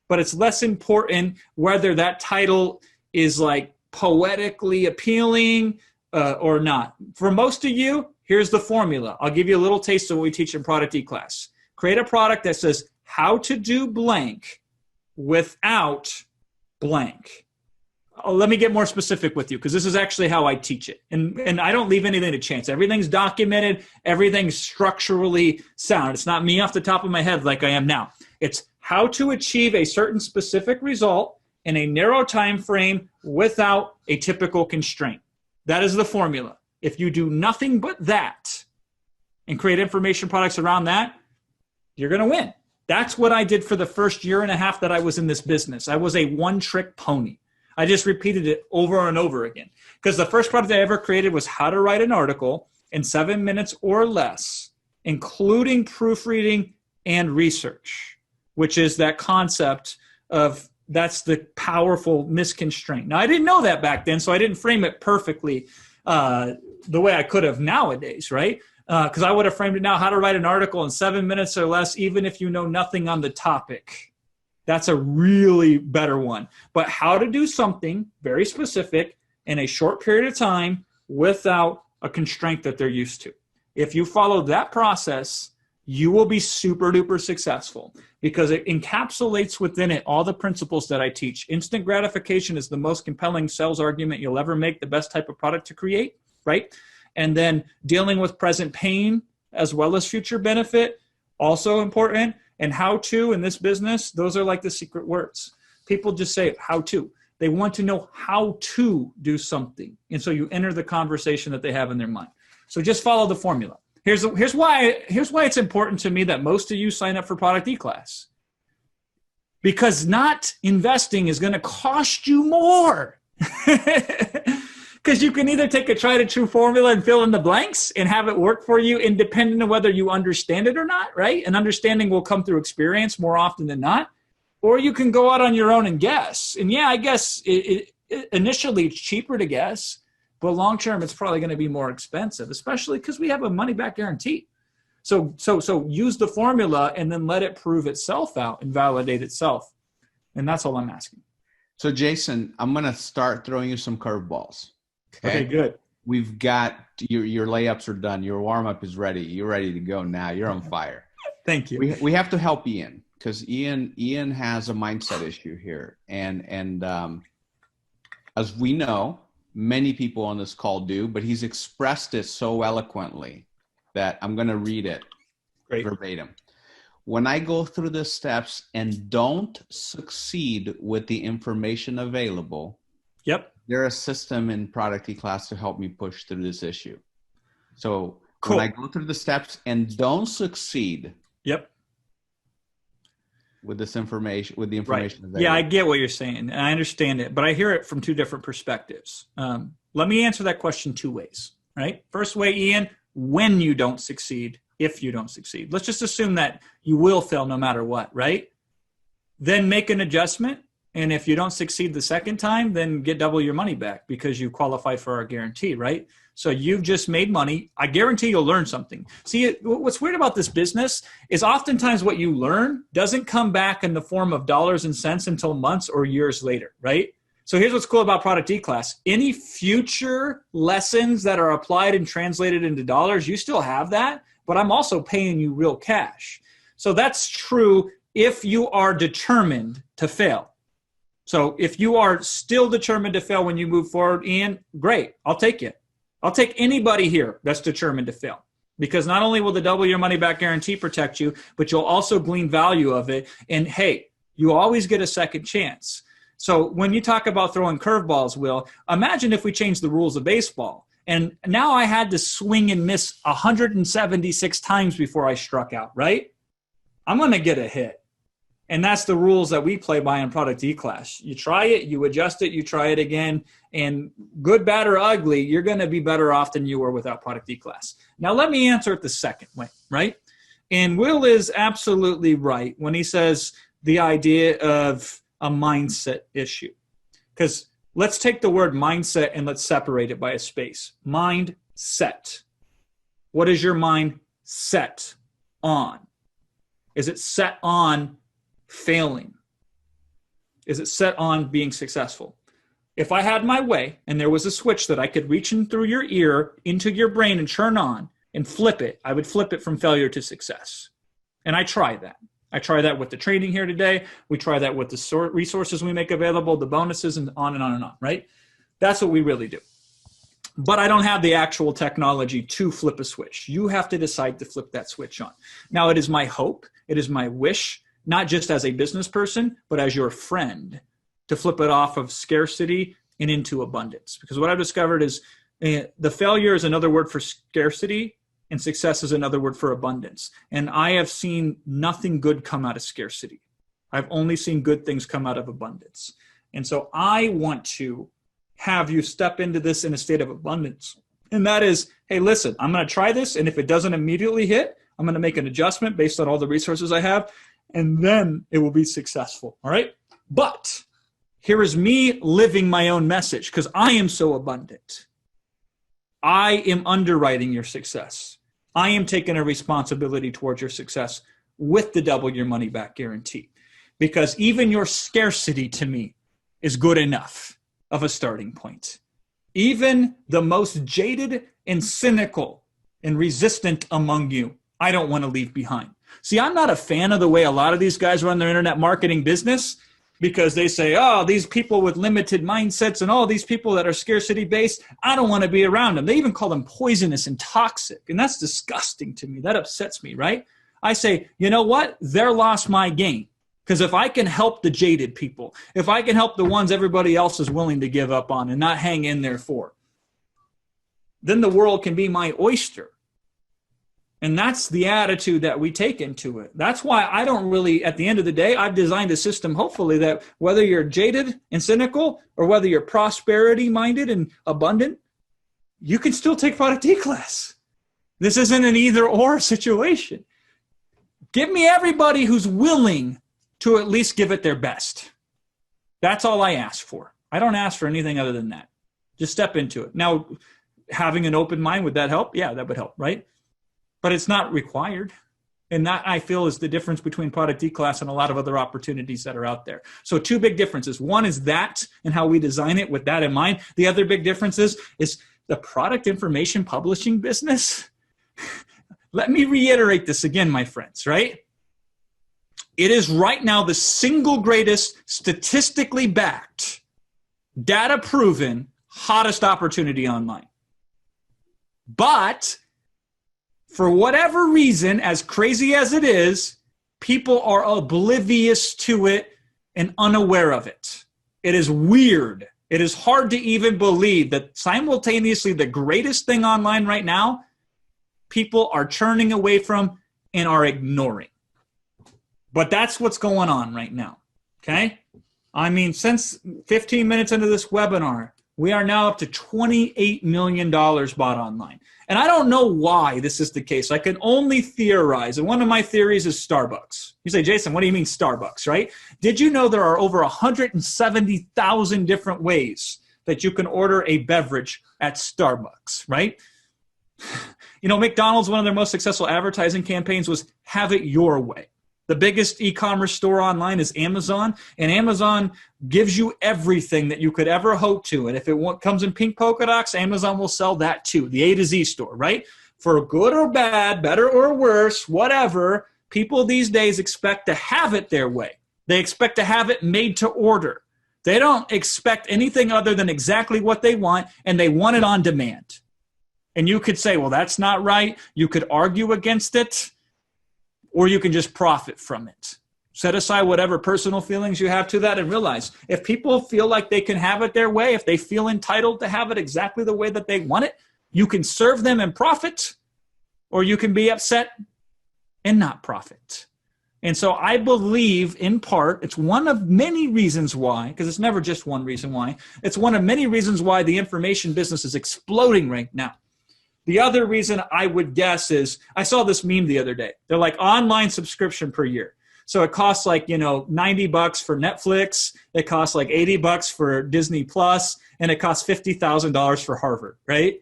But it's less important whether that title is like poetically appealing or not. For most of you, here's the formula. I'll give you a little taste of what we teach in Product eClass. Create a product that says how to do blank without blank. let me get more specific with you, because this is actually how I teach it. And I don't leave anything to chance. Everything's documented. Everything's structurally sound. It's not me off the top of my head like I am now. It's how to achieve a certain specific result in a narrow time frame without a typical constraint. That is the formula. If you do nothing but that and create information products around that, you're going to win. That's what I did for the first year and a half that I was in this business. I was a one-trick pony. I just repeated it over and over again. Because the first product I ever created was how to write an article in 7 minutes or less, including proofreading and research, which is that concept of that's the powerful misconstraint. Now, I didn't know that back then, so I didn't frame it perfectly the way I could have nowadays, right? Because I would have framed it now, how to write an article in 7 minutes or less, even if you know nothing on the topic. That's a really better one. But how to do something very specific in a short period of time without a constraint that they're used to. If you follow that process, you will be super duper successful, because it encapsulates within it all the principles that I teach. Instant gratification is the most compelling sales argument you'll ever make, the best type of product to create, right? And then dealing with present pain as well as future benefit, also important. And how to in this business, those are like the secret words. People just say how to. They want to know how to do something. And so you enter the conversation that they have in their mind. So just follow the formula. Here's why it's important to me that most of you sign up for Product eClass. Because not investing is going to cost you more. Because you can either take a tried and true formula and fill in the blanks and have it work for you independent of whether you understand it or not, right? And understanding will come through experience more often than not. Or you can go out on your own and guess. And yeah, I guess initially it's cheaper to guess, but long term it's probably going to be more expensive, especially because we have a money back guarantee. So use the formula and then let it prove itself out and validate itself. And that's all I'm asking. So Jason, I'm going to start throwing you some curveballs. Okay, good. We've got your layups are done. Your warm up is ready. You're ready to go now. You're on fire. Thank you. We have to help Ian, because Ian has a mindset issue here, and as we know, many people on this call do, but he's expressed it so eloquently that I'm going to read it verbatim. When I go through the steps and don't succeed with the information available, there's a system in Product eClass to help me push through this issue. So when I go through the steps and don't succeed with this information, with the information available. Yeah, I get what you're saying, and I understand it, but I hear it from two different perspectives. Let me answer that question two ways, right? First way, Ian, when you don't succeed, if you don't succeed. Let's just assume that you will fail no matter what, right? Then make an adjustment. And if you don't succeed the second time, then get double your money back because you qualified for our guarantee, right? So you've just made money. I guarantee you'll learn something. See, what's weird about this business is oftentimes what you learn doesn't come back in the form of dollars and cents until months or years later, right? So here's what's cool about Product eClass. Any future lessons that are applied and translated into dollars, you still have that, but I'm also paying you real cash. So that's true if you are determined to fail. So if you are still determined to fail when you move forward, Ian, great, I'll take you. I'll take anybody here that's determined to fail, because not only will the double your money back guarantee protect you, but you'll also glean value of it. And hey, you always get a second chance. So when you talk about throwing curveballs, Will, imagine if we changed the rules of baseball. And now I had to swing and miss 176 times before I struck out, right? I'm going to get a hit. And that's the rules that we play by in Product eClass. You try it, you adjust it, you try it again, and good, bad, or ugly, you're going to be better off than you were without Product eClass. Now, let me answer it the second way, right? And Will is absolutely right when he says the idea of a mindset issue. Because let's take the word mindset and let's separate it by a space. Mindset. What is your mind set on? Is it set on failing? Is it set on being successful? If I had my way and there was a switch that I could reach in through your ear into your brain and turn on and flip it, I would flip it from failure to success. And I try that. I try that with the training here today. We try that with the resources we make available, the bonuses, and on and on and on, right? That's what we really do. But I don't have the actual technology to flip a switch. You have to decide to flip that switch on. Now, it is my hope, it is my wish, not just as a business person, but as your friend, to flip it off of scarcity and into abundance. Because what I've discovered is the failure is another word for scarcity, and success is another word for abundance. And I have seen nothing good come out of scarcity. I've only seen good things come out of abundance. And so I want to have you step into this in a state of abundance. And that is, hey, listen, I'm going to try this. And if it doesn't immediately hit, I'm going to make an adjustment based on all the resources I have. And then it will be successful. All right. But here is me living my own message because I am so abundant. I am underwriting your success. I am taking a responsibility towards your success with the double your money back guarantee. Because even your scarcity to me is good enough of a starting point. Even the most jaded and cynical and resistant among you, I don't want to leave behind. See, I'm not a fan of the way a lot of these guys run their internet marketing business because they say, oh, these people with limited mindsets and all these people that are scarcity based, I don't want to be around them. They even call them poisonous and toxic. And that's disgusting to me. That upsets me, right? I say, you know what? Their loss, my gain. Because if I can help the jaded people, if I can help the ones everybody else is willing to give up on and not hang in there for, then the world can be my oyster. And that's the attitude that we take into it. That's why I don't really, at the end of the day, I've designed a system, hopefully, that whether you're jaded and cynical or whether you're prosperity-minded and abundant, you can still take product eClass. This isn't an either-or situation. Give me everybody who's willing to at least give it their best. That's all I ask for. I don't ask for anything other than that. Just step into it. Now, having an open mind, would that help? Yeah, that would help, right? But it's not required. And that, I feel, is the difference between product eClass and a lot of other opportunities that are out there. So two big differences. One is that and how we design it with that in mind. The other big difference is the product information publishing business. Let me reiterate this again, my friends, right? It is right now the single greatest, statistically backed, data proven, hottest opportunity online. But for whatever reason, as crazy as it is, people are oblivious to it and unaware of it. It is weird. It is hard to even believe that simultaneously the greatest thing online right now, people are churning away from and are ignoring. But that's what's going on right now, okay? I mean, since 15 minutes into this webinar, we are now up to $28 million bought online. And I don't know why this is the case. I can only theorize. And one of my theories is Starbucks. You say, Jason, what do you mean Starbucks, right? Did you know there are over 170,000 different ways that you can order a beverage at Starbucks, right? You know, McDonald's, one of their most successful advertising campaigns was have it your way. The biggest e-commerce store online is Amazon, and Amazon gives you everything that you could ever hope to. And if it comes in pink polka dots, Amazon will sell that too, the A to Z store, right? For good or bad, better or worse, whatever, people these days expect to have it their way. They expect to have it made to order. They don't expect anything other than exactly what they want, and they want it on demand. And you could say, well, that's not right. You could argue against it. Or you can just profit from it. Set aside whatever personal feelings you have to that and realize if people feel like they can have it their way, if they feel entitled to have it exactly the way that they want it, you can serve them and profit, or you can be upset and not profit. And so I believe, in part, it's one of many reasons why, because it's never just one reason why, it's one of many reasons why the information business is exploding right now. The other reason I would guess is, I saw this meme the other day. They're like online subscription per year. So it costs like, $90 for Netflix. It costs like $80 for Disney Plus, and it costs $50,000 for Harvard, right?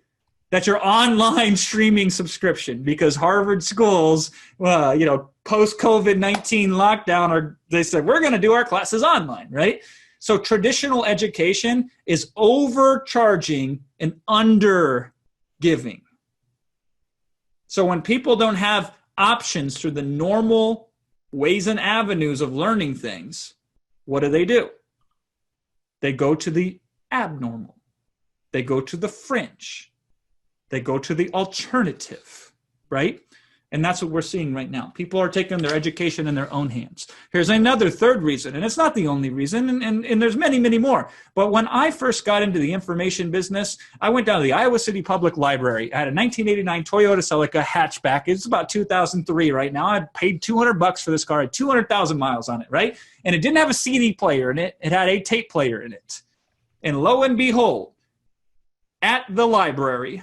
That's your online streaming subscription because Harvard schools, post-COVID-19 lockdown, they said, we're going to do our classes online, right? So traditional education is overcharging and under-giving. So when people don't have options through the normal ways and avenues of learning things, what do? They go to the abnormal. They go to the fringe. They go to the alternative, right? And that's what we're seeing right now. People are taking their education in their own hands. Here's another third reason, and it's not the only reason, and there's many, many more. But when I first got into the information business, I went down to the Iowa City Public Library. I had a 1989 Toyota Celica hatchback. It's about 2003 right now. I paid $200 for this car. I had 200,000 miles on it, right? And it didn't have a CD player in it. It had a tape player in it. And lo and behold, at the library,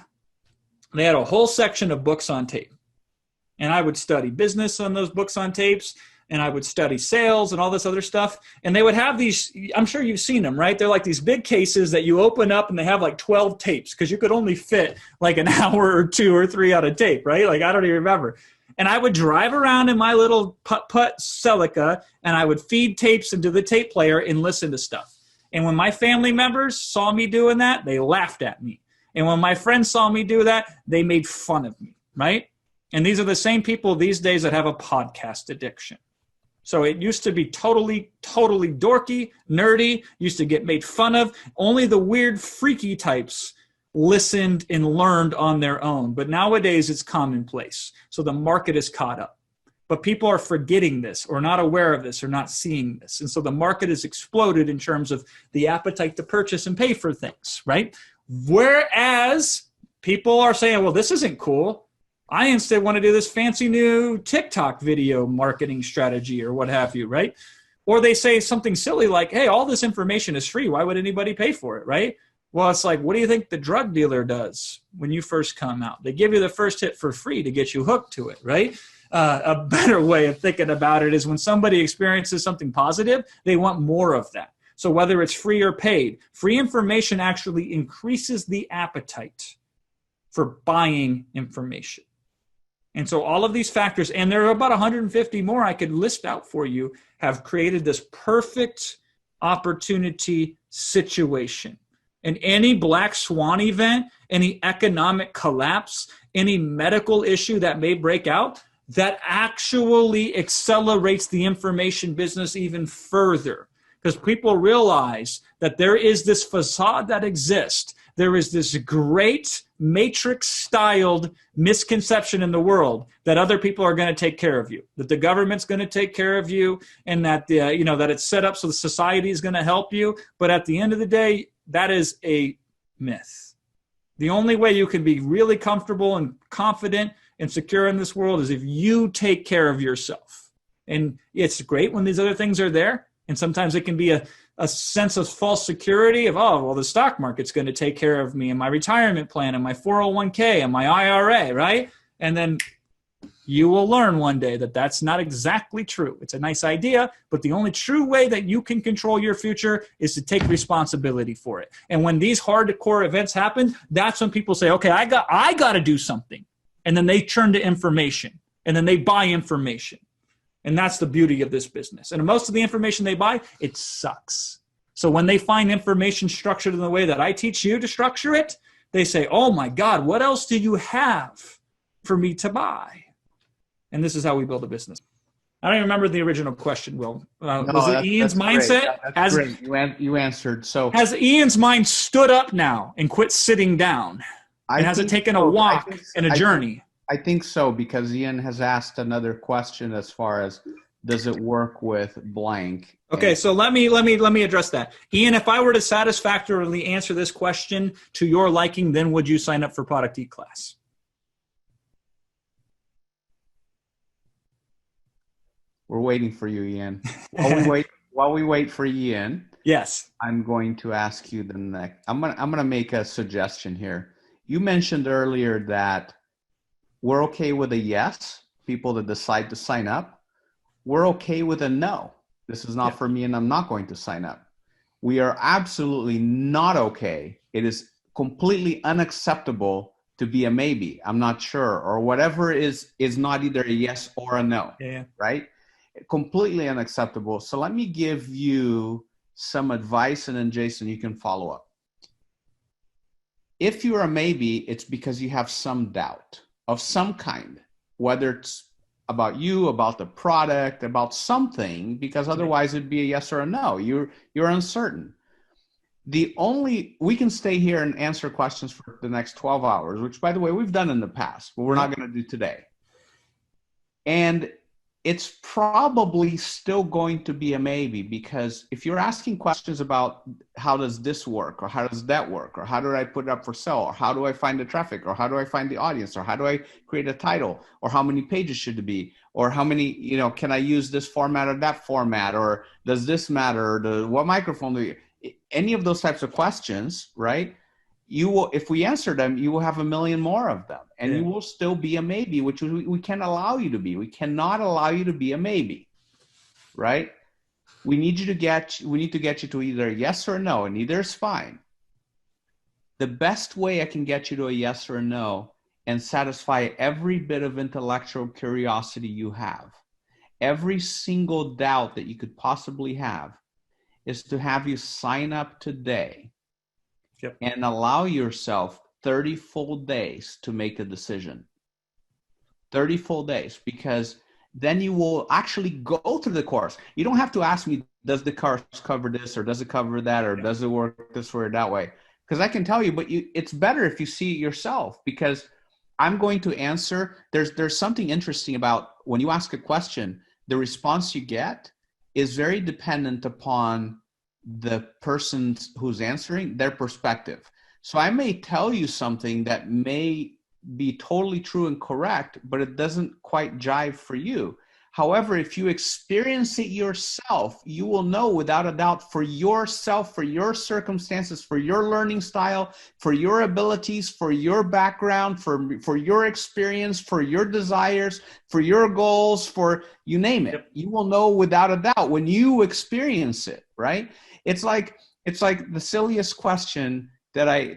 they had a whole section of books on tape. And I would study business on those books on tapes, and I would study sales and all this other stuff. And they would have these, I'm sure you've seen them, right? They're like these big cases that you open up and they have like 12 tapes because you could only fit like an hour or 2 or 3 on a tape, right? Like I don't even remember. And I would drive around in my little putt-putt Celica, and I would feed tapes into the tape player and listen to stuff. And when my family members saw me doing that, they laughed at me. And when my friends saw me do that, they made fun of me, right? And these are the same people these days that have a podcast addiction. So it used to be totally dorky, nerdy, used to get made fun of. Only the weird, freaky types listened and learned on their own. But nowadays it's commonplace. So the market is caught up. But people are forgetting this or not aware of this or not seeing this. And so the market has exploded in terms of the appetite to purchase and pay for things, right? Whereas people are saying, well, this isn't cool. I instead want to do this fancy new TikTok video marketing strategy or what have you, right? Or they say something silly like, hey, all this information is free. Why would anybody pay for it, right? Well, it's like, what do you think the drug dealer does when you first come out? They give you the first hit for free to get you hooked to it, right? A better way of thinking about it is when somebody experiences something positive, they want more of that. So whether it's free or paid, free information actually increases the appetite for buying information. And so all of these factors, and there are about 150 more I could list out for you, have created this perfect opportunity situation. And any black swan event, any economic collapse, any medical issue that may break out, that actually accelerates the information business even further. Because people realize that there is this facade that exists. There is this great matrix-styled misconception in the world that other people are going to take care of you, that the government's going to take care of you, and that that it's set up so the society is going to help you. But at the end of the day, that is a myth. The only way you can be really comfortable and confident and secure in this world is if you take care of yourself. And it's great when these other things are there. And sometimes it can be a sense of false security of, oh, well, the stock market's going to take care of me and my retirement plan and my 401k and my IRA, right? And then you will learn one day that that's not exactly true. It's a nice idea, but the only true way that you can control your future is to take responsibility for it. And when these hardcore events happen, that's when people say, okay, I got to do something. And then they turn to information, and then they buy information. And that's the beauty of this business. And most of the information they buy, it sucks. So when they find information structured in the way that I teach you to structure it, they say, oh my God, what else do you have for me to buy? And this is how we build a business. I don't even remember the original question, Will. Was it Ian's mindset? That's great. You answered. So has Ian's mind stood up now and quit sitting down? And has it taken a walk and a journey? I think so, because Ian has asked another question as far as, does it work with blank? Okay, so let me address that. Ian, if I were to satisfactorily answer this question to your liking, then would you sign up for Product eClass? We're waiting for you, Ian. While we wait for Ian, yes, I'm going to ask you the next. I'm gonna make a suggestion here. You mentioned earlier that we're okay with a yes, people that decide to sign up. We're okay with a no. This is not for me and I'm not going to sign up. We are absolutely not okay. It is completely unacceptable to be a maybe, I'm not sure, or whatever is not either a yes or a no, right? Completely unacceptable. So let me give you some advice, and then Jason, you can follow up. If you're a maybe, it's because you have some doubt of some kind, whether it's about you, about the product, about something, because otherwise it'd be a yes or a no. You're uncertain. We can stay here and answer questions for the next 12 hours, which, by the way, we've done in the past, but we're not going to do today. And it's probably still going to be a maybe, because if you're asking questions about how does this work, or how does that work, or how do I put it up for sale, or how do I find the traffic, or how do I find the audience, or how do I create a title, or how many pages should it be, or how many, can I use this format or that format, or does this matter, or what microphone do you, any of those types of questions, right? You will, if we answer them, you will have a million more of them, and you will still be a maybe, which we can't allow you to be. We cannot allow you to be a maybe, right? We need to get you to either a yes or a no, and either is fine. The best way I can get you to a yes or a no and satisfy every bit of intellectual curiosity you have, every single doubt that you could possibly have, is to have you sign up today and allow yourself 30 full days to make a decision. 30 full days, because then you will actually go through the course. You don't have to ask me, does the course cover this, or does it cover that, or does it work this way or that way? Because I can tell you, but it's better if you see it yourself, because I'm going to answer. There's something interesting about when you ask a question, the response you get is very dependent upon the person who's answering, their perspective. So I may tell you something that may be totally true and correct, but it doesn't quite jive for you. However, if you experience it yourself, you will know without a doubt, for yourself, for your circumstances, for your learning style, for your abilities, for your background, for your experience, for your desires, for your goals, for you name it. You will know without a doubt when you experience it, right? It's like the silliest question that I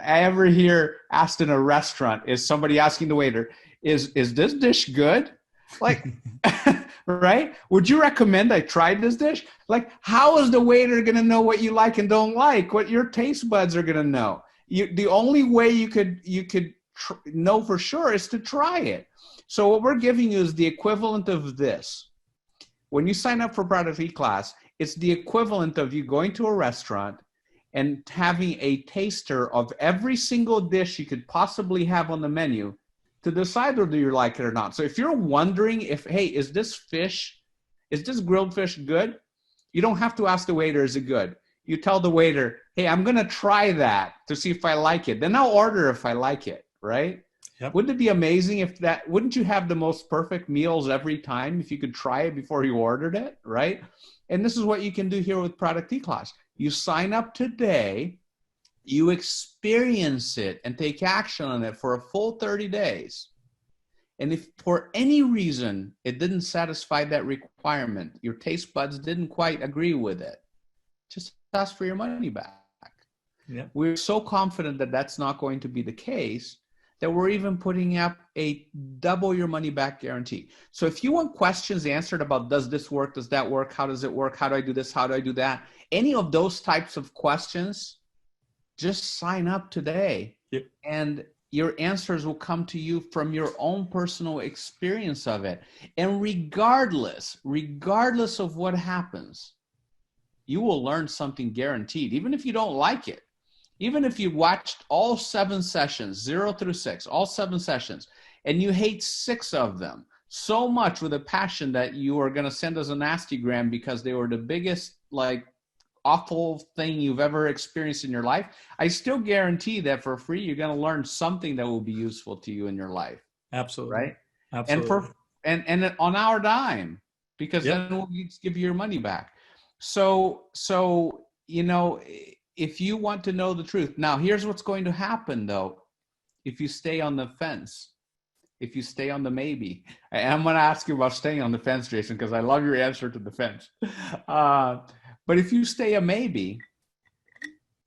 ever hear asked in a restaurant is somebody asking the waiter, is this dish good? Like, right? Would you recommend I try this dish? Like, how is the waiter going to know what you like and don't like? What your taste buds are going to know? The only way you could know for sure is to try it. So what we're giving you is the equivalent of this. When you sign up for Product eClass, it's the equivalent of you going to a restaurant and having a taster of every single dish you could possibly have on the menu to decide whether you like it or not. So if you're wondering hey, is this grilled fish good? You don't have to ask the waiter, is it good? You tell the waiter, hey, I'm going to try that to see if I like it. Then I'll order if I like it, right? Yep. Wouldn't it be amazing wouldn't you have the most perfect meals every time if you could try it before you ordered it, right? And this is what you can do here with Product eClass. You sign up today, you experience it and take action on it for a full 30 days. And if for any reason it didn't satisfy that requirement, your taste buds didn't quite agree with it, just ask for your money back. Yeah. We're so confident that that's not going to be the case that we're even putting up a double your money back guarantee. So if you want questions answered about does this work, does that work, how does it work, how do I do this, how do I do that, any of those types of questions, just sign up today. Yep. And your answers will come to you from your own personal experience of it. And regardless of what happens, you will learn something guaranteed, even if you don't like it. Even if you watched all 7 sessions, 0 through 6, all 7 sessions, and you hate 6 of them so much with a passion that you are going to send us a nastygram because they were the biggest, awful thing you've ever experienced in your life, I still guarantee that for free, you're going to learn something that will be useful to you in your life. Absolutely. Right? Absolutely. And on our dime, because then we'll give you your money back. So, if you want to know the truth. Now, here's what's going to happen, though. If you stay on the fence, if you stay on the maybe, and I'm going to ask you about staying on the fence, Jason, because I love your answer to the fence. But if you stay a maybe,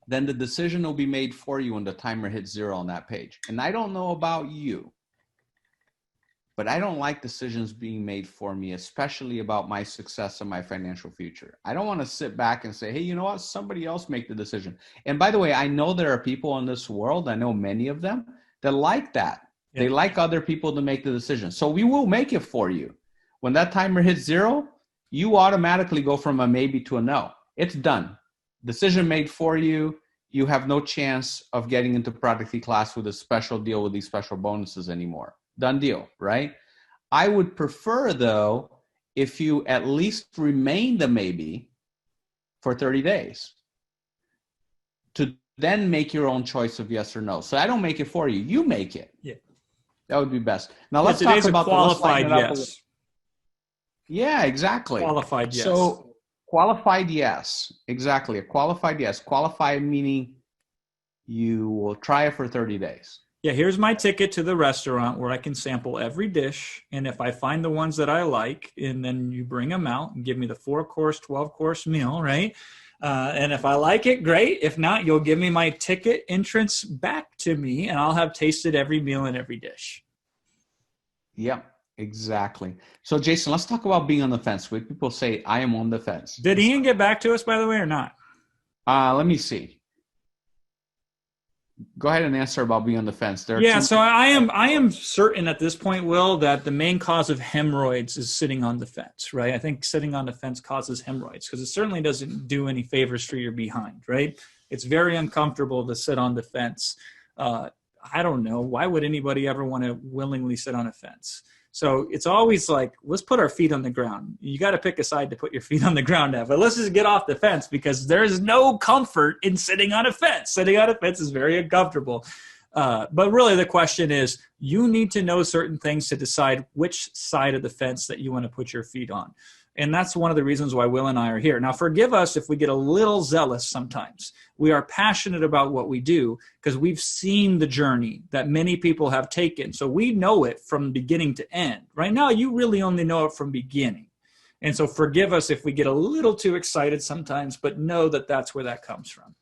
then the decision will be made for you when the timer hits 0 on that page. And I don't know about you, but I don't like decisions being made for me, especially about my success and my financial future. I don't want to sit back and say, hey, you know what? Somebody else make the decision. And by the way, I know there are people in this world, I know many of them, that like that. They like other people to make the decision. So we will make it for you. When that timer hits 0, you automatically go from a maybe to a no. It's done. Decision made for you. You have no chance of getting into product eClass with a special deal with these special bonuses anymore. Done deal, right? I would prefer, though, if you at least remain the maybe for 30 days to then make your own choice of yes or no. So I don't make it for you. You make it. Yeah. That would be best. Now let's talk about qualified yes. Yeah, exactly. Qualified yes. So qualified yes. Exactly. A qualified yes. Qualified meaning you will try it for 30 days. Yeah, here's my ticket to the restaurant where I can sample every dish. And if I find the ones that I like, and then you bring them out and give me the 4-course, 12-course meal, right? And if I like it, great. If not, you'll give me my ticket entrance back to me, and I'll have tasted every meal and every dish. Yep, exactly. So, Jason, let's talk about being on the fence. When people say, I am on the fence. Did Ian get back to us, by the way, or not? Let me see. Go ahead and answer about being on the fence. So I am certain at this point, Will, that the main cause of hemorrhoids is sitting on the fence, right? I think sitting on the fence causes hemorrhoids because it certainly doesn't do any favors for your behind, right? It's very uncomfortable to sit on the fence. I don't know. Why would anybody ever want to willingly sit on a fence? So it's always like, let's put our feet on the ground. You got to pick a side to put your feet on the ground at, but let's just get off the fence because there's no comfort in sitting on a fence. Sitting on a fence is very uncomfortable. But really the question is, you need to know certain things to decide which side of the fence that you want to put your feet on. And that's one of the reasons why Will and I are here. Now, forgive us if we get a little zealous sometimes. We are passionate about what we do because we've seen the journey that many people have taken. So we know it from beginning to end. Right now, you really only know it from beginning. And so forgive us if we get a little too excited sometimes, but know that that's where that comes from.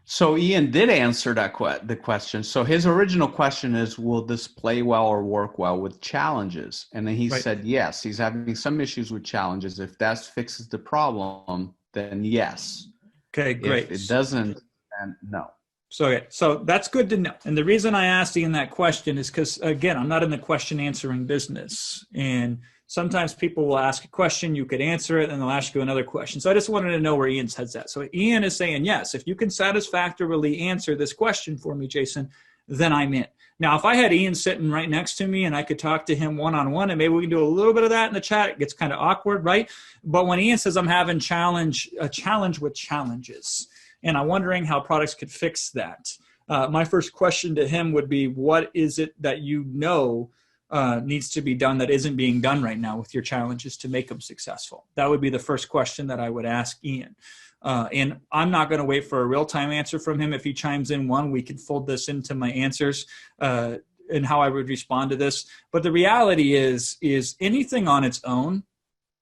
So Ian did answer the question. So his original question is, will this play well or work well with challenges? And then he said, yes, he's having some issues with challenges. If that fixes the problem, then yes. Okay, great. If it doesn't, then no. So that's good to know. And the reason I asked Ian that question is because, again, I'm not in the question answering business. And sometimes people will ask a question, you could answer it, and they'll ask you another question. So I just wanted to know where Ian's head's at. So Ian is saying, yes, if you can satisfactorily answer this question for me, Jason, then I'm in. Now, if I had Ian sitting right next to me and I could talk to him one-on-one, and maybe we can do a little bit of that in the chat, it gets kind of awkward, right? But when Ian says I'm having a challenge with challenges, and I'm wondering how products could fix that, my first question to him would be, what is it that you know needs to be done that isn't being done right now with your challenges to make them successful? That would be the first question that I would ask Ian. And I'm not going to wait for a real-time answer from him. If he chimes in one, we can fold this into my answers and how I would respond to this. But the reality is anything on its own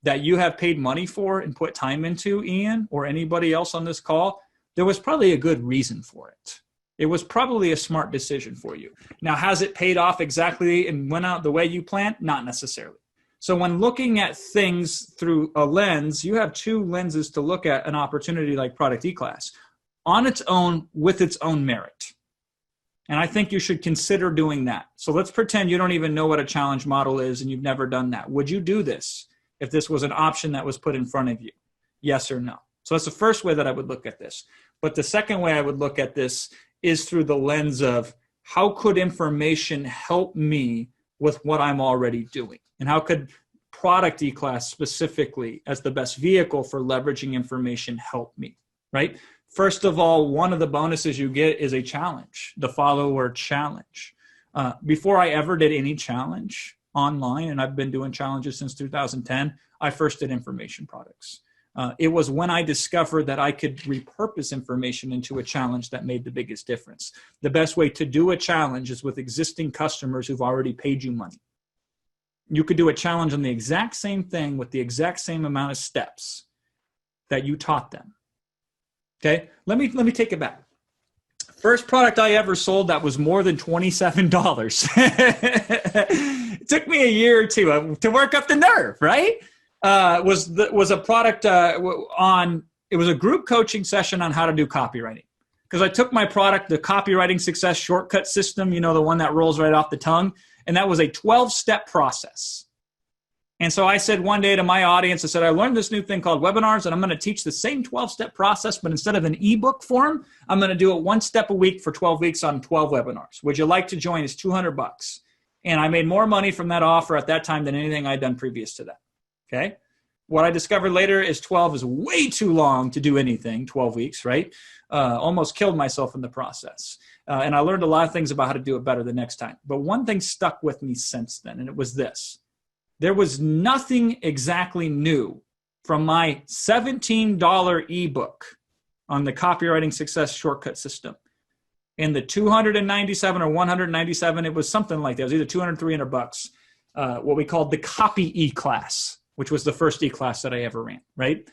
that you have paid money for and put time into, Ian, or anybody else on this call, there was probably a good reason for it. It was probably a smart decision for you. Now, has it paid off exactly and went out the way you planned? Not necessarily. So when looking at things through a lens, you have two lenses to look at an opportunity like Product eClass on its own with its own merit. And I think you should consider doing that. So let's pretend you don't even know what a challenge model is and you've never done that. Would you do this if this was an option that was put in front of you? Yes or no? So that's the first way that I would look at this. But the second way I would look at this is through the lens of how could information help me with what I'm already doing? And how could Product eClass specifically as the best vehicle for leveraging information help me, right? First of all, one of the bonuses you get is a challenge, the follower challenge. Before I ever did any challenge online, and I've been doing challenges since 2010, I first did information products. It was when I discovered that I could repurpose information into a challenge that made the biggest difference. The best way to do a challenge is with existing customers who've already paid you money. You could do a challenge on the exact same thing with the exact same amount of steps that you taught them. Okay, let me take it back. First product I ever sold that was more than $27. It took me a year or two to work up the nerve, right? Was a product it was a group coaching session on how to do copywriting. because I took my product, the copywriting success shortcut system, you know, the one that rolls right off the tongue, and that was a 12-step process. And so I said one day to my audience, I said, I learned this new thing called webinars, and I'm going to teach the same 12-step process, but instead of an ebook form, I'm going to do it one step a week for 12 weeks on 12 webinars. Would you like to join? It's $200. And I made more money from that offer at that time than anything I'd done previous to that. Okay. What I discovered later is 12 is way too long to do anything, 12 weeks, right? Almost killed myself in the process. And I learned a lot of things about how to do it better the next time. But one thing stuck with me since then, and it was this. There was nothing exactly new from my $17 ebook on the copywriting success shortcut system. In the 297 or 197, it was something like that. It was either 200 or 300 bucks, what we called the copy eClass, which was the first eClass that I ever ran, right?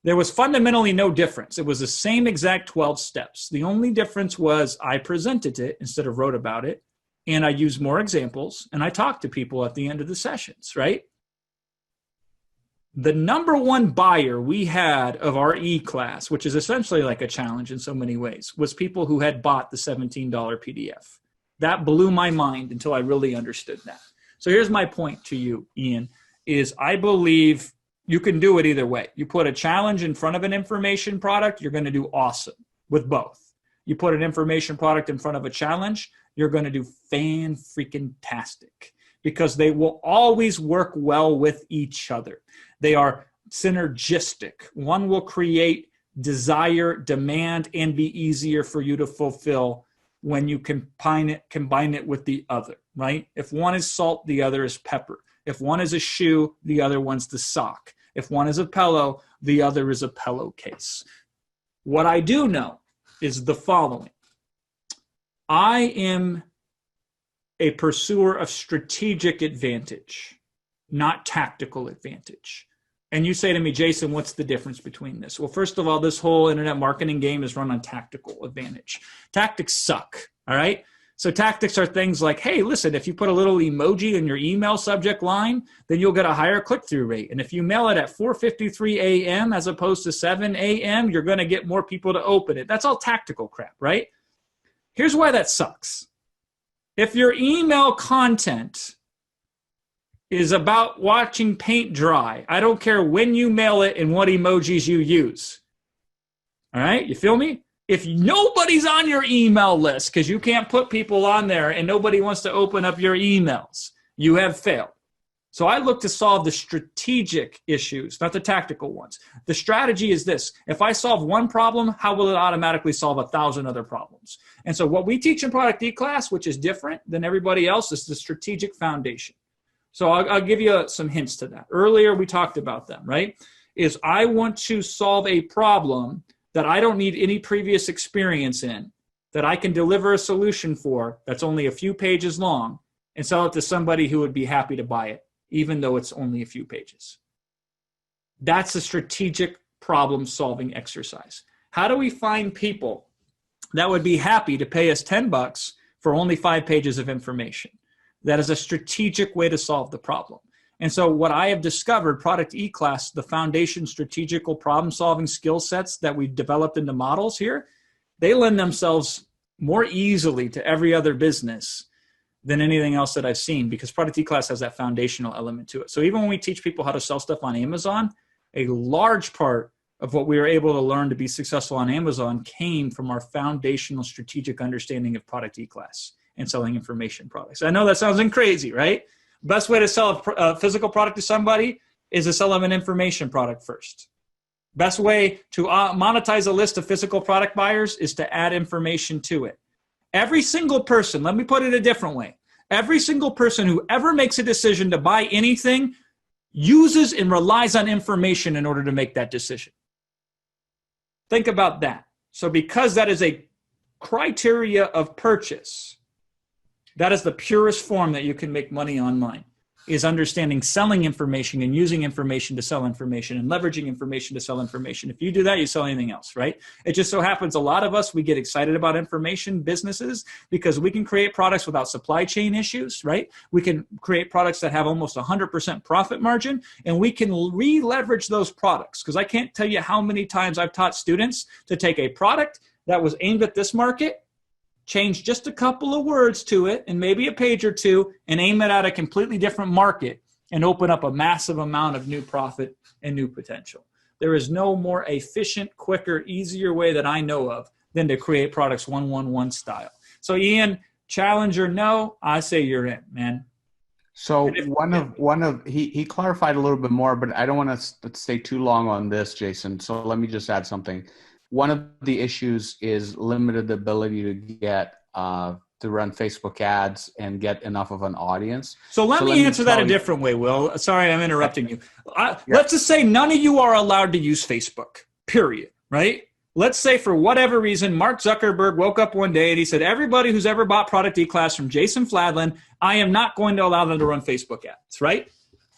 There was fundamentally no difference. It was the same exact 12 steps. The only difference was I presented it instead of wrote about it, and I used more examples, and I talked to people at the end of the sessions, right? The number one buyer we had of our eClass, which is essentially like a challenge in so many ways, was people who had bought the $17 PDF. That blew my mind until I really understood that. So here's my point to you, Ian, is I believe you can do it either way. You put a challenge in front of an information product, you're going to do awesome with both. You put an information product in front of a challenge, you're going to do fan-freaking-tastic, because they will always work well with each other. They are synergistic. One will create desire, demand, and be easier for you to fulfill when you combine it with the other, right? If one is salt, the other is pepper. If one is a shoe, the other one's the sock. If one is a pillow, the other is a pillowcase. What I do know is the following. I am a pursuer of strategic advantage, not tactical advantage. And you say to me, Jason, what's the difference between this? Well, first of all, this whole internet marketing game is run on tactical advantage. Tactics suck, all right? So tactics are things like, hey, listen, if you put a little emoji in your email subject line, then you'll get a higher click-through rate. And if you mail it at 4:53 a.m. as opposed to 7 a.m., you're going to get more people to open it. That's all tactical crap, right? Here's why that sucks. If your email content is about watching paint dry, I don't care when you mail it and what emojis you use. All right, you feel me? If nobody's on your email list because you can't put people on there and nobody wants to open up your emails, you have failed. So I look to solve the strategic issues, not the tactical ones. The strategy is this. If I solve one problem, how will it automatically solve 1,000 other problems? And so what we teach in Product eClass, which is different than everybody else, is the strategic foundation. So I'll give you some hints to that. Earlier we talked about them, right? Is I want to solve a problem that I don't need any previous experience in, that I can deliver a solution for that's only a few pages long and sell it to somebody who would be happy to buy it, even though it's only a few pages. That's a strategic problem-solving exercise. How do we find people that would be happy to pay us $10 for only 5 pages of information? That is a strategic way to solve the problem. And so what I have discovered, Product eClass, the foundation strategical problem-solving skill sets that we've developed into models here, they lend themselves more easily to every other business than anything else that I've seen, because Product eClass has that foundational element to it. So even when we teach people how to sell stuff on Amazon, a large part of what we were able to learn to be successful on Amazon came from our foundational strategic understanding of Product eClass and selling information products. I know that sounds crazy, right? Best way to sell a physical product to somebody is to sell them an information product first. Best way to monetize a list of physical product buyers is to add information to it. Every single person, let me put it a different way. Every single person who ever makes a decision to buy anything uses and relies on information in order to make that decision. Think about that. So because that is a criteria of purchase, that is the purest form that you can make money online, is understanding selling information and using information to sell information and leveraging information to sell information. If you do that, you sell anything else, right? It just so happens a lot of us, we get excited about information businesses because we can create products without supply chain issues, right? We can create products that have almost 100% profit margin, and we can re-leverage those products, because I can't tell you how many times I've taught students to take a product, that was aimed at this market, change just a couple of words to it and maybe a page or two and aim it at a completely different market and open up a massive amount of new profit and new potential. There is no more efficient, quicker, easier way that I know of than to create products 1-1-1 style. So Ian, challenge or no, I say you're in, man. So he clarified a little bit more, but I don't want to stay too long on this, Jason. So let me just add something. One of the issues is limited ability to get to run Facebook ads and get enough of an audience. So let me answer that a different way, Will. Sorry, I'm interrupting you. Let's just say none of you are allowed to use Facebook, period, right? Let's say for whatever reason, Mark Zuckerberg woke up one day and he said, everybody who's ever bought Product eClass from Jason Fladlien, I am not going to allow them to run Facebook ads, right?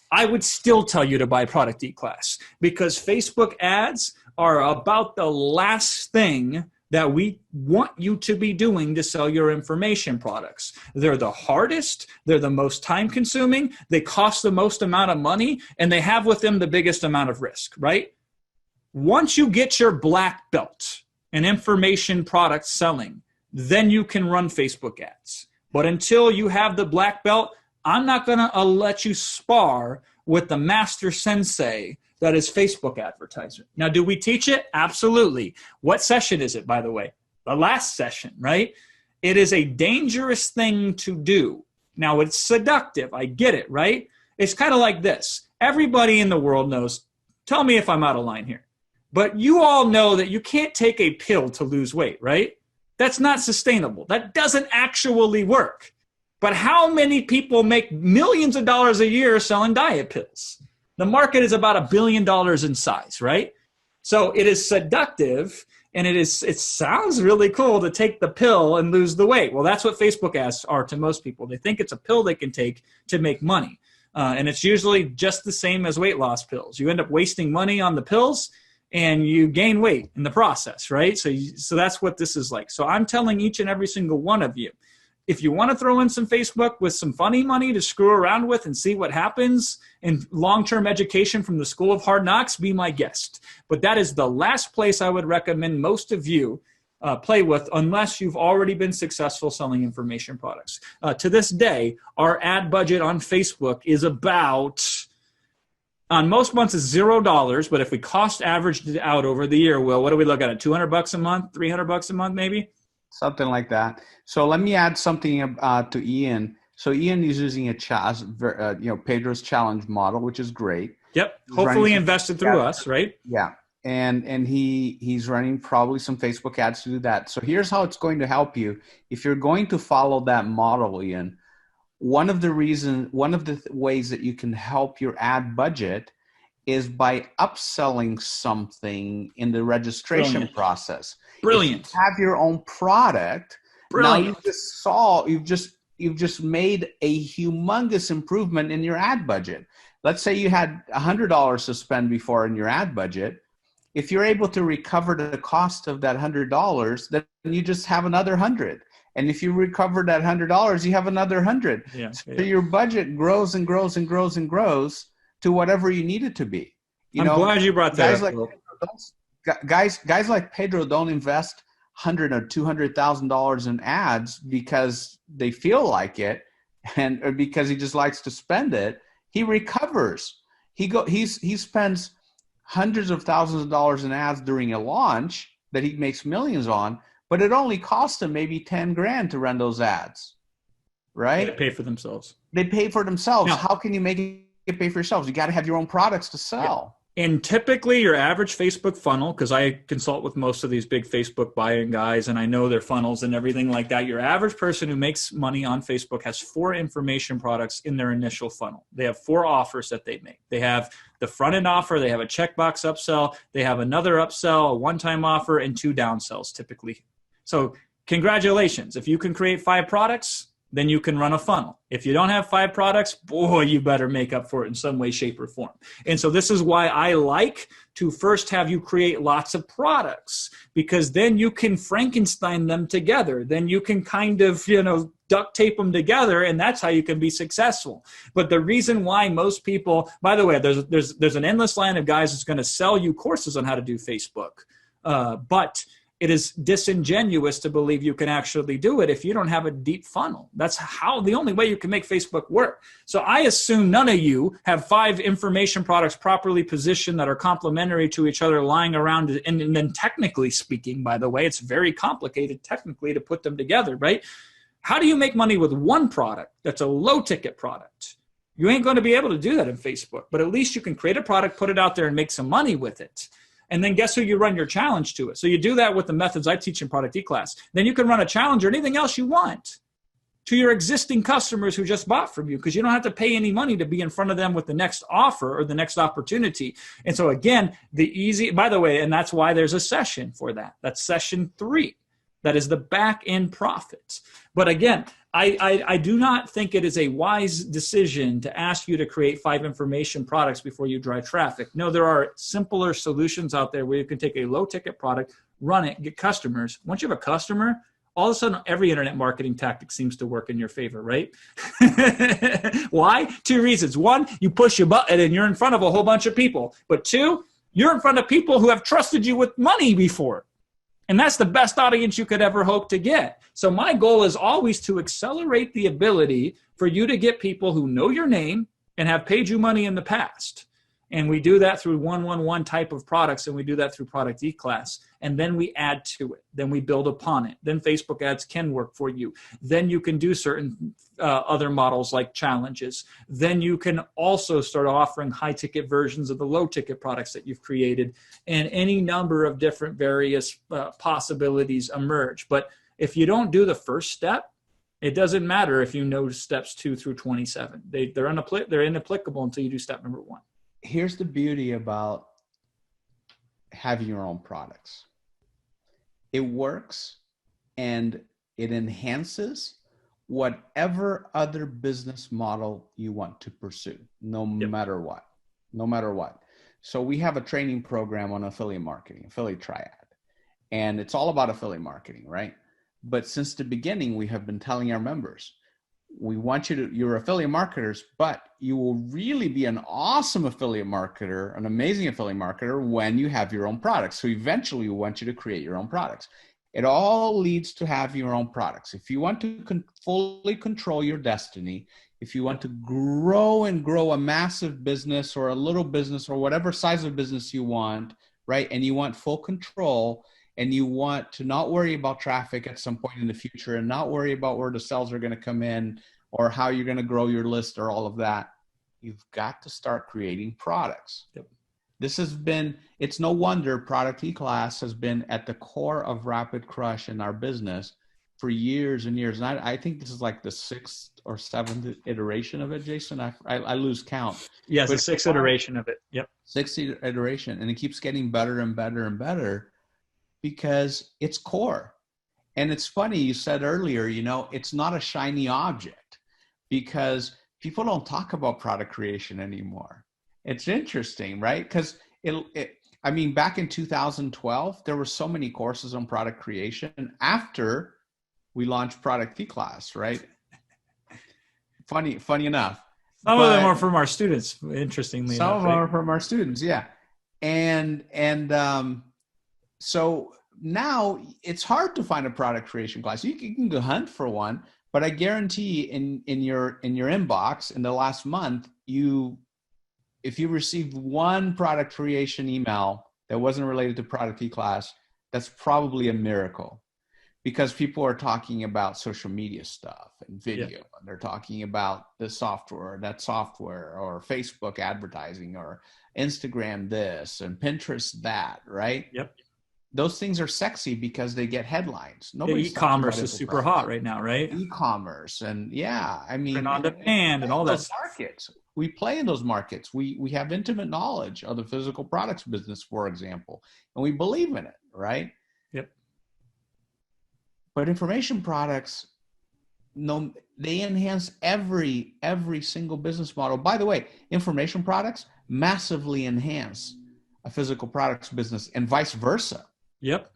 I would still tell you to buy Product eClass because Facebook ads are about the last thing that we want you to be doing to sell your information products. They're the hardest, they're the most time consuming, they cost the most amount of money, and they have with them the biggest amount of risk, right? Once you get your black belt in information product selling, then you can run Facebook ads. But until you have the black belt, I'm not gonna let you spar with the master sensei that is Facebook advertising. Now, do we teach it? Absolutely. What session is it, by the way? The last session, right? It is a dangerous thing to do. Now, it's seductive. I get it, right? It's kind of like this. Everybody in the world knows, tell me if I'm out of line here, but you all know that you can't take a pill to lose weight, right? That's not sustainable. That doesn't actually work. But how many people make millions of dollars a year selling diet pills? The market is about $1 billion in size, right? So it is seductive, and it sounds really cool to take the pill and lose the weight. Well, that's what Facebook ads are to most people. They think it's a pill they can take to make money. And it's usually just the same as weight loss pills. You end up wasting money on the pills, and you gain weight in the process, right? So that's what this is like. So I'm telling each and every single one of you, if you want to throw in some Facebook with some funny money to screw around with and see what happens in long-term education from the School of Hard Knocks, be my guest. But that is the last place I would recommend most of you play with unless you've already been successful selling information products. To this day, our ad budget on Facebook is about, on most months it's $0, but if we cost averaged it out over the year, Will, what do we look at? $200 a month, $300 a month maybe? Something like that. So let me add something to Ian. So Ian is using Pedro's challenge model, which is great. Yep. Hopefully invested through us, right? Yeah. And he's running probably some Facebook ads to do that. So here's how it's going to help you. If you're going to follow that model, Ian, one of the ways that you can help your ad budget is by upselling something in the registration process. Brilliant. If you have your own product. Brilliant. Now you've just made a humongous improvement in your ad budget. Let's say you had $100 to spend before in your ad budget. If you're able to recover the cost of that $100, then you just have another 100. And if you recover that $100, you have another 100. Yeah, so your budget grows and grows and grows and grows to whatever you need it to be. I'm glad you brought that up. Guys like Pedro don't invest $100,000 or $200,000 in ads because they feel like it, or because he just likes to spend it. He recovers. He spends hundreds of thousands of dollars in ads during a launch that he makes millions on, but it only costs him maybe 10 grand to run those ads, right? They pay for themselves. They pay for themselves. Yeah. How can you make it pay for yourselves? You got to have your own products to sell. And typically your average Facebook funnel, because I consult with most of these big Facebook buying guys and I know their funnels and everything like that, your average person who makes money on Facebook has 4 information products in their initial funnel. They have 4 offers that they make. They have the front end offer, they have a checkbox upsell, they have another upsell, a one-time offer, and 2 downsells typically. So congratulations. If you can create 5 products, then you can run a funnel. If you don't have 5 products, boy, you better make up for it in some way, shape, or form. And so this is why I like to first have you create lots of products, because then you can Frankenstein them together. Then you can kind of, duct tape them together, and that's how you can be successful. But the reason why most people, by the way, there's an endless line of guys that's going to sell you courses on how to do Facebook. But it is disingenuous to believe you can actually do it if you don't have a deep funnel. That's the only way you can make Facebook work. So I assume none of you have 5 information products properly positioned that are complementary to each other lying around. And then technically speaking, by the way, it's very complicated technically to put them together, right? How do you make money with one product that's a low ticket product? You ain't going to be able to do that in Facebook, but at least you can create a product, put it out there and make some money with it. And then guess who you run your challenge to it. So you do that with the methods I teach in Product eClass. Then you can run a challenge or anything else you want to your existing customers who just bought from you, because you don't have to pay any money to be in front of them with the next offer or the next opportunity. And so again, by the way, and that's why there's a session for that. That's session 3. That is the back end profits. But again, I do not think it is a wise decision to ask you to create 5 information products before you drive traffic. No, there are simpler solutions out there where you can take a low ticket product, run it, get customers. Once you have a customer, all of a sudden every internet marketing tactic seems to work in your favor, right? Why? 2 reasons. 1, you push your button and you're in front of a whole bunch of people. But 2, you're in front of people who have trusted you with money before. And that's the best audience you could ever hope to get. So my goal is always to accelerate the ability for you to get people who know your name and have paid you money in the past. And we do that through 1-1-1 type of products, and we do that through Product eClass. And then we add to it. Then we build upon it. Then Facebook ads can work for you. Then you can do certain other models like challenges. Then you can also start offering high-ticket versions of the low-ticket products that you've created, and any number of different various possibilities emerge. But if you don't do the first step, it doesn't matter if you know steps 2 through 27. They're inapplicable until you do step number 1. Here's the beauty about having your own products. It works and it enhances whatever other business model you want to pursue, no matter what. So we have a training program on affiliate marketing, affiliate triad, and it's all about affiliate marketing, right? But since the beginning, we have been telling our members, we want you're affiliate marketers, but you will really be an awesome affiliate marketer, an amazing affiliate marketer when you have your own products. So eventually we want you to create your own products. It all leads to have your own products. If you want to fully control your destiny, if you want to grow a massive business or a little business or whatever size of business you want, right? And you want full control, and you want to not worry about traffic at some point in the future and not worry about where the sales are going to come in or how you're going to grow your list or all of that, you've got to start creating products. Yep. It's no wonder Product eClass has been at the core of Rapid Crush in our business for years and years. And I think this is like the 6th or 7th iteration of it, Jason. I lose count. Yes, the 6th iteration of it. Yep. 6th iteration. And it keeps getting better and better and better, because it's core. And it's funny, you said earlier, it's not a shiny object, because people don't talk about product creation anymore. It's interesting, right? Because back in 2012, there were so many courses on product creation after we launched Product eClass, right? Funny enough. Some of them are from our students, interestingly enough. Some of them are from our students, yeah. So now it's hard to find a product creation class. You can go hunt for one, but I guarantee in your inbox in the last month, if you received one product creation email that wasn't related to Product eClass, that's probably a miracle, because people are talking about social media stuff and video, and they're talking about this software, that software, or Facebook advertising, or Instagram this and Pinterest that, right? Yep. Those things are sexy because they get headlines. E-commerce is super hot right now, right? E-commerce, and print on demand and all that markets. We play in those markets. We have intimate knowledge of the physical products business, for example, and we believe in it, right? Yep. But information products, no, they enhance every single business model. By the way, information products massively enhance a physical products business, and vice versa. Yep.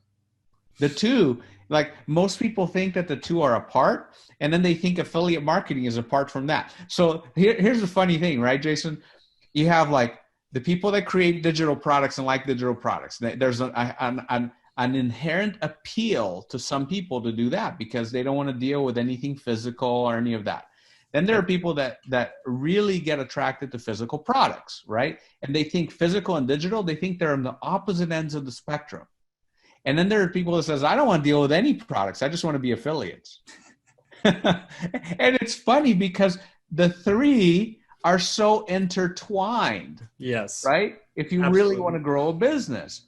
The two, like most people think that the two are apart, and then they think affiliate marketing is apart from that. So here's the funny thing, right, Jason? You have like the people that create digital products and like digital products. There's an an inherent appeal to some people to do that because they don't want to deal with anything physical or any of that. Then there are people that really get attracted to physical products, right? And they think physical and digital, they think they're on the opposite ends of the spectrum. And then there are people that says, I don't want to deal with any products. I just want to be affiliates. And it's funny because the three are so intertwined. Yes. Right? If you really want to grow a business.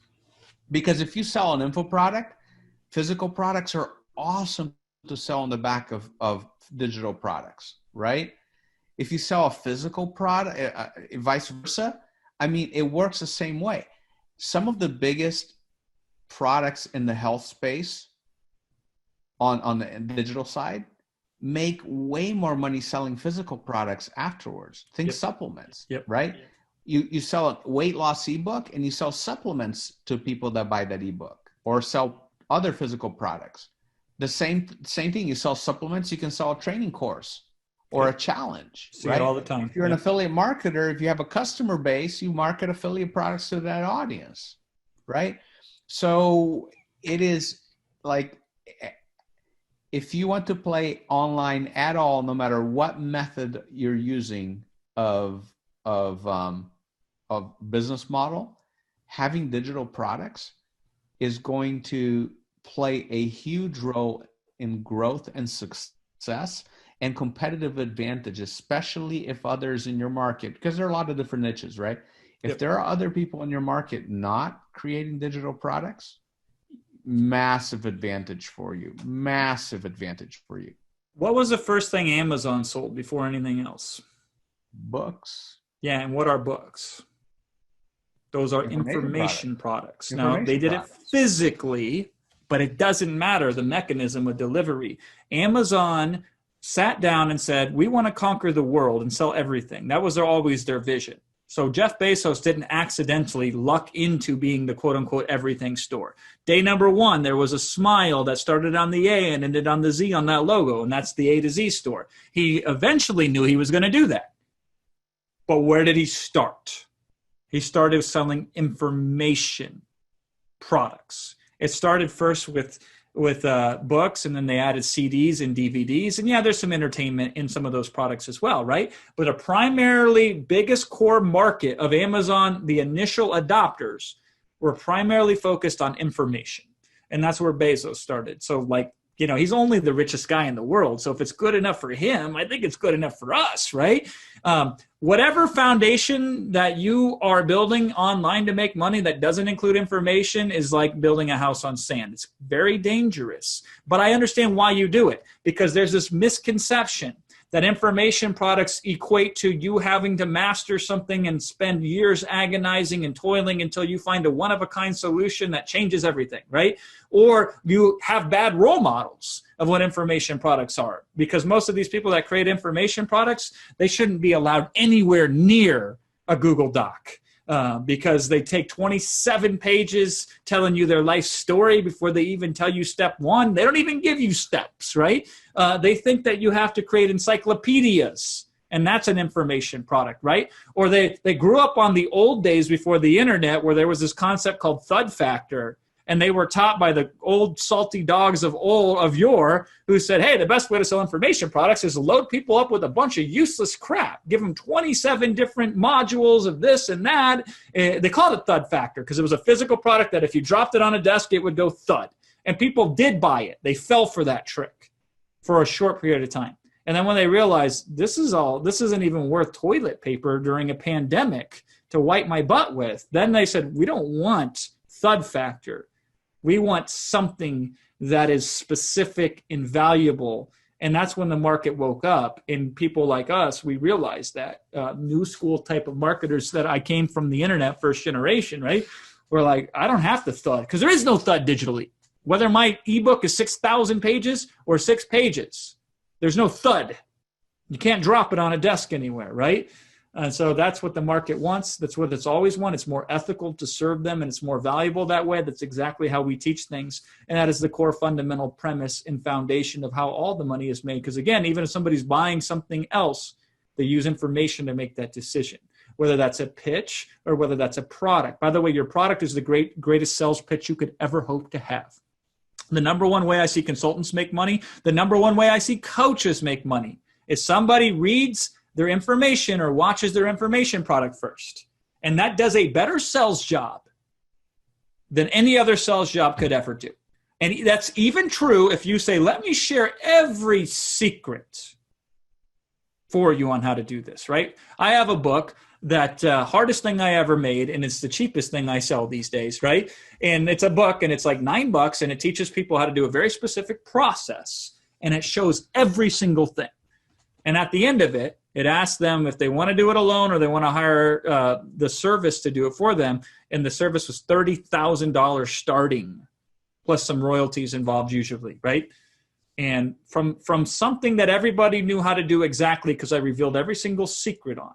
Because if you sell an info product, physical products are awesome to sell on the back of digital products, right? If you sell a physical product, vice versa, I mean, it works the same way. Some of the biggest products in the health space on the digital side make way more money selling physical products afterwards. Think supplements, right? You sell a weight loss ebook and you sell supplements to people that buy that ebook, or sell other physical products. The same thing. You sell supplements, you can sell a training course or a challenge. See it all the time. If you're an affiliate marketer, if you have a customer base, you market affiliate products to that audience, right? So it is like, if you want to play online at all, no matter what method you're using of business model, having digital products is going to play a huge role in growth and success and competitive advantage, especially if others in your market, because there are a lot of different niches, right? If there are other people in your market not creating digital products, massive advantage for you. Massive advantage for you. What was the first thing Amazon sold before anything else? Books. Yeah, and what are books? Those are information products. Now, they did it physically, but it doesn't matter the mechanism of delivery. Amazon sat down and said, we want to conquer the world and sell everything. That was always their vision. So Jeff Bezos didn't accidentally luck into being the quote-unquote everything store. Day number one, there was a smile that started on the A and ended on the Z on that logo, and that's the A to Z store. He eventually knew he was going to do that. But where did he start? He started selling information products. It started first with books, and then they added CDs and DVDs. And yeah, there's some entertainment in some of those products as well, right? But a primarily biggest core market of Amazon, the initial adopters, were primarily focused on information. And that's where Bezos started. So like, you know, he's only the richest guy in the world. So if it's good enough for him, I think it's good enough for us, right? Whatever foundation that you are building online to make money that doesn't include information is like building a house on sand. It's very dangerous. But I understand why you do it, because there's this misconception that information products equate to you having to master something and spend years agonizing and toiling until you find a one-of-a-kind solution that changes everything, right? Or you have bad role models of what information products are, because most of these people that create information products, they shouldn't be allowed anywhere near a Google Doc. Because they take 27 pages telling you their life story before they even tell you step one. They don't even give you steps, right? They think that you have to create encyclopedias, and that's an information product, right? Or they grew up on the old days before the internet, where there was this concept called thud factor, and they were taught by the old salty dogs of yore who said, hey, the best way to sell information products is to load people up with a bunch of useless crap. Give them 27 different modules of this and that. They called it thud factor because it was a physical product that if you dropped it on a desk, it would go thud. And people did buy it. They fell for that trick for a short period of time. And then when they realized this isn't even worth toilet paper during a pandemic to wipe my butt with, then they said, we don't want thud factor. We want something that is specific and valuable. And that's when the market woke up. And people like us, we realized that new school type of marketers that I came from the internet, first generation, right? We're like, I don't have to thud, because there is no thud digitally. Whether my ebook is 6,000 pages or 6 pages, there's no thud. You can't drop it on a desk anywhere, right? And so that's what the market wants. That's what it's always wanted. It's more ethical to serve them, and it's more valuable that way. That's exactly how we teach things. And that is the core fundamental premise and foundation of how all the money is made. Because again, even if somebody's buying something else, they use information to make that decision. whether that's a pitch or whether that's a product. By the way, your product is the greatest sales pitch you could ever hope to have. The number one way I see consultants make money, the number one way I see coaches make money, is somebody reads their information or watches their information product first. And that does a better sales job than any other sales job could ever do. And that's even true if you say, let me share every secret for you on how to do this, right? I have a book that hardest thing I ever made, and it's the cheapest thing I sell these days, right? And it's a book, and it's like $9, and it teaches people how to do a very specific process, and it shows every single thing. And at the end of it, it asks them if they want to do it alone or they want to hire the service to do it for them. And the service was $30,000 starting, plus some royalties involved usually, right? And from something that everybody knew how to do exactly, because I revealed every single secret on.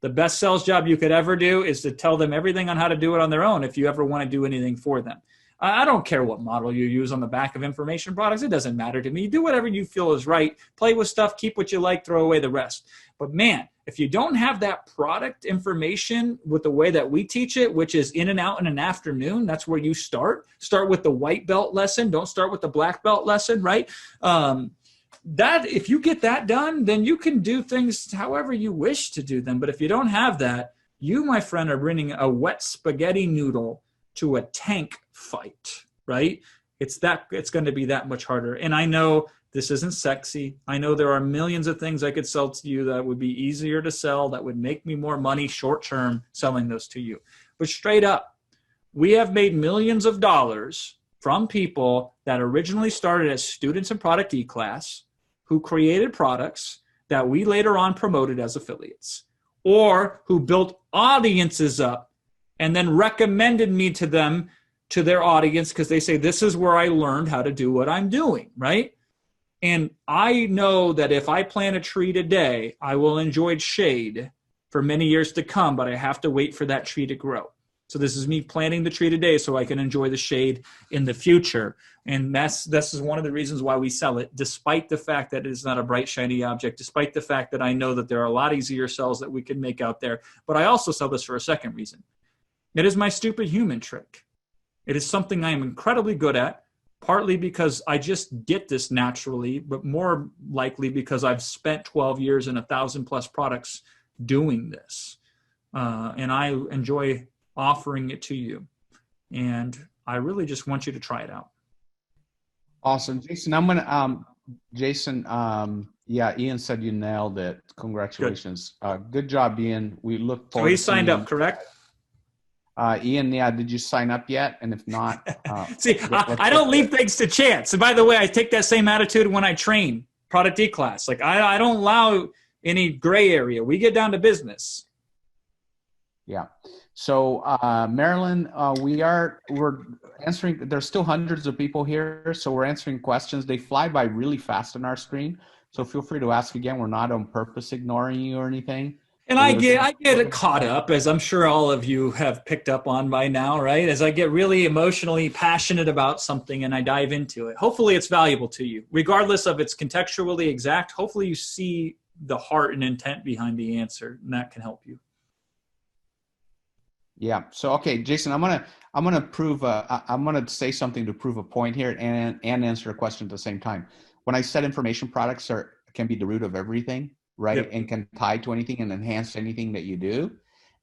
The best sales job you could ever do is to tell them everything on how to do it on their own if you ever want to do anything for them. I don't care what model you use on the back of information products. It doesn't matter to me. Do whatever you feel is right. Play with stuff. Keep what you like. Throw away the rest. But man, if you don't have that product information with the way that we teach it, which is in and out in an afternoon, that's where you start. Start with the white belt lesson. Don't start with the black belt lesson, right? That if you get that done, then you can do things however you wish to do them. But if you don't have that, you, my friend, are bringing a wet spaghetti noodle to a tank fight, right? It's going to be that much harder. And I know this isn't sexy. I know there are millions of things I could sell to you that would be easier to sell, that would make me more money short term selling those to you. But straight up, we have made millions of dollars from people that originally started as students in product eClass, who created products that we later on promoted as affiliates, or who built audiences up and then recommended me to them, to their audience, because they say, this is where I learned how to do what I'm doing, right? And I know that if I plant a tree today, I will enjoy shade for many years to come, but I have to wait for that tree to grow. So this is me planting the tree today so I can enjoy the shade in the future. And this is one of the reasons why we sell it, despite the fact that it is not a bright, shiny object, despite the fact that I know that there are a lot easier sells that we can make out there. But I also sell this for a second reason. It is my stupid human trick. It is something I am incredibly good at, partly because I just get this naturally, but more likely because I've spent 12 years in 1,000+ products doing this. And I enjoy offering it to you. And I really just want you to try it out. Awesome. Jason, yeah, Ian said you nailed it. Congratulations. Good job, Ian. We look forward to he signed up, correct? Ian, yeah, did you sign up yet? And if not, see, I don't leave things to chance. And by the way, I take that same attitude when I train product eClass. Like I don't allow any gray area. We get down to business. Yeah. So Marilyn, we're answering. There's still hundreds of people here, so we're answering questions. They fly by really fast on our screen. So feel free to ask again. We're not on purpose ignoring you or anything. And I get caught up, as I'm sure all of you have picked up on by now, right? As I get really emotionally passionate about something and I dive into it. Hopefully it's valuable to you. Regardless of it's contextually exact, hopefully you see the heart and intent behind the answer, and that can help you. Yeah. So, okay, Jason, I'm gonna say something to prove a point here and answer a question at the same time. When I said information products can be the root of everything, right? Yep. And can tie to anything and enhance anything that you do.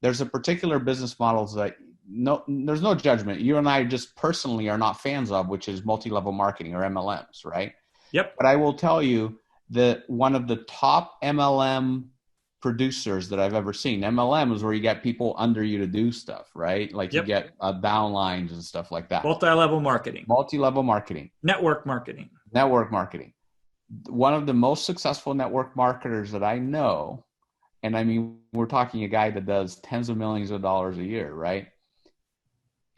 There's a particular business models that there's no judgment. You and I just personally are not fans of, which is multi-level marketing or MLMs, right? Yep. But I will tell you that one of the top MLM producers that I've ever seen. MLM is where you get people under you to do stuff, right? Like you get downlines and stuff like that. Multi-level marketing. Multi-level marketing. Network marketing. Network marketing. One of the most successful network marketers that I know, and I mean, we're talking a guy that does tens of millions of dollars a year, right?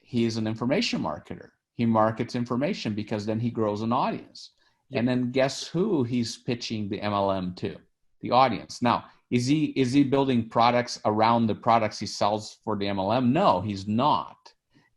He is an information marketer. He markets information because then he grows an audience. Yep. And then guess who he's pitching the MLM to? The audience. Now, is he building products around the products he sells for the MLM? No, he's not.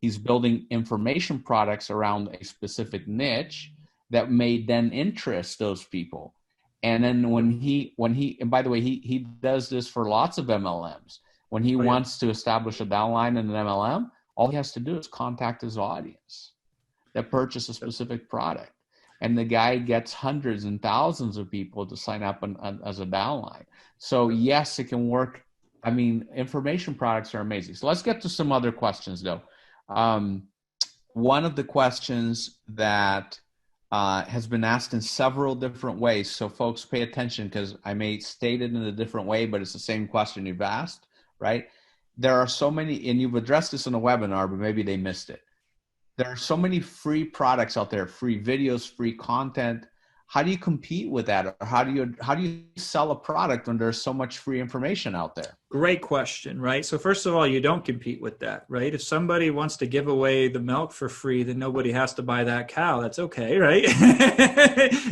He's building information products around a specific niche that may then interest those people. And then when he and by the way, he does this for lots of MLMs. When he wants to establish a downline in an MLM, all he has to do is contact his audience that purchase a specific product. And the guy gets hundreds and thousands of people to sign up as a downline. So yes, it can work. I mean, information products are amazing. So let's get to some other questions though. One of the questions that has been asked in several different ways. So folks, pay attention because I may state it in a different way, but it's the same question you've asked, right? There are so many, and you've addressed this in a webinar, but maybe they missed it. There are so many free products out there, free videos, free content. How do you compete with that? Or how do you sell a product when there's so much free information out there? Great question, right? So first of all, you don't compete with that, right? If somebody wants to give away the milk for free, then nobody has to buy that cow. That's okay, right?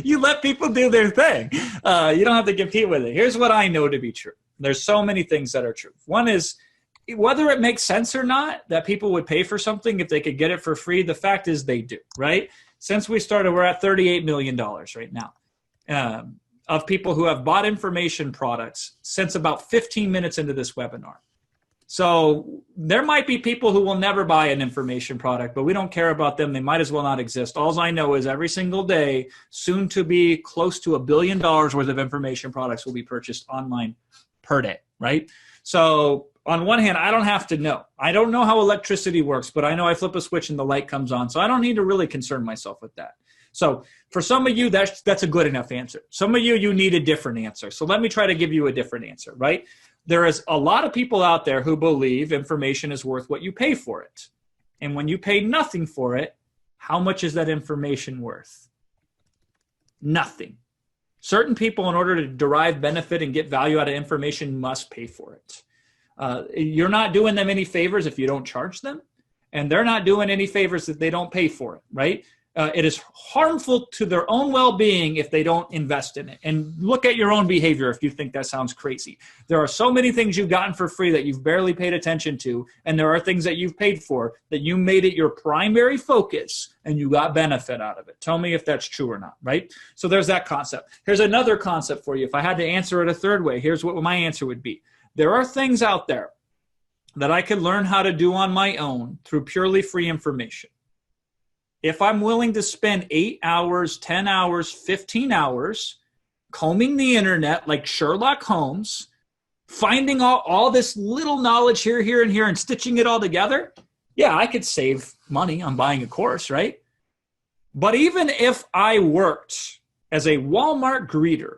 You let people do their thing. You don't have to compete with it. Here's what I know to be true. There's so many things that are true. One is, whether it makes sense or not that people would pay for something if they could get it for free, the fact is they do, right? Since we started, we're at $38 million right now of people who have bought information products since about 15 minutes into this webinar. So there might be people who will never buy an information product, but we don't care about them. They might as well not exist. All I know is every single day, soon to be close to $1 billion worth of information products will be purchased online per day, right? So on one hand, I don't have to know. I don't know how electricity works, but I know I flip a switch and the light comes on. So I don't need to really concern myself with that. So for some of you, that's a good enough answer. Some of you, you need a different answer. So let me try to give you a different answer, right? There is a lot of people out there who believe information is worth what you pay for it. And when you pay nothing for it, how much is that information worth? Nothing. Certain people, in order to derive benefit and get value out of information, must pay for it. You're not doing them any favors if you don't charge them, and they're not doing any favors if they don't pay for it, right? It is harmful to their own well-being if they don't invest in it. And look at your own behavior if you think that sounds crazy. There are so many things you've gotten for free that you've barely paid attention to, and there are things that you've paid for that you made it your primary focus and you got benefit out of it. Tell me if that's true or not, right? So there's that concept. Here's another concept for you. If I had to answer it a third way, here's what my answer would be. There are things out there that I could learn how to do on my own through purely free information. If I'm willing to spend 8 hours, 10 hours, 15 hours combing the internet like Sherlock Holmes, finding all this little knowledge here, and here, and stitching it all together, yeah, I could save money on buying a course, right? But even if I worked as a Walmart greeter,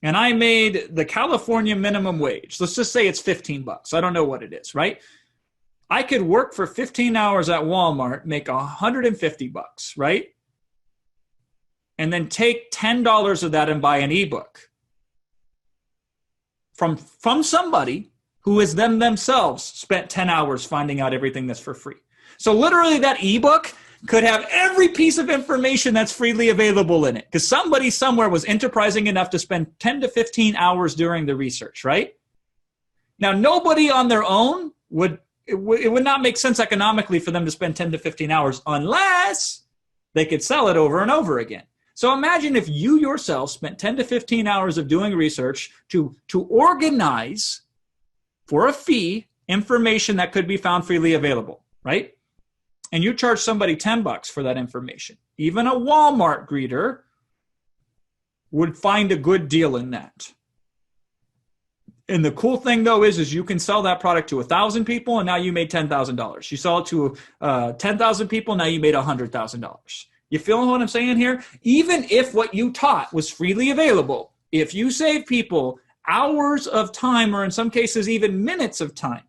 and I made the California minimum wage, let's just say it's $15. I don't know what it is, right? I could work for 15 hours at Walmart, make $150, right? And then take $10 of that and buy an ebook from somebody who is themselves spent 10 hours finding out everything that's for free. So literally that ebook could have every piece of information that's freely available in it because somebody somewhere was enterprising enough to spend 10 to 15 hours during the research, right? Now, nobody on their own it would not make sense economically for them to spend 10 to 15 hours unless they could sell it over and over again. So imagine if you yourself spent 10 to 15 hours of doing research to organize for a fee information that could be found freely available, right? And you charge somebody $10 for that information. Even a Walmart greeter would find a good deal in that. And the cool thing, though, is you can sell that product to 1,000 people, and now you made $10,000. You sell it to 10,000 people, now you made $100,000. You feeling what I'm saying here? Even if what you taught was freely available, if you save people hours of time, or in some cases even minutes of time,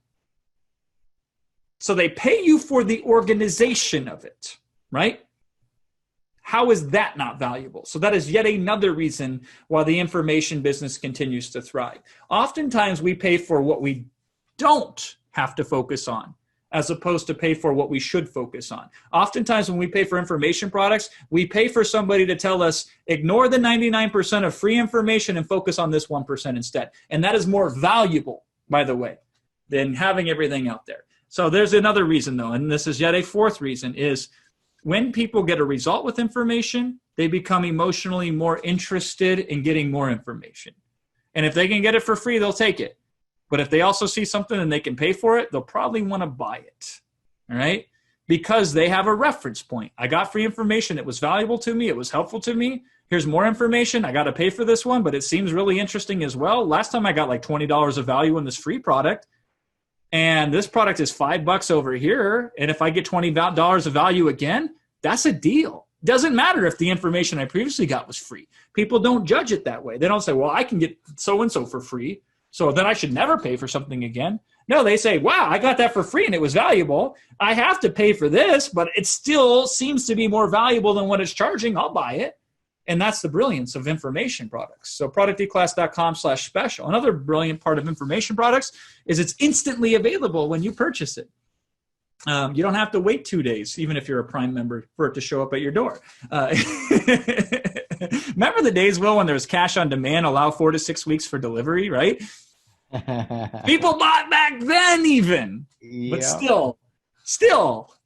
so they pay you for the organization of it, right? How is that not valuable? So that is yet another reason why the information business continues to thrive. Oftentimes we pay for what we don't have to focus on, as opposed to pay for what we should focus on. Oftentimes when we pay for information products, we pay for somebody to tell us, ignore the 99% of free information and focus on this 1% instead. And that is more valuable, by the way, than having everything out there. So there's another reason, though, and this is yet a fourth reason, is when people get a result with information, they become emotionally more interested in getting more information. And if they can get it for free, they'll take it. But if they also see something and they can pay for it, they'll probably want to buy it. All right? Because they have a reference point. I got free information. It was valuable to me. It was helpful to me. Here's more information. I got to pay for this one, but it seems really interesting as well. Last time I got like $20 of value in this free product, and this product is $5 over here. And if I get $20 of value again, that's a deal. Doesn't matter if the information I previously got was free. People don't judge it that way. They don't say, well, I can get so-and-so for free, so then I should never pay for something again. No, they say, wow, I got that for free and it was valuable. I have to pay for this, but it still seems to be more valuable than what it's charging. I'll buy it. And that's the brilliance of information products. So producteclass.com/special. Another brilliant part of information products is it's instantly available when you purchase it. You don't have to wait 2 days, even if you're a Prime member, for it to show up at your door. Remember the days, Will, when there was cash on demand, allow 4 to 6 weeks for delivery, right? People bought back then even. But still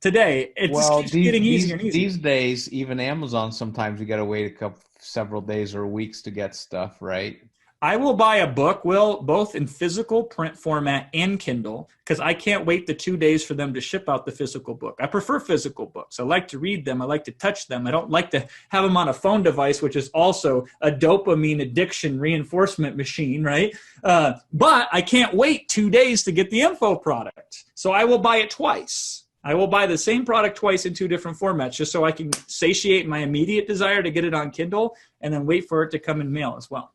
today, it just keeps getting easier and easier. These days, even Amazon, sometimes you got to wait several days or weeks to get stuff, right? I will buy a book, Will, both in physical print format and Kindle, because I can't wait the 2 days for them to ship out the physical book. I prefer physical books. I like to read them. I like to touch them. I don't like to have them on a phone device, which is also a dopamine addiction reinforcement machine, right? But I can't wait 2 days to get the info product. So I will buy it twice. I will buy the same product twice in 2 different formats just so I can satiate my immediate desire to get it on Kindle and then wait for it to come in mail as well.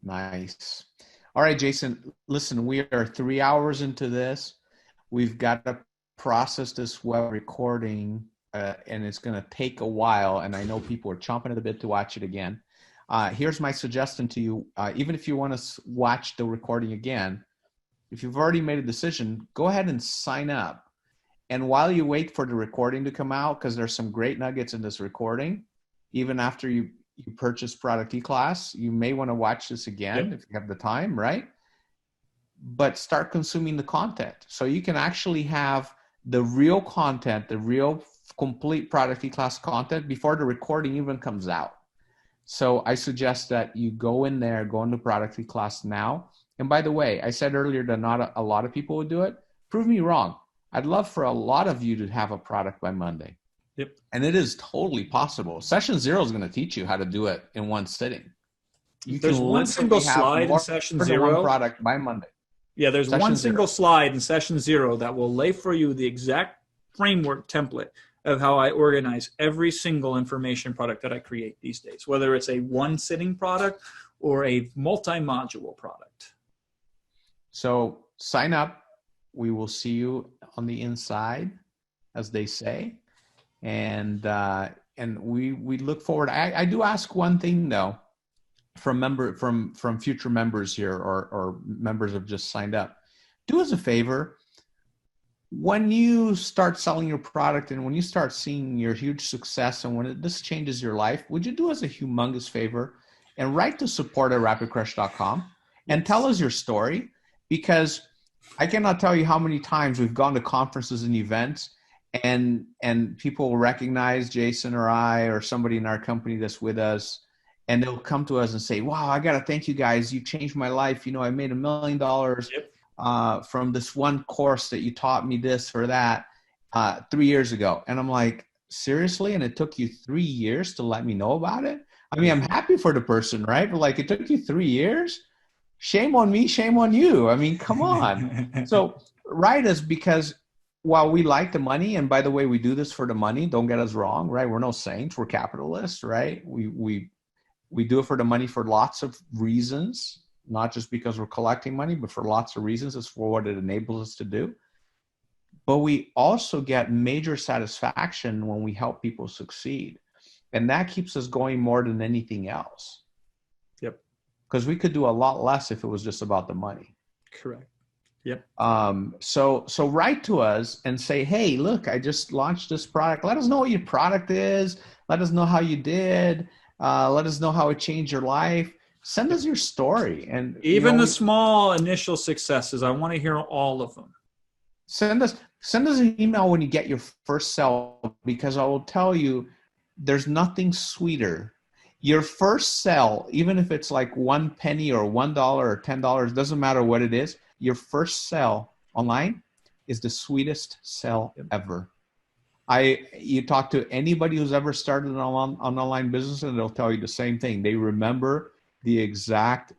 Nice. All right, Jason, listen, we are 3 hours into this. We've got to process this web recording, and it's going to take a while, and I know people are chomping at the bit to watch it again. Here's my suggestion to you. Even if you want to watch the recording again, if you've already made a decision, go ahead and sign up. And while you wait for the recording to come out, because there's some great nuggets in this recording, even after you purchase product eClass, you may want to watch this again if you have the time, right? But start consuming the content. So you can actually have the real content, the real complete product eClass content before the recording even comes out. So I suggest that you go in there, go into product eClass now. And by the way, I said earlier that not a lot of people would do it. Prove me wrong. I'd love for a lot of you to have a product by Monday. Yep. And it is totally possible. Session 0 is going to teach you how to do it in one sitting. There's one single slide in Session 0. Product by Monday. Yeah, there's one single slide in Session 0 that will lay for you the exact framework template of how I organize every single information product that I create these days, whether it's a one-sitting product or a multi-module product. So sign up. We will see you on the inside, as they say. And we look forward. I do ask one thing though, from future members here or members have just signed up. Do us a favor. When you start selling your product and when you start seeing your huge success and when this changes your life, would you do us a humongous favor and write to support@rapidcrush.com and tell us your story? Because I cannot tell you how many times we've gone to conferences and events and people will recognize Jason or I or somebody in our company that's with us, and they'll come to us and say, wow, I got to thank you guys. You changed my life. You know, I made $1 million from this one course that you taught me this or that 3 years ago. And I'm like, seriously? And it took you 3 years to let me know about it? I mean, I'm happy for the person, right? But like, it took you 3 years? Shame on me, shame on you. I mean, come on. So write us, because while we like the money, and by the way, we do this for the money, don't get us wrong, right? We're no saints, we're capitalists, right? We do it for the money for lots of reasons, not just because we're collecting money, but for lots of reasons. It's for what it enables us to do. But we also get major satisfaction when we help people succeed. And that keeps us going more than anything else. Yep. Because we could do a lot less if it was just about the money. Correct. Yep. So write to us and say, hey, look, I just launched this product. Let us know what your product is. Let us know how you did. Let us know how it changed your life. Send us your story. And even the small initial successes, I want to hear all of them. Send us an email when you get your first sale, because I will tell you, there's nothing sweeter. Your first sell, even if it's like 1 penny or $1 or $10, doesn't matter what it is, your first sell online is the sweetest sell ever. You talk to anybody who's ever started an online business and they'll tell you the same thing. They remember the exact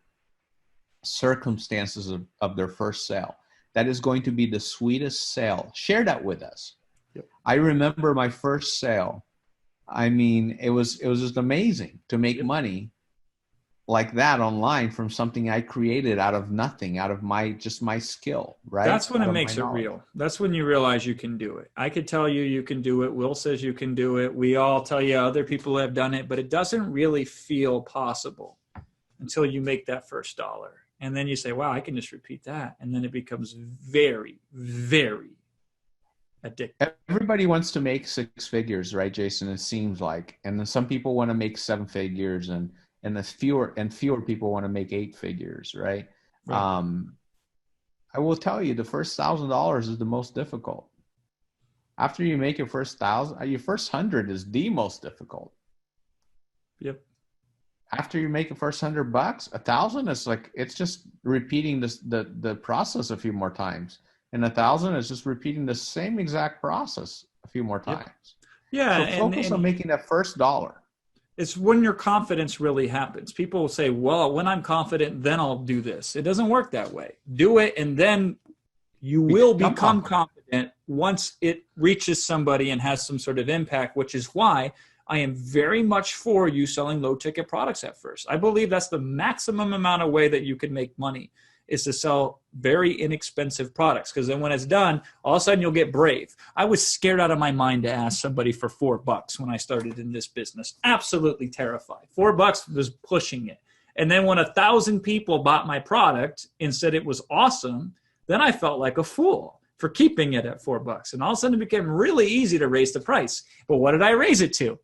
circumstances of their first sale. That is going to be the sweetest sale. Share that with us. Yep. I remember my first sale. I mean, it was just amazing to make money like that online from something I created out of nothing, out of my skill, right? That's when out it makes it real. That's when you realize you can do it. I could tell you you can do it. Will says you can do it. We all tell you other people have done it, but it doesn't really feel possible until you make that first dollar. And then you say, wow, I can just repeat that. And then it becomes very, very addictive. Everybody wants to make 6 figures, right, Jason? It seems like. And then some people want to make 7 figures and fewer people want to make 8 figures, right? I will tell you, the first $1,000 is the most difficult. After you make your first 1,000, your first 100 is the most difficult. Yep. After you make your first $100, 1,000 is like, it's just repeating the process a few more times. And 1,000 is just repeating the same exact process a few more times. Yeah. So focus on making that first dollar. It's when your confidence really happens. People will say, well, when I'm confident, then I'll do this. It doesn't work that way. Do it, and then you will become confident once it reaches somebody and has some sort of impact, which is why I am very much for you selling low-ticket products at first. I believe that's the maximum amount of way that you can make money, is to sell very inexpensive products. Because then when it's done, all of a sudden you'll get brave. I was scared out of my mind to ask somebody for $4 when I started in this business. Absolutely terrified. $4 was pushing it. And then when 1,000 people bought my product and said it was awesome, then I felt like a fool for keeping it at $4. And all of a sudden it became really easy to raise the price. But what did I raise it to?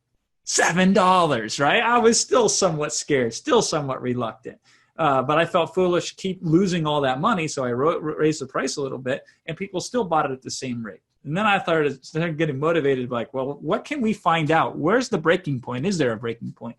$7, right? I was still somewhat scared, still somewhat reluctant. But I felt foolish, keep losing all that money, so I raised the price a little bit, and people still bought it at the same rate. And then I started getting motivated, like, well, what can we find out? Where's the breaking point? Is there a breaking point?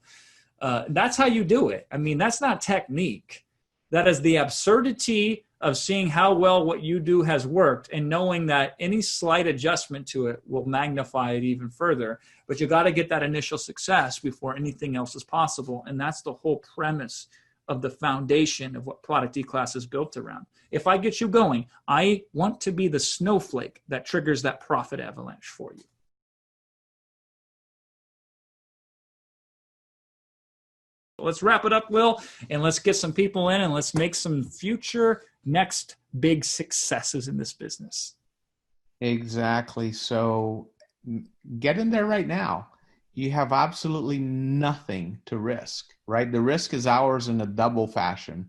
That's how you do it. I mean, that's not technique. That is the absurdity of seeing how well what you do has worked and knowing that any slight adjustment to it will magnify it even further. But you got to get that initial success before anything else is possible. And that's the whole premise of the foundation of what Product eClass is built around. If I get you going, I want to be the snowflake that triggers that profit avalanche for you. Let's wrap it up, Will, and let's get some people in and let's make some future next big successes in this business. Exactly. So get in there right now. You have absolutely nothing to risk, right? The risk is ours in a double fashion.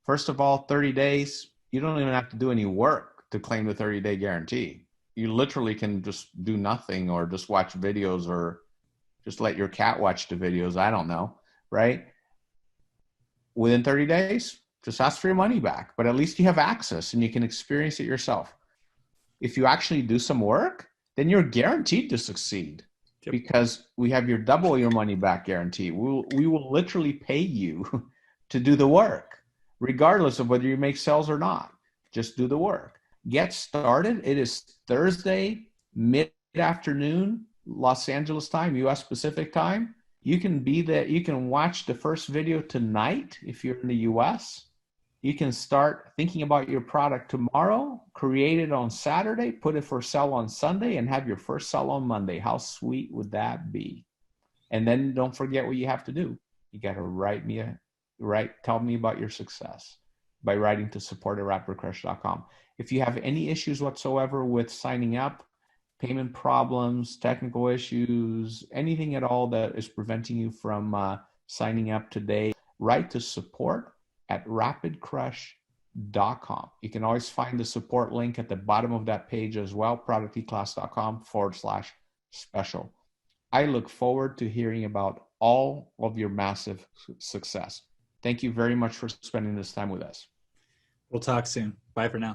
First of all, 30 days, you don't even have to do any work to claim the 30-day guarantee. You literally can just do nothing or just watch videos or just let your cat watch the videos. I don't know, right? Within 30 days, just ask for your money back, but at least you have access and you can experience it yourself. If you actually do some work, then you're guaranteed to succeed. Yep. Because we have your double your money back guarantee. We will literally pay you to do the work, regardless of whether you make sales or not. Just do the work. Get started. It is Thursday, mid-afternoon, Los Angeles time, US Pacific time. You can be there. You can watch the first video tonight if you're in the US. You can start thinking about your product tomorrow, create it on Saturday, put it for sale on Sunday, and have your first sale on Monday. How sweet would that be? And then don't forget what you have to do. You got to tell me about your success by writing to support@rapidcrush.com. If you have any issues whatsoever with signing up, payment problems, technical issues, anything at all that is preventing you from signing up today, write to support@rapidcrush.com. You can always find the support link at the bottom of that page as well, producteclass.com/special. I look forward to hearing about all of your massive success. Thank you very much for spending this time with us. We'll talk soon. Bye for now.